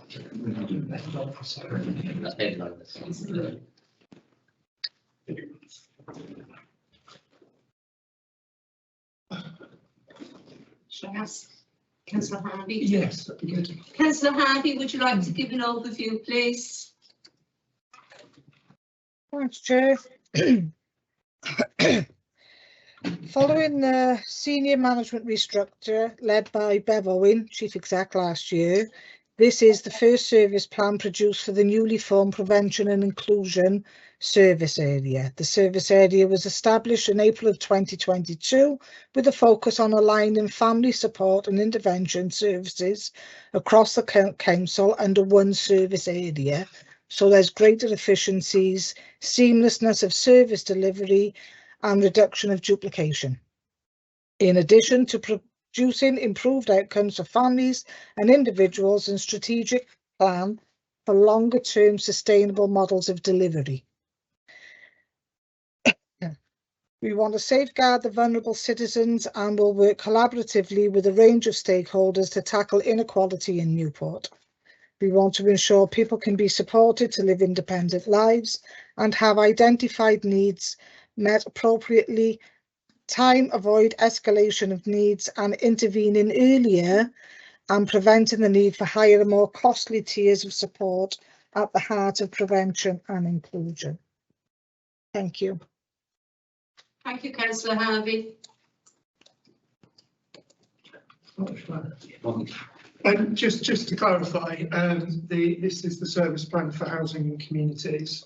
Shall I ask Councillor Harvey? Yes. Councillor Harvey, would you like to give an overview, please? Thanks, Chair. Following the senior management restructure led by Bev Owen, Chief Exec, last year, this is the first service plan produced for the newly formed Prevention and Inclusion service area. The service area was established in April of 2022 with a focus on aligning family support and intervention services across the council under one service area. So there's greater efficiencies, seamlessness of service delivery and reduction of duplication. In addition to producing improved outcomes for families and individuals and strategic plan for longer term sustainable models of delivery. We want to safeguard the vulnerable citizens and will work collaboratively with a range of stakeholders to tackle inequality in Newport. We want to ensure people can be supported to live independent lives and have identified needs met appropriately, avoid escalation of needs and intervening earlier and preventing the need for higher and more costly tiers of support at the heart of prevention and inclusion. Thank you. Thank you, Councillor Harvey. Just to clarify, this is the service plan for housing and communities,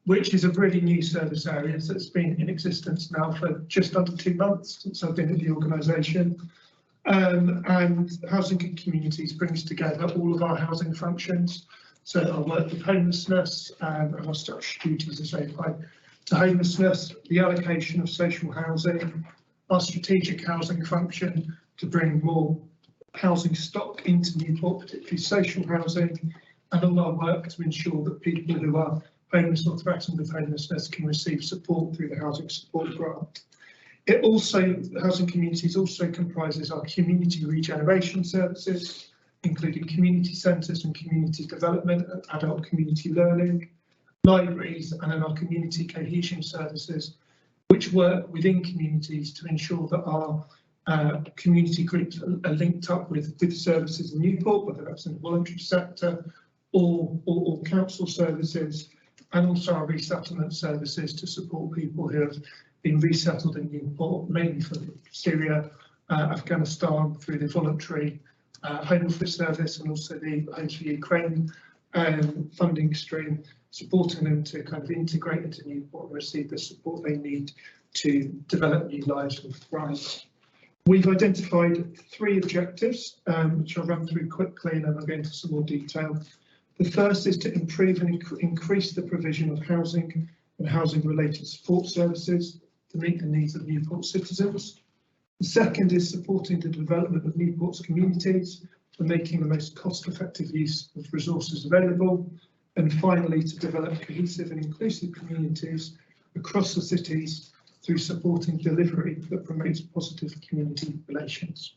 which is a really new service area that's been in existence now for just under 2 months since I've been at the organisation. And housing and communities brings together all of our housing functions. So I work with homelessness and our statutory duties as they apply to homelessness, the allocation of social housing, our strategic housing function to bring more housing stock into Newport, particularly social housing, and all our work to ensure that people who are homeless or threatened with homelessness can receive support through the housing support grant. It also, housing communities also comprises our community regeneration services, including community centres and community development and adult community learning, libraries, and then our community cohesion services, which work within communities to ensure that our community groups are linked up with services in Newport, whether that's in the voluntary sector or council services, and also our resettlement services to support people who have been resettled in Newport, mainly from Syria, Afghanistan, through the voluntary Home Office service and also the Homes for Ukraine funding stream, supporting them to kind of integrate into Newport and receive the support they need to develop new lives and thrive. We've identified 3 objectives, which I'll run through quickly and then I'll go into some more detail. The first is to improve and increase the provision of housing and housing-related support services to meet the needs of Newport citizens. The second is supporting the development of Newport's communities and making the most cost-effective use of resources available. And finally, to develop cohesive and inclusive communities across the cities through supporting delivery that promotes positive community relations.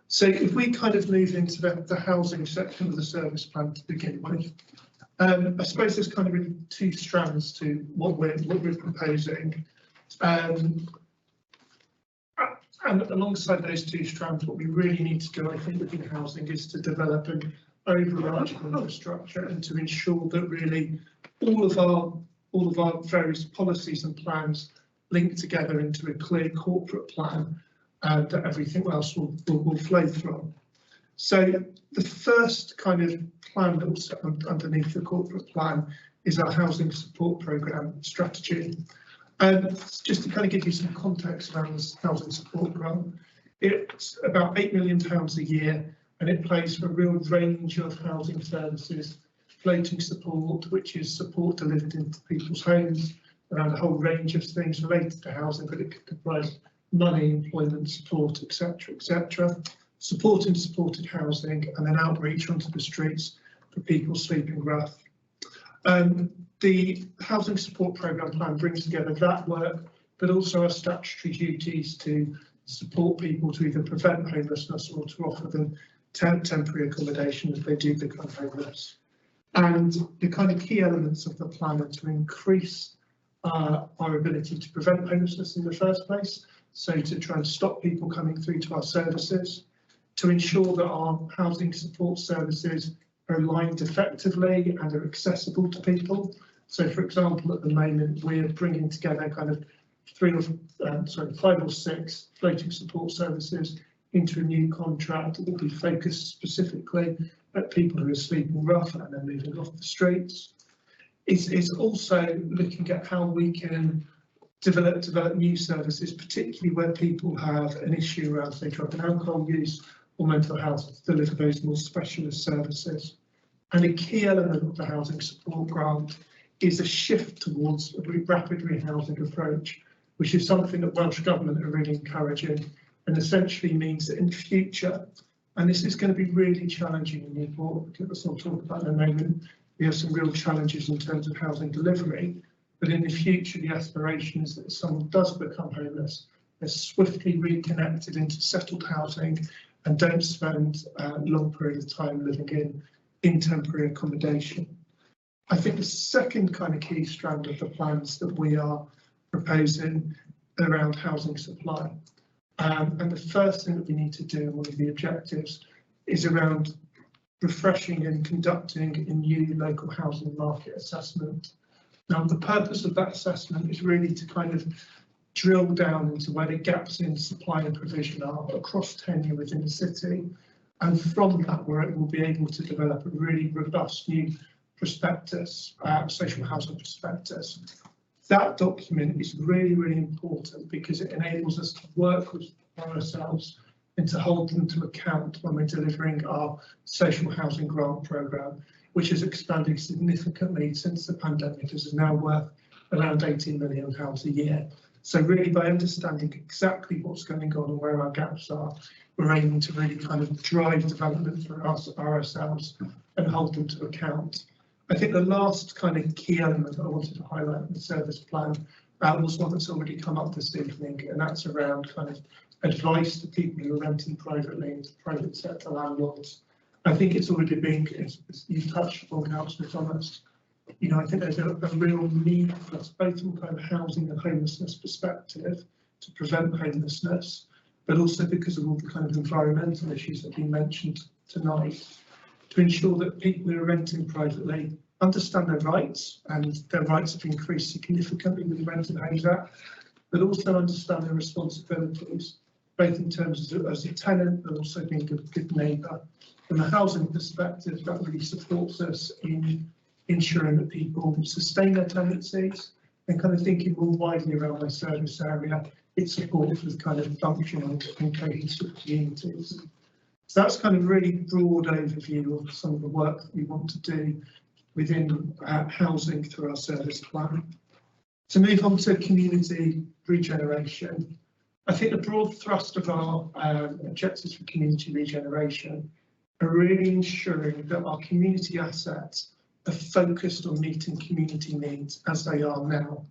So if we kind of move into the housing section of the service plan to begin with, I suppose there's kind of really 2 strands to what we're proposing. And alongside those 2 strands, what we really need to do, I think, within housing is to develop an overarching infrastructure and to ensure that really all of our various policies and plans link together into a clear corporate plan that everything else will flow from. So the first kind of plan that will sit underneath the corporate plan is our housing support programme strategy. Just to kind of give you some context around this housing support grant, it's about £8 million a year and it pays for a real range of housing services, floating support, which is support delivered into people's homes, around a whole range of things related to housing, but it could comprise money, employment support, etc., supporting supported housing, and then outreach onto the streets for people sleeping rough. The housing support programme plan brings together that work, but also our statutory duties to support people to either prevent homelessness or to offer them temporary accommodation as they do become homeless. And the kind of key elements of the plan are to increase our ability to prevent homelessness in the first place, so to try and stop people coming through to our services, to ensure that our housing support services are aligned effectively and are accessible to people. So, for example, at the moment we're bringing together kind of 5 or 6 floating support services into a new contract that will be focused specifically at people who are sleeping rough and then moving off the streets. It's also looking at how we can develop new services, particularly where people have an issue around, say, drug and alcohol use or mental health, to deliver those more specialist services. And a key element of the housing support grant is a shift towards a rapid rehousing approach, which is something that Welsh Government are really encouraging, and essentially means that in the future, and this is going to be really challenging in Newport, as I'll talk about in a moment, we have some real challenges in terms of housing delivery, but in the future the aspiration is that if someone does become homeless, they're swiftly reconnected into settled housing and don't spend a long period of time living in temporary accommodation. I think the second kind of key strand of the plans that we are proposing around housing supply, and the first thing that we need to do, and one of the objectives, is around refreshing and conducting a new local housing market assessment. Now, the purpose of that assessment is really to kind of drill down into where the gaps in supply and provision are across tenure within the city, and from that we'll be able to develop a really robust new prospectus, social housing prospectus. That document is really, really important because it enables us to work with ourselves and to hold them to account when we're delivering our social housing grant programme, which has expanded significantly since the pandemic, is now worth around £18 million a year. So really, by understanding exactly what's going on and where our gaps are, we're aiming to really kind of drive development for us ourselves and hold them to account. I think the last kind of key element I wanted to highlight in the service plan was one that's already come up this evening, and that's around kind of advice to people who are renting privately and to private sector landlords. I think it's already been, you've touched on, Councillor Thomas, you know, I think there's a real need for us, both from kind of housing and homelessness perspective, to prevent homelessness, but also because of all the kind of environmental issues that have been mentioned tonight, to ensure that people who are renting privately understand their rights, and their rights have increased significantly with the Rented Homes Act, but also understand their responsibilities, both in terms of as a tenant, but also being a good neighbour. From a housing perspective, that really supports us in ensuring that people sustain their tenancies, and kind of thinking more widely around my service area, it supports with kind of functional and cohesive communities. So that's kind of really broad overview of some of the work that we want to do within housing through our service plan. To move on to community regeneration, I think the broad thrust of our objectives for community regeneration are really ensuring that our community assets are focused on meeting community needs as they are now.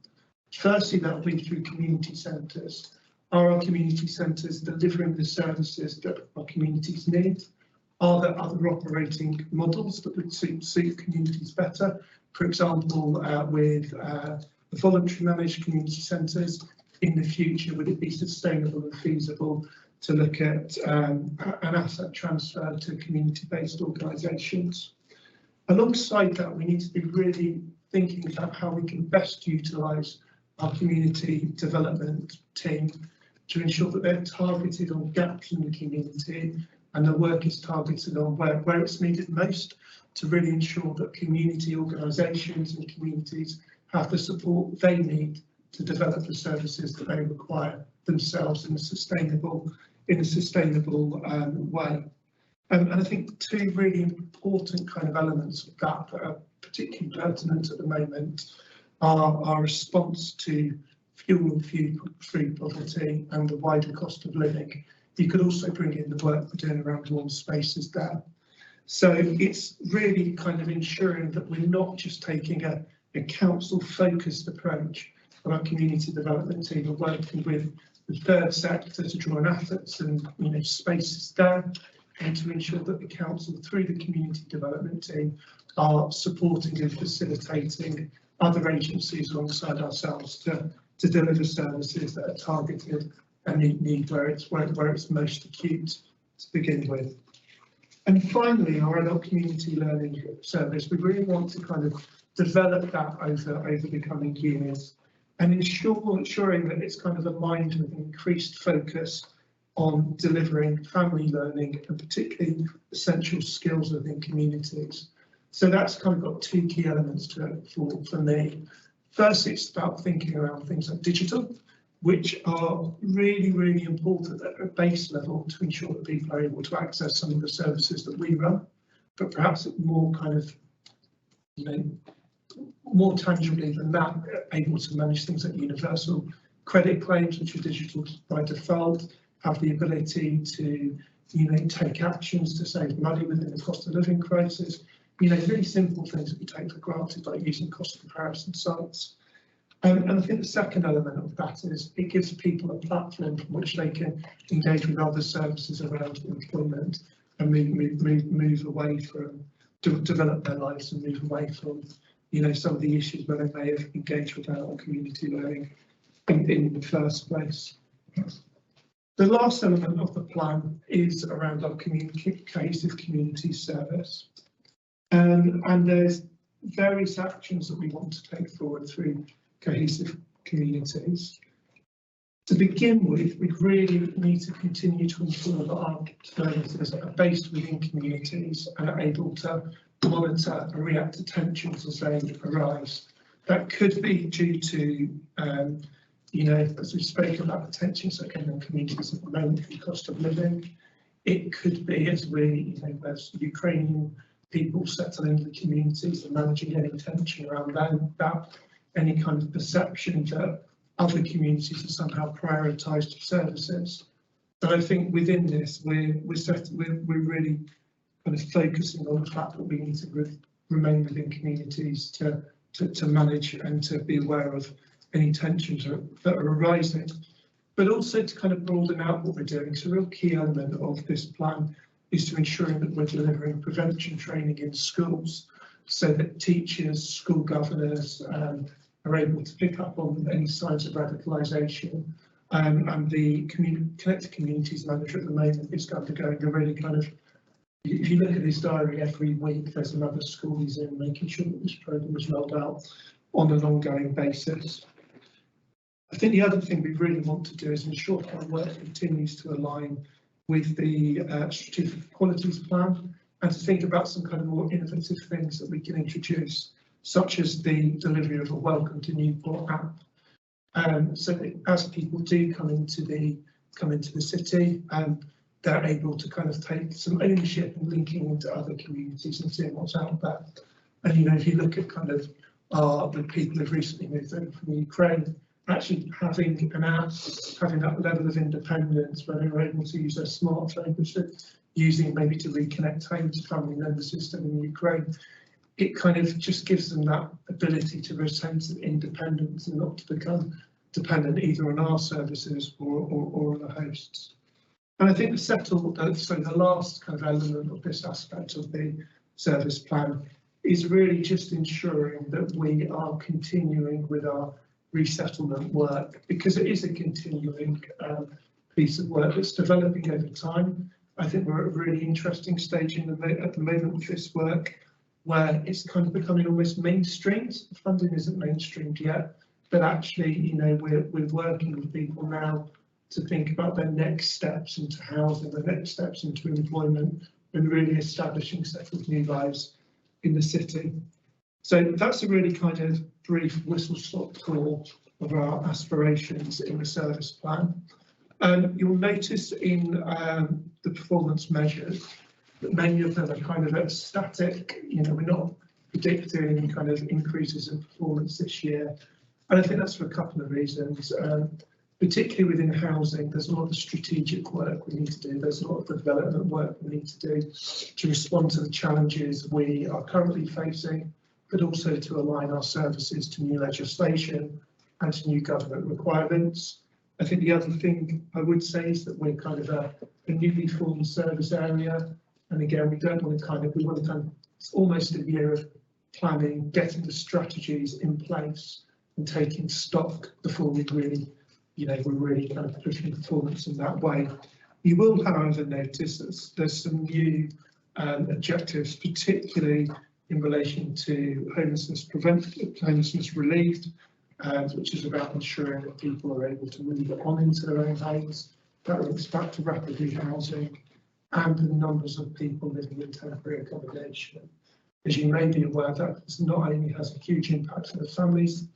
Firstly, that will be through community centres. Are our community centres delivering the services that our communities need? Are there other operating models that would suit communities better? For example, with the voluntary managed community centres, in the future, would it be sustainable and feasible to look at an asset transfer to community-based organisations? Alongside that, we need to be really thinking about how we can best utilise our community development team to ensure that they're targeted on gaps in the community, and the work is targeted on where it's needed most, to really ensure that community organisations and communities have the support they need to develop the services that they require themselves in a sustainable way. And I think two really important kind of elements of that that are particularly pertinent at the moment are our response to fuel and food poverty and the wider cost of living. You could also bring in the work we're doing around warm spaces there. So it's really kind of ensuring that we're not just taking a council-focused approach on our community development team, but working with the third sector to draw on assets and spaces down, and to ensure that the council, through the community development team, are supporting and facilitating other agencies alongside ourselves to deliver services that are targeted and meet need where it's most acute to begin with. And finally, our adult community learning service, we really want to kind of develop that over the coming years, and ensuring that it's kind of aligned with an increased focus on delivering family learning and particularly essential skills within communities. So that's kind of got two key elements to it for me. First, it's about thinking around things like digital, which are really, really important at a base level to ensure that people are able to access some of the services that we run, but perhaps more kind of, you know, more tangibly than that, able to manage things like universal credit claims, which are digital by default, have the ability to, you know, take actions to save money within the cost of living crisis, you know, really simple things that we take for granted, like using cost comparison sites. And I think the second element of that is it gives people a platform from which they can engage with other services around employment and move away from, develop their lives and move away from, you know, some of the issues where they may have engaged with adult community learning in the first place. The last element of the plan is around our cohesive community service. And there's various actions that we want to take forward through cohesive communities. To begin with, we really need to continue to ensure that our services are based within communities and are able to monitor and react to tensions as they arise. That could be due to, you know, as we spoke about the tensions that are going on in communities at the moment, the cost of living. It could be as we, you know, as Ukrainian people settling into the communities and managing any tension around that, any kind of perception that other communities are somehow prioritised services. But I think within this, we're really kind of focusing on the fact that we need to remain within communities to manage and to be aware of any tensions that are arising, but also to kind of broaden out what we're doing. So a real key element of this plan is to ensuring that we're delivering prevention training in schools so that teachers, school governors are able to pick up on any signs of radicalisation. And the Connected Communities Manager at the moment is undergoing a really kind of, if you look at his diary every week, there's another school he's in, making sure that this programme is rolled out on an ongoing basis. I think the other thing we really want to do is ensure that our work continues to align with the Strategic Qualities Plan and to think about some kind of more innovative things that we can introduce, such as the delivery of a Welcome to Newport app. So that as people do come into the city, they're able to kind of take some ownership and linking into other communities and seeing what's out there. And, you know, if you look at kind of the people who've recently moved over from Ukraine, actually having an app, having that level of independence where they're able to use their smartphone, which they're using maybe to reconnect home to family member system in Ukraine, it kind of just gives them that ability to retain some independence and not to become dependent either on our services or on the hosts. And I think the last kind of element of this aspect of the service plan is really just ensuring that we are continuing with our resettlement work, because it is a continuing piece of work that's developing over time. I think we're at a really interesting stage at the moment with this work, where it's kind of becoming almost mainstreamed. The funding isn't mainstreamed yet, but actually, you know, we're working with people now to think about their next steps into housing, their next steps into employment, and really establishing settled new lives in the city. So that's a really kind of brief whistle-stop tour of our aspirations in the service plan. You'll notice in the performance measures that many of them are kind of at static. You know, we're not predicting any kind of increases in performance this year. And I think that's for a couple of reasons. Particularly within housing, there's a lot of strategic work we need to do. There's a lot of development work we need to do to respond to the challenges we are currently facing, but also to align our services to new legislation and to new government requirements. I think the other thing I would say is that we're kind of a newly formed service area. And again, we want to kind of, it's almost a year of planning, getting the strategies in place and taking stock before we really, you know, we're really kind of pushing performance in that way. You will, however, notice that there's some new objectives, particularly in relation to homelessness relief, which is about ensuring that people are able to move on into their own homes. That links back to rapid rehousing and the numbers of people living in temporary accommodation. As you may be aware, that not only has a huge impact for the families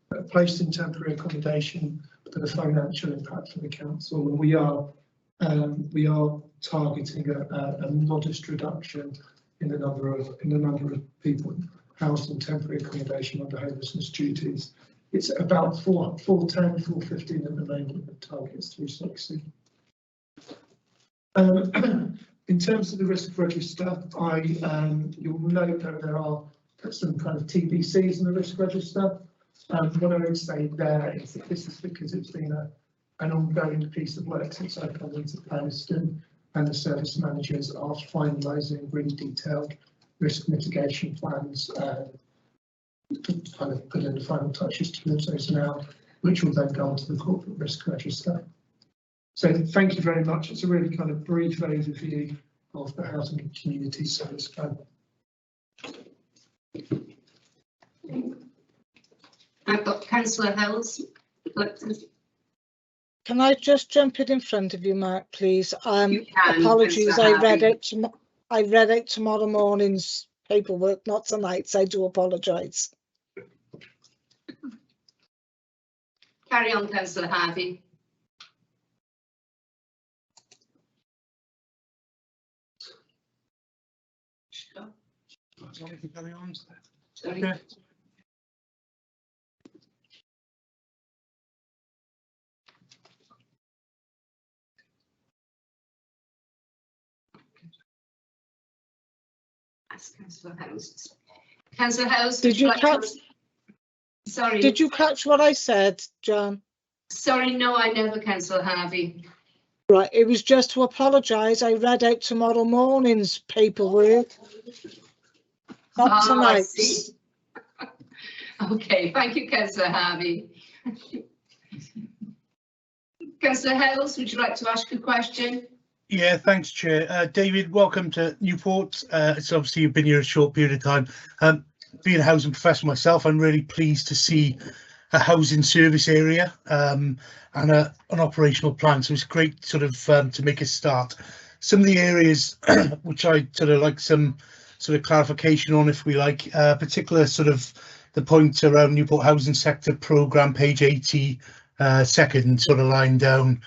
that are placed in temporary accommodation, but a financial impact for the council. And we are targeting a modest reduction in the number of people housed in temporary accommodation under homelessness duties. It's about 410, 415 at the moment. The target's 360. In terms of the risk register, you'll note that there are some kind of TBCs in the risk register. What I would say there is that this is because it's been an ongoing piece of work since I come into post, and the service managers are finalising really detailed risk mitigation plans, kind of put in the final touches towards those now, which will then go onto the corporate risk register. So thank you very much. It's a really kind of brief overview of the Housing and Community Service Plan. I've got Councillor Hells. Can I just jump in front of you, Mark, please? Apologies, I read it tomorrow morning's paperwork, not tonight's. I do apologise. Carry on, Councillor Harvey. Carry on. Sorry. Okay. Ask Councillor House. Councillor House, did you catch? Sorry. Did you catch what I said, John? Sorry, no, I never, Councillor Harvey. Right, it was just to apologise. I read out tomorrow morning's paperwork, not tonight. Okay, thank you, Councillor Harvey. Councillor Hells, would you like to ask a question? Yeah, thanks, Chair. David, welcome to Newport. It's obviously you've been here a short period of time. Being a housing professional myself, I'm really pleased to see a housing service area and an operational plan. So it's great sort of to make a start. Some of the areas which I sort of like some sort of clarification on, if we like, particular sort of the point around Newport Housing Sector Programme, page 80, second sort of line down.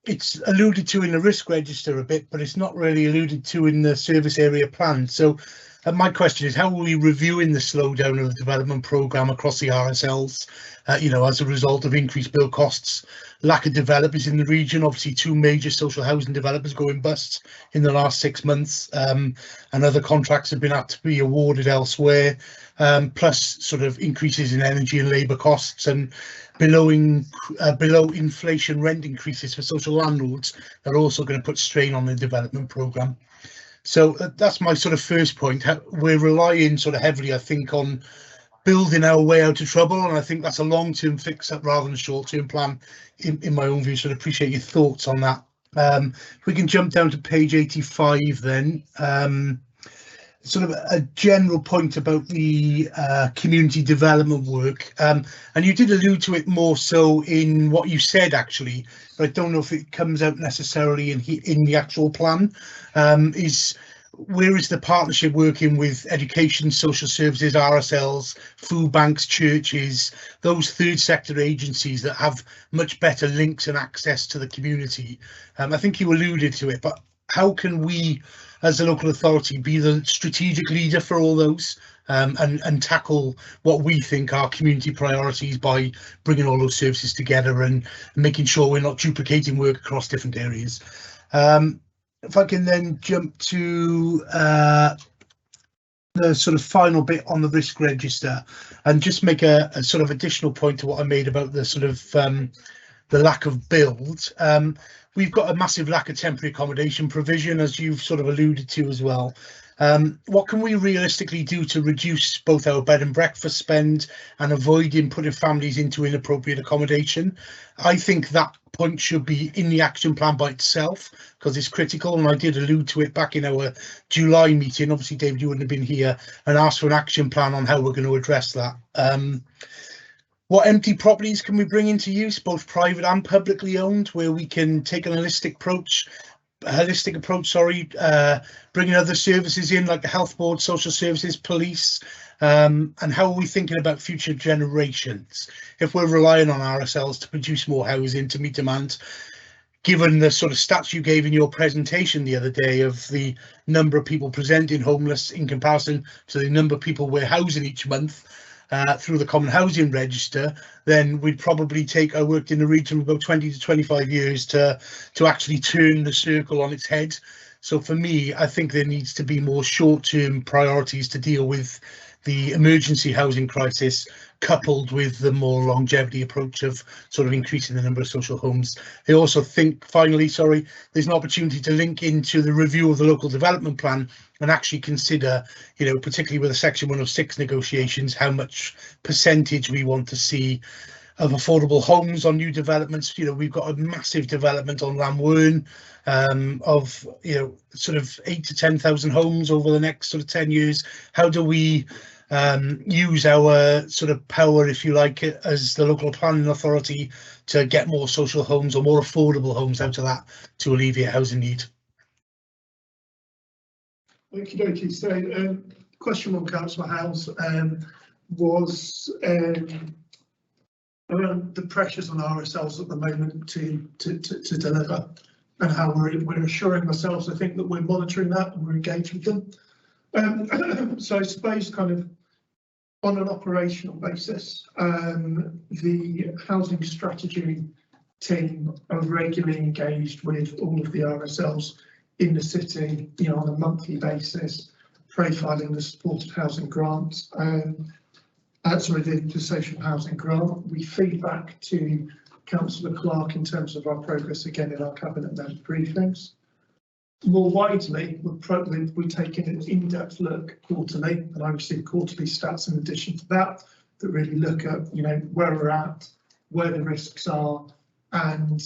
It's alluded to in the risk register a bit, but it's not really alluded to in the service area plan. So my question is, how are we reviewing the slowdown of the development programme across the RSLs, as a result of increased build costs, lack of developers in the region, obviously 2 major social housing developers going bust in the last 6 months, and other contracts have been had to be awarded elsewhere, plus sort of increases in energy and labour costs and below inflation rent increases for social landlords that are also going to put strain on the development programme. So that's my sort of first point. We're relying sort of heavily, I think, on building our way out of trouble, and I think that's a long-term fix up rather than a short-term plan, in my own view. So I'd appreciate your thoughts on that. If we can jump down to page 85 then. Sort of a general point about the community development work, and you did allude to it more so in what you said actually, but I don't know if it comes out necessarily in the actual plan. Where is the partnership working with education, social services, RSLs, food banks, churches, those third sector agencies that have much better links and access to the community? I think you alluded to it, but how can we as a local authority be the strategic leader for all those, and tackle what we think are community priorities by bringing all those services together and making sure we're not duplicating work across different areas? If I can then jump to the sort of final bit on the risk register and just make a sort of additional point to what I made about the sort of the lack of build. We've got a massive lack of temporary accommodation provision, as you've sort of alluded to as well. What can we realistically do to reduce both our bed and breakfast spend and avoiding putting families into inappropriate accommodation? I think that point should be in the action plan by itself because it's critical, and I did allude to it back in our July meeting. Obviously, David, you wouldn't have been here, and asked for an action plan on how we're going to address that. What empty properties can we bring into use, both private and publicly owned, where we can take an holistic approach, holistic approach, sorry, bringing other services in like the health board, social services, police, and how are we thinking about future generations if we're relying on RSLs to produce more housing to meet demand? Given the sort of stats you gave in your presentation the other day of the number of people presenting homeless in comparison to the number of people we're housing each month through the Common Housing Register, then we'd probably take, I worked in the region about 20 to 25 years to actually turn the circle on its head. So for me, I think there needs to be more short-term priorities to deal with the emergency housing crisis, coupled with the more longevity approach of sort of increasing the number of social homes. I also think, finally, sorry, there's an opportunity to link into the review of the local development plan and actually consider, you know, particularly with the Section 106 negotiations, how much percentage we want to see of affordable homes on new developments. You know, we've got a massive development on Llun of, you know, sort of 8,000 to 10,000 homes over the next sort of 10 years. How do we use our sort of power, if you like, as the local planning authority to get more social homes or more affordable homes out of that to alleviate housing need? Okie dokie. So question on Councillor House was around the pressures on RSLs at the moment to deliver, and how we're assuring ourselves, I think, that we're monitoring that and we're engaged with them. So I suppose kind of on an operational basis, the housing strategy team are regularly engaged with all of the RSLs in the city, you know, on a monthly basis, profiling the supported housing grants. Sorry, the social housing grant. We feed back to Councillor Clark in terms of our progress again in our cabinet member briefings. More widely, we're taking an in-depth look quarterly, and I receive quarterly stats in addition to that really look at, you know, where we're at, where the risks are, and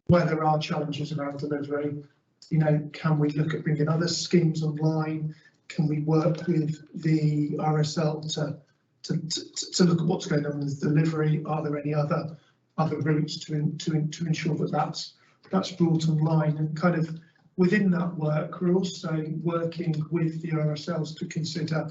where there are challenges around delivery. You know, can we look at bringing other schemes online? Can we work with the RSL to look at what's going on with delivery? Are there any other routes to ensure that that's brought online? And kind of within that work, we're also working with the RSLs to consider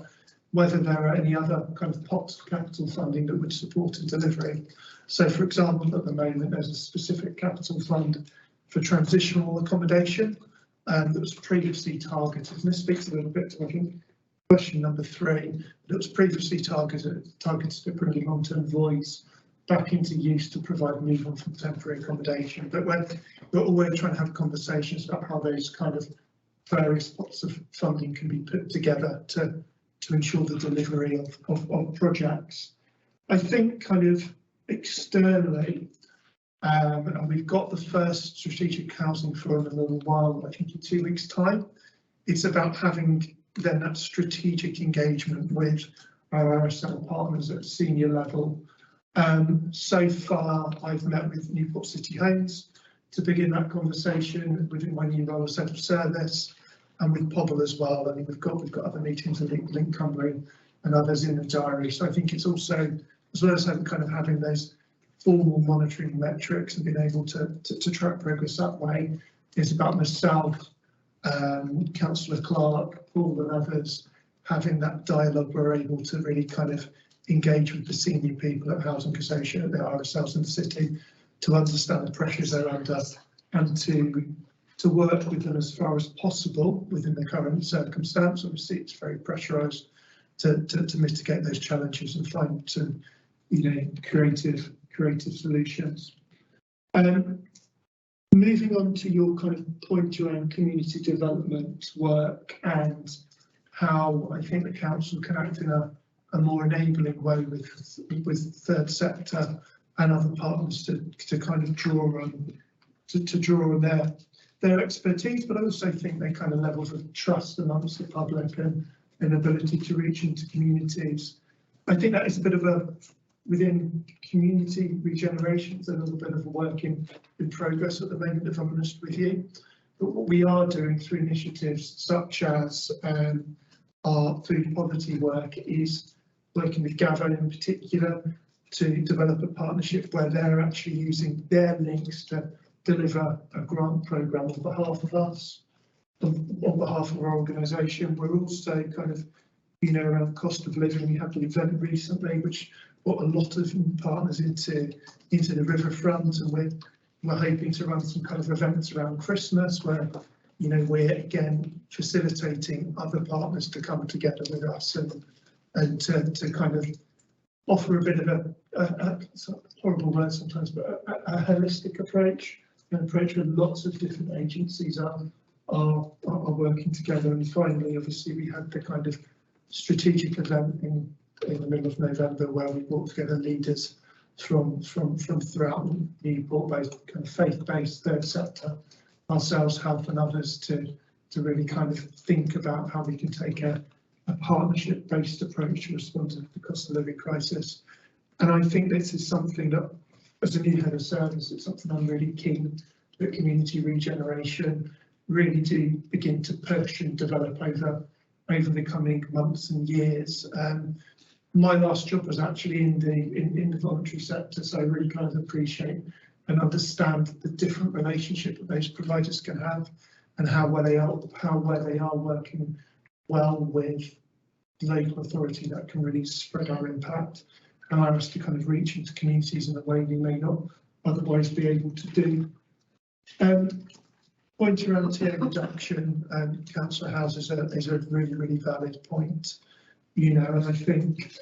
whether there are any other kind of pots of capital funding that would support a delivery. So, for example, at the moment, there's a specific capital fund for transitional accommodation that was previously targeted, and this speaks a little bit to, I think, question number 3, that was previously targeted at bringing long-term voids back into use to provide movement from temporary accommodation. But we're always trying to have conversations about how those kind of various pots of funding can be put together to ensure the delivery of projects. I think kind of externally, and we've got the first strategic housing forum in a little while, I think in 2 weeks' time. It's about having then that strategic engagement with our RSL partners at senior level. So far, I've met with Newport City Homes to begin that conversation within my new role as head of service, and with Pobble as well. I mean, we've got other meetings with Link Cymru and others in the diary. So I think it's also, as well as having those formal monitoring metrics and being able to track progress that way, is about myself, Councillor Clark, Paul and others having that dialogue. We're able to really kind of engage with the senior people at Housing Association, the RSLs in the city, to understand the pressures they're under and to work with them as far as possible within the current circumstance. Obviously, it's very pressurised to mitigate those challenges and find some, you know, creative solutions. Moving on to your kind of point around community development work and how I think the council can act in a more enabling way with third sector and other partners to kind of draw on their expertise, but I also think they kind of levels of trust amongst the public and an ability to reach into communities. I think that is a bit of a, within community regeneration, it's a little bit of a work in progress at the moment, if I'm honest with you. But what we are doing through initiatives such as our food poverty work is working with Gavin in particular to develop a partnership where they're actually using their links to deliver a grant programme on behalf of us, on behalf of our organisation. We're also kind of, you know, around cost of living. We had an event recently which brought a lot of partners into the riverfront, and we're hoping to run some kind of events around Christmas where, you know, we're again facilitating other partners to come together with us and to kind of offer a bit of a horrible word sometimes, but a holistic approach, an approach where lots of different agencies are working together. And finally, obviously, we had the kind of strategic event in the middle of November where we brought together leaders from throughout Newport, both kind of faith-based, third sector, ourselves, health and others, to really kind of think about how we can take a partnership-based approach to respond to the cost of living crisis. And I think this is something that, as a new head of service, it's something I'm really keen that community regeneration really do begin to push and develop over the coming months and years. My last job was actually in the voluntary sector, so I really kind of appreciate and understand the different relationship that those providers can have, and how well they are working well with local authority that can really spread our impact, allow us to kind of reach into communities in a way we may not otherwise be able to do. Point around TA reduction, councillor House is a really valid point, you know, and I think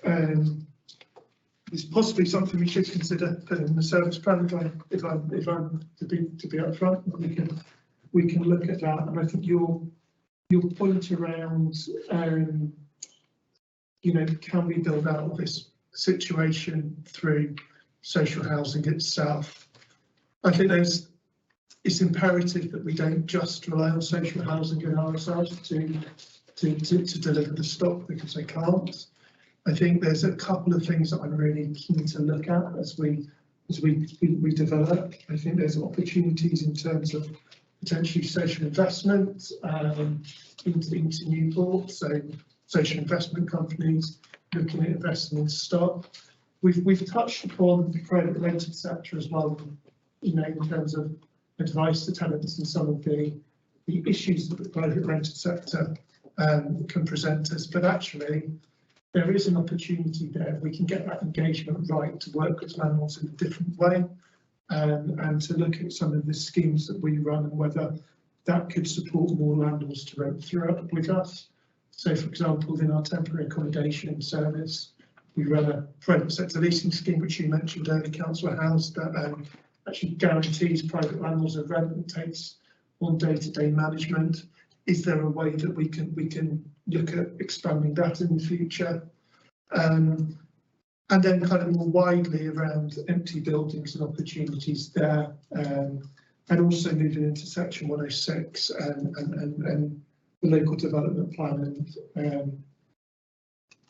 it's possibly something we should consider putting in the service plan. If I'm to be upfront, we can look at that. And I think your point around you know, can we build out this situation through social housing itself? I think it's imperative that we don't just rely on social housing in ourselves to deliver the stock, because they can't. I think there's a couple of things that I'm really keen to look at as we develop. I think there's opportunities in terms of potentially social investment into Newport, so social investment companies looking at investing in stock. We've touched upon the private rented sector as well, you know, in terms of advice to tenants and some of the issues that the private rented sector can present us. But actually, there is an opportunity there if we can get that engagement right to work with landlords in a different way, and to look at some of the schemes that we run and whether that could support more landlords to rent through with us. So, for example, in our temporary accommodation service, we run a private sector leasing scheme, which you mentioned earlier, Councillor House, that actually guarantees private landlords a rent and takes on day-to-day management. Is there a way that we can look at expanding that in the future? And then kind of more widely around empty buildings and opportunities there, and also moving into section 106 and the local development plan. And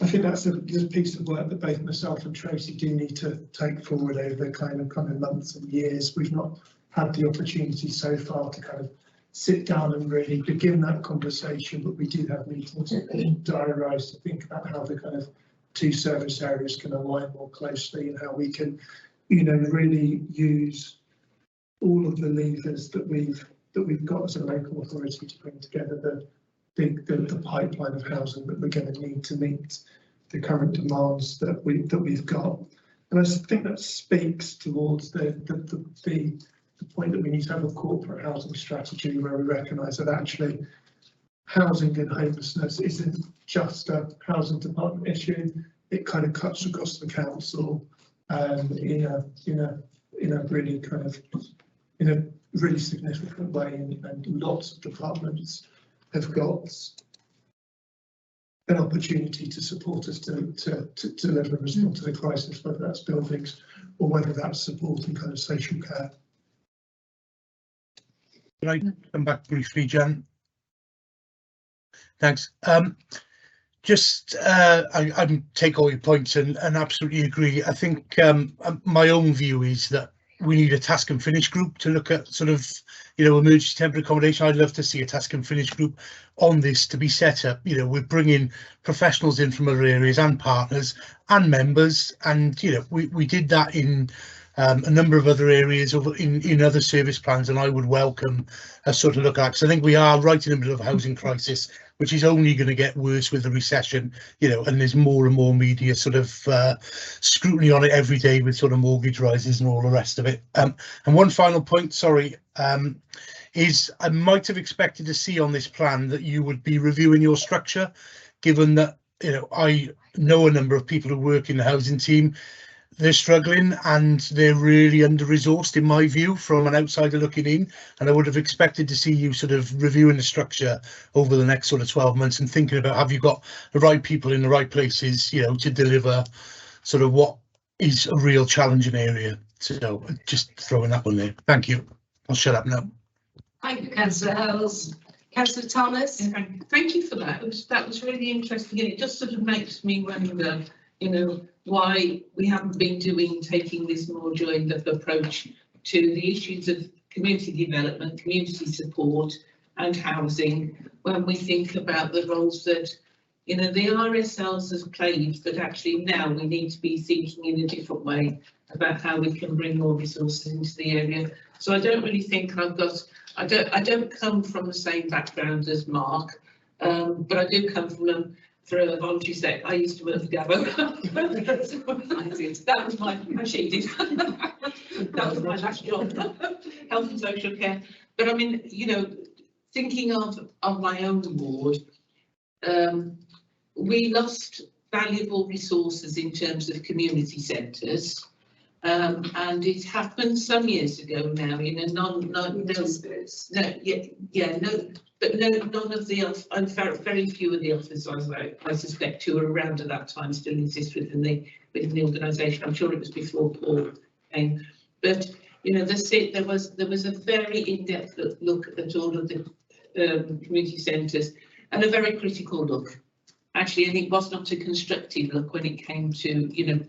I think that's a piece of work that both myself and Tracy do need to take forward over the kind of coming months and years. We've not had the opportunity so far to kind of sit down and really begin that conversation, but we do have meetings diarised to think about how the kind of two service areas can align more closely, and how we can, you know, really use all of the levers that we've got as a local authority to bring together the pipeline of housing that we're going to need to meet the current demands that we've got. And I think that speaks towards the point that we need to have a corporate housing strategy where we recognise that actually housing and homelessness isn't just a housing department issue. It kind of cuts across the council in a really kind of really significant way, and lots of departments have got an opportunity to support us to deliver and respond to the crisis, whether that's buildings or whether that's supporting kind of social care. Can I come back briefly, Jan? Thanks. I take all your points and absolutely agree. I think my own view is that we need a task and finish group to look at sort of, you know, emergency temporary accommodation. I'd love to see a task and finish group on this to be set up. You know, we're bringing professionals in from other areas and partners and members, and you know, we did that in a number of other areas in other service plans, and I would welcome a sort of look at, because I think we are right in the middle of a housing crisis, which is only going to get worse with the recession, you know, and there's more and more media sort of scrutiny on it every day with sort of mortgage rises and all the rest of it. And one final point, sorry, is I might have expected to see on this plan that you would be reviewing your structure, given that, you know, I know a number of people who work in the housing team. They're struggling and they're really under-resourced in my view from an outsider looking in, and I would have expected to see you sort of reviewing the structure over the next sort of 12 months and thinking about, have you got the right people in the right places, you know, to deliver sort of what is a real challenging area. So just throwing that one there. Thank you. I'll shut up now. Thank you, Councillor Hurls. Councillor Thomas. Thank you for that. That was really interesting, and it just sort of makes me wonder, you know, why we haven't been taking this more joined up approach to the issues of community development, community support and housing, when we think about the roles that, you know, the RSLs has played, but actually now we need to be thinking in a different way about how we can bring more resources into the area. So I don't really think I don't come from the same background as Mark, but I do come from a voluntary sector. I used to work for Gabo. I did. That was my, she did. That was my last job, health and social care. But I mean, you know, thinking of my own ward, we lost valuable resources in terms of community centres. And it happened some years ago now in a none of the very few of the officers I suspect who were around at that time still exist within the organisation. I'm sure it was before Paul came, but you know there was a very in-depth look at all of the community centres and a very critical look actually, and it was not a constructive look when it came to, you know,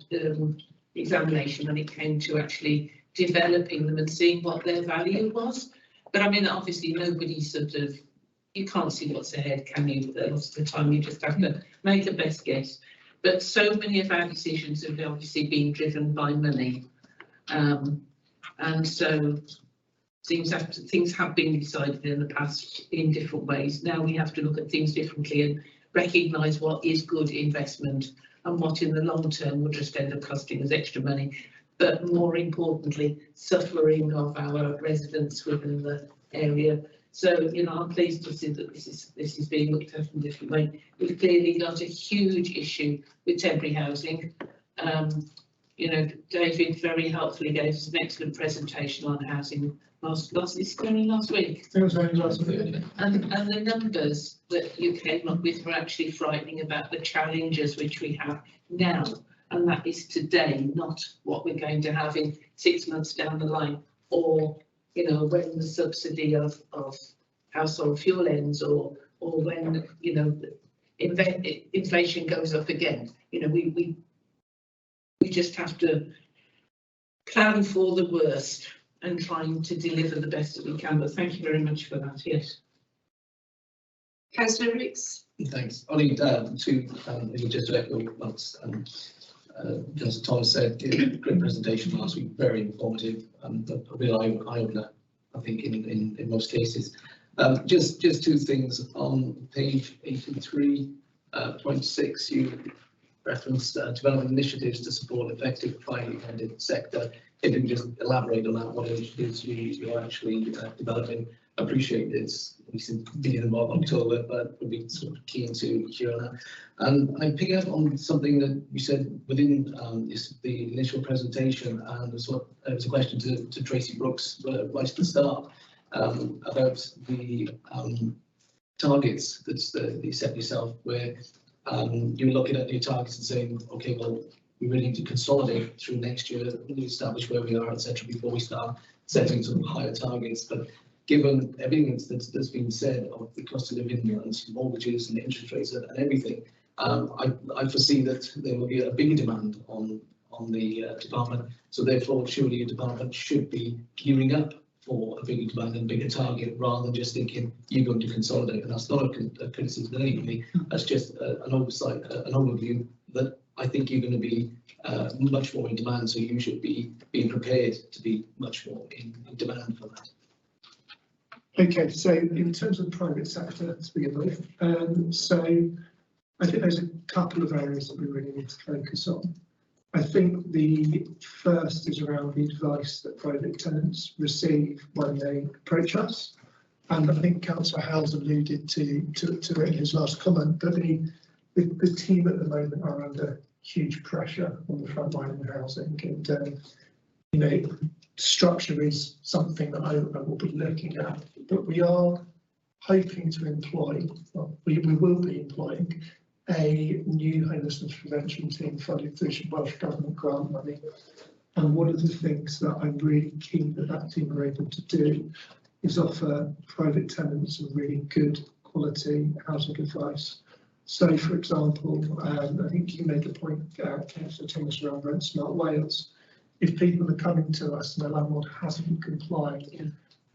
examination, when it came to actually developing them and seeing what their value was. But I mean, obviously nobody sort of, you can't see what's ahead, can you? Lots of the time you just have to make the best guess. But so many of our decisions have obviously been driven by money. And so things have been decided in the past in different ways. Now we have to look at things differently and recognise what is good investment and what in the long term will just end up costing us extra money, but more importantly, suffering of our residents within the area. So, you know, I'm pleased to see that this is being looked at in a different way. We've clearly got a huge issue with temporary housing. You know, David very helpfully gave us an excellent presentation on housing last week. It was only last week. And the numbers that you came up with were actually frightening about the challenges which we have now, and that is today, not what we're going to have in 6 months down the line, or you know when the subsidy of household fuel ends, or when you know inflation goes up again. You know, we just have to plan for the worst and trying to deliver the best that we can. But thank you very much for that. Yes. Councillor Ricks. Thanks. Only two, just to echo what Councillor Thomas said. Great presentation last week, very informative, and a real eye-opener, I think, in most cases. Just two things on page 83.6. You referenced development initiatives to support effective privately funded sector. If you can just elaborate on that, what initiatives you are actually developing. Appreciate this beginning of October, but would be sort of keen to hear that. And I'm picking up on something that you said within the initial presentation, and it was a question to Tracy Brooks right at the start about the targets that you set yourself, where you're looking at your targets and saying, okay, well, we really need to consolidate through next year, really establish where we are, etc., before we start setting sort of higher targets. But given everything that's been said of the cost of living and mortgages and interest rates and everything, I foresee that there will be a bigger demand on the department. So therefore, surely your department should be gearing up for a bigger demand and bigger target, rather than just thinking you're going to consolidate. And that's not a criticism of anybody. That's just an oversight, an overview that I think you're going to be much more in demand, so you should be being prepared to be much more in demand for that. Okay, so in terms of the private sector to begin with, so I think there's a couple of areas that we really need to focus on. I think the first is around the advice that private tenants receive when they approach us. And I think Councillor Howes alluded to it in his last comment, but the team at the moment are under huge pressure on the front line of housing, and you know, structure is something that I will be looking at, but we are hoping to employ, well, we will be employing a new homelessness prevention team funded through some Welsh Government grant money. And one of the things that I'm really keen that team are able to do is offer private tenants some really good quality housing advice. So, for example, I think you made the point, Councillor Thomas, around Rent Smart Wales. If people are coming to us and the landlord hasn't complied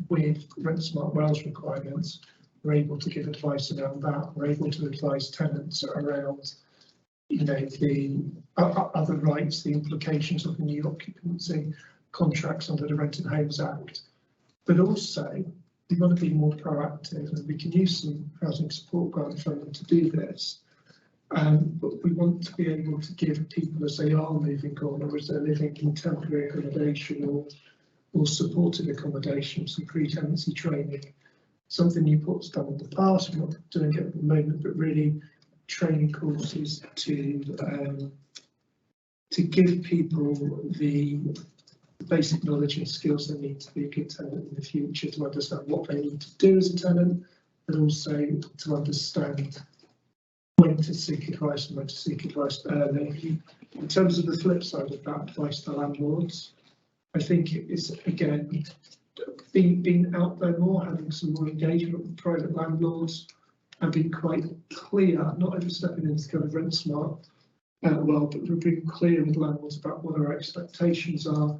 with Rent Smart Wales requirements, we're able to give advice around that. We're able to advise tenants around, you know, the other rights, the implications of the new occupancy contracts under the Rent and Homes Act. But also, we want to be more proactive, and we can use some housing support grant funding to do this. But we want to be able to give people, as they are moving on, or as they're living in temporary accommodation or supported accommodation, some pre-tenancy training. Something Newport's done in the past, we're not doing it at the moment, but really training courses to give people the basic knowledge and skills they need to be a good tenant in the future, to understand what they need to do as a tenant, but also to understand when to seek advice and when to seek advice early. In terms of the flip side of that, advice to landlords, I think it is, again, being out there more, having some more engagement with private landlords, and being quite clear, not overstepping into kind of Rent Smart world, but being clear with landlords about what our expectations are.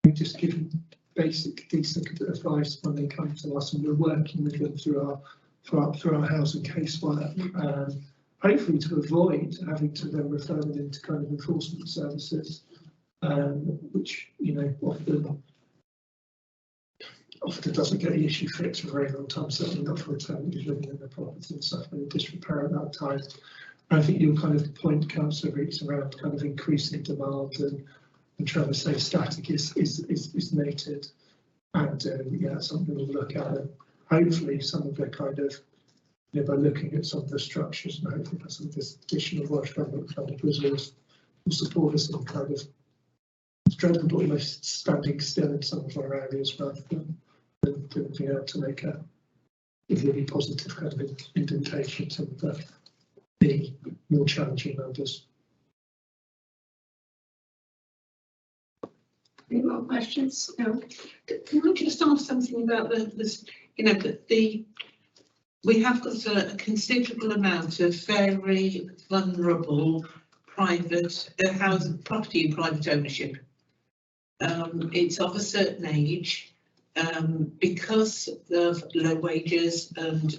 We just give them basic, decent advice when they come to us, and we're working with them through our housing casework, hopefully to avoid having to then refer them into kind of enforcement services, which, you know, often doesn't get the issue fixed for a very long time, certainly not for a tenant who's living in their property and suffering disrepair at that time. And I think your kind of point, Councillor Reeks, around kind of increasing demand and trying to stay static is noted, and yeah, something we'll look at, and hopefully some of the kind of, you know, by looking at some of the structures, and hopefully some of this additional Welsh Government funded resource will support us in kind of strengthened, almost standing still in some of our areas, rather than being able to make a really positive kind of indentation to the more challenging numbers. Any more questions? No. Can I just ask something about this? You know, we have got a considerable amount of very vulnerable private housing property in private ownership. It's of a certain age, because of low wages and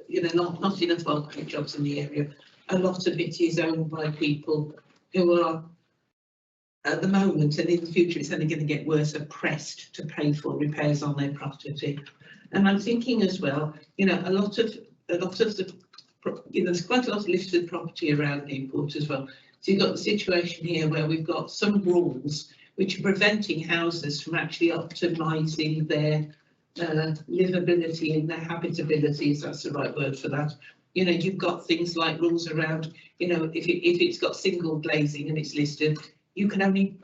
you know, not enough welfare jobs in the area. A lot of it is owned by people who are, at the moment and in the future, it's only going to get worse, are pressed to pay for repairs on their property. And I'm thinking as well, you know, a lot of the, you know, there's quite a lot of listed property around Newport as well. So you've got the situation here where we've got some rules which are preventing houses from actually optimising their livability and their habitability, if that's the right word for that. You know, you've got things like rules around, you know, if it's got single glazing and it's listed, you can only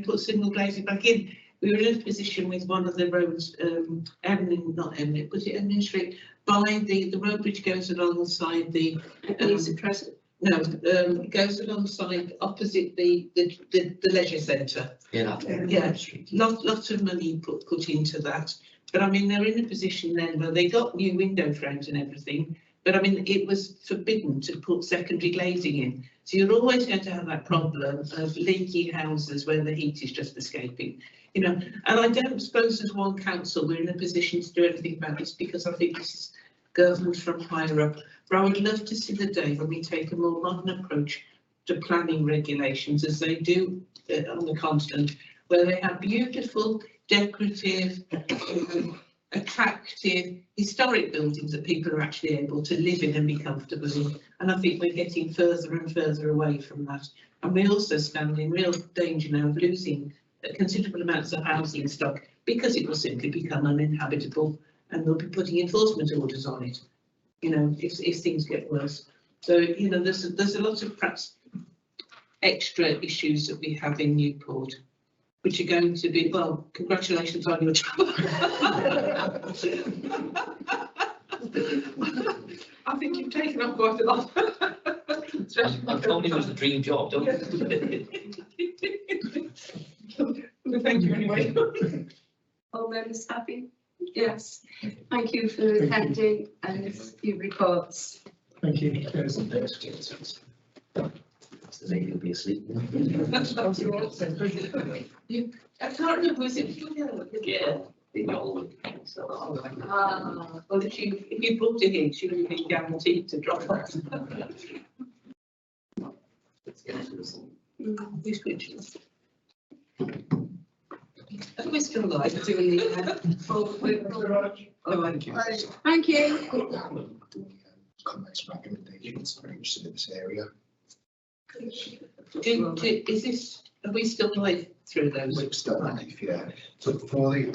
put single glazing back in. We were in a position with one of the roads, not Eminent, was it Eminent Street, by the road which goes alongside the no, it goes alongside opposite the leisure centre. Yeah, lots of money put into that. But I mean, they're in a position then where they got new window frames and everything, but I mean, it was forbidden to put secondary glazing in. So you're always going to have that problem of leaky houses where the heat is just escaping, you know. And I don't suppose as one council we're in a position to do anything about this, because I think this is government from higher up. But I would love to see the day when we take a more modern approach to planning regulations as they do on the continent, where they have beautiful, decorative, attractive, historic buildings that people are actually able to live in and be comfortable in. And I think we're getting further and further away from that. And we also stand in real danger now of losing considerable amounts of housing stock because it will simply become uninhabitable, and they'll be putting enforcement orders on it, you know, if things get worse. So, you know, there's a lot of perhaps extra issues that we have in Newport, which are going to be, well, congratulations on your job. I think you've taken up quite a lot. I told him it was a dream job, don't you? Well, thank you anyway. All members happy? Yes. Thank you for attending and your reports. Thank you. The lady will be asleep. I can't remember, was it? Yeah. Well, if you booked it in, she would be guaranteed to drop off. These pictures. I always feel like doing the. Thank you. Thank you. Comments, recommendations for each service area. Is this, are we still live through those? We're still live, yeah. So for the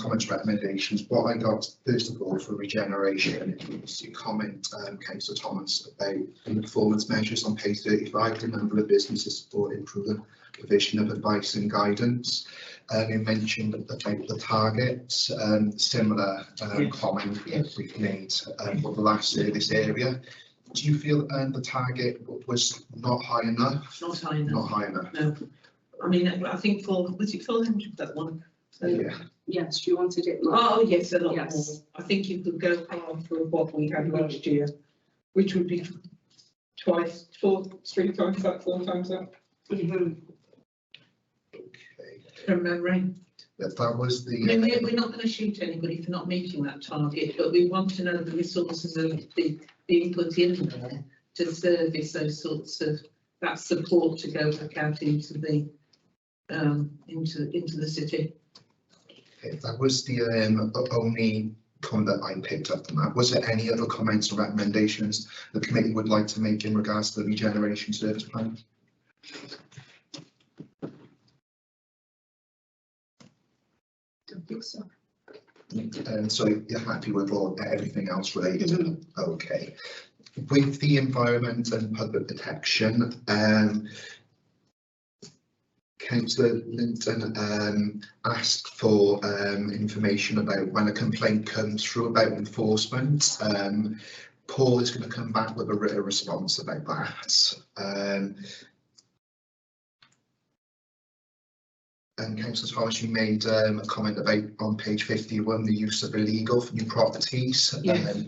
comments, recommendations, what I got first of all for regeneration is to comment, Councillor Thomas, about the performance measures on page 35, the number of businesses for improving provision of advice and guidance. You mentioned about the targets, similar comment that we've made for the last service area. Do you feel the target was not high enough? Not high enough. Not high enough. No. I mean, I think was it 400, that one? Yeah. Yes, you wanted it more. Oh, yes, a lot Yes. more. I think you could go half for what we had last year, which would be twice, three times that, 4 times that. Mm-hmm. Okay. From memory. That was the. I mean, we're not going to shoot anybody for not meeting that target, but we want to know the resources that being put in there to service those sorts of that support to go back out into the into the city. Okay, that was the only comment that I picked up from that. Was there any other comments or recommendations the committee would like to make in regards to the regeneration service plan? Don't think so. And so you're happy with everything else related? Okay. With the environment and public protection, Councillor Linton asked for information about when a complaint comes through about enforcement. Paul is going to come back with a written response about that. And Councillor Thomas, you made a comment about on page 51 the use of illegal for new properties.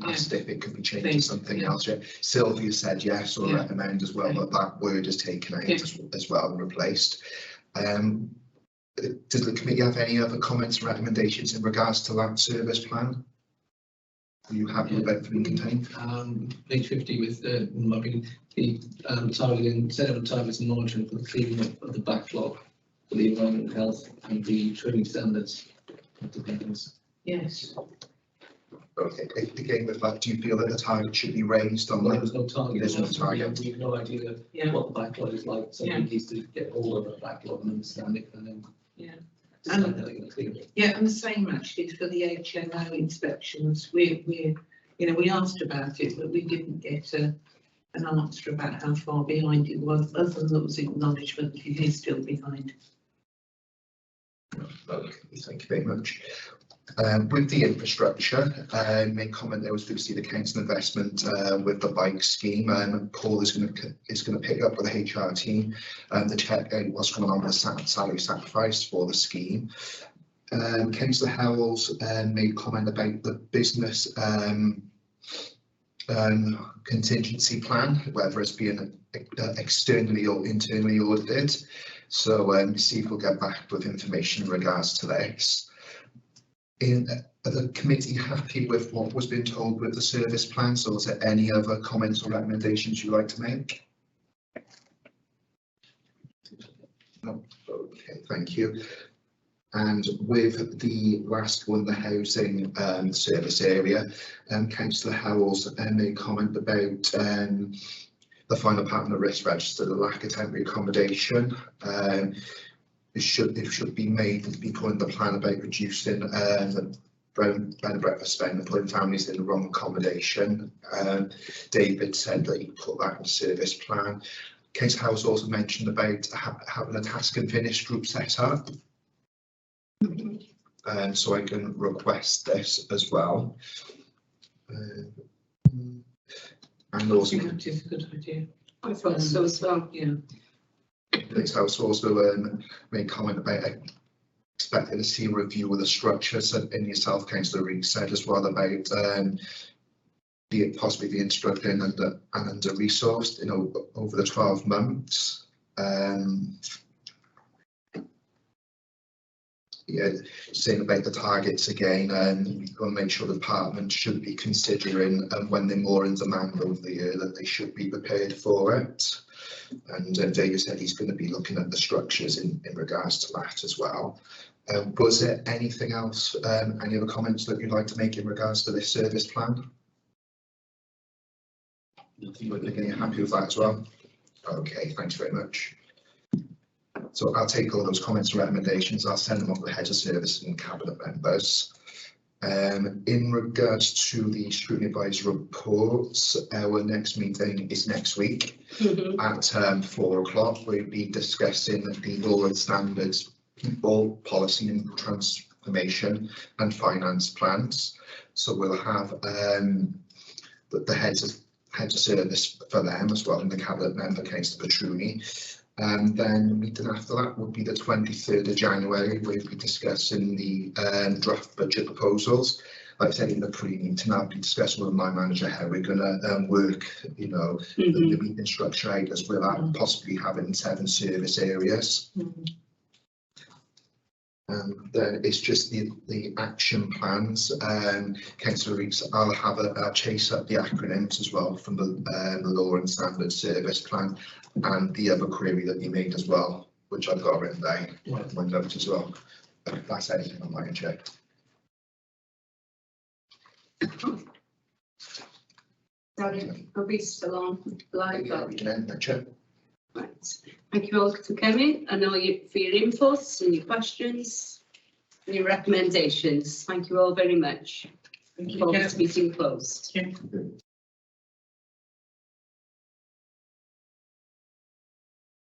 Asked if it could be changed to something else. Yeah. Sylvia said yes, or recommend as well, but that word is taken out as well and replaced. Does the committee have any other comments or recommendations in regards to that service plan? Are you happy with everything contained? Page 50 with the targeting, setting up targets and monitoring for the cleaning up of the backlog, for the environmental health and the training standards of the buildings. Yes. Okay, again with that, do you feel that the target should be raised on Well, that? there's no target. There's no target. We have no idea what the backlog is like, so we need to get all of the backlog and understand it, and then decide how they're going to clear it. Yeah, and the same actually for the HMO inspections. We asked about it, but we didn't get an answer about how far behind it was, other than there was acknowledgement that it is still behind. Okay, thank you very much. With the infrastructure, main comment there was good to see the council investment with the bike scheme. Paul is going to pick up with the HR team to check out what's going on with the salary sacrifice for the scheme. Councillor Howells made comment about the business contingency plan, whether it's being externally or internally audited. So see if we'll get back with information in regards to this. Are the committee happy with what was being told with the service plan? So is there any other comments or recommendations you'd like to make? No. Okay, thank you. And with the last one, the housing service area, Councillor Howells made comment about the final part of the risk register, the lack of temporary accommodation. It should be put in the plan about reducing the bed and breakfast spend and putting families in the wrong accommodation. David said that he put that in the service plan. Councillor Howells also mentioned about having a task and finish group set up. So I can request this as well. And also, It's a good idea. I thought so as well. Yeah. Next house also made comment about expecting to see a review of the structures, and yourself, Councillor Reid, said as well about possibly the instructing and under-resourced, you know, over the 12 months. Yeah, saying about the targets again, we've got to make sure the department should be considering when they're more in demand over the year that they should be prepared for it. And David said he's going to be looking at the structures in regards to that as well. Was there anything else, any other comments that you'd like to make in regards to this service plan? You're happy with that as well? Okay, thanks very much. So I'll take all those comments and recommendations. I'll send them off to the heads of service and cabinet members. In regards to the scrutiny advisory reports, our next meeting is next week at 4 o'clock. We'll be discussing the law and standards, people, policy and transformation and finance plans. So we'll have the heads of service for them as well, and the cabinet member, Councillor Petruni. And then the meeting after that would be the 23rd of January. We'll be discussing the draft budget proposals. Like I said in the pre-meeting, I'll be discussing with my manager how we're going to work, you know, the meeting structure out, as well as possibly having 7 service areas. And then it's just the action plans. Councillor Rees, I'll have a chase up the acronyms as well from the law and standard service plan, and the other query that you made as well, which I've got written down in my notes as well. That's anything on my check. Are we still on live? Yeah, we can end the chat. Right. Thank you all for coming. I know you for your inputs and your questions and your recommendations. Thank you all very much. Thank you. Meeting closed. Yeah.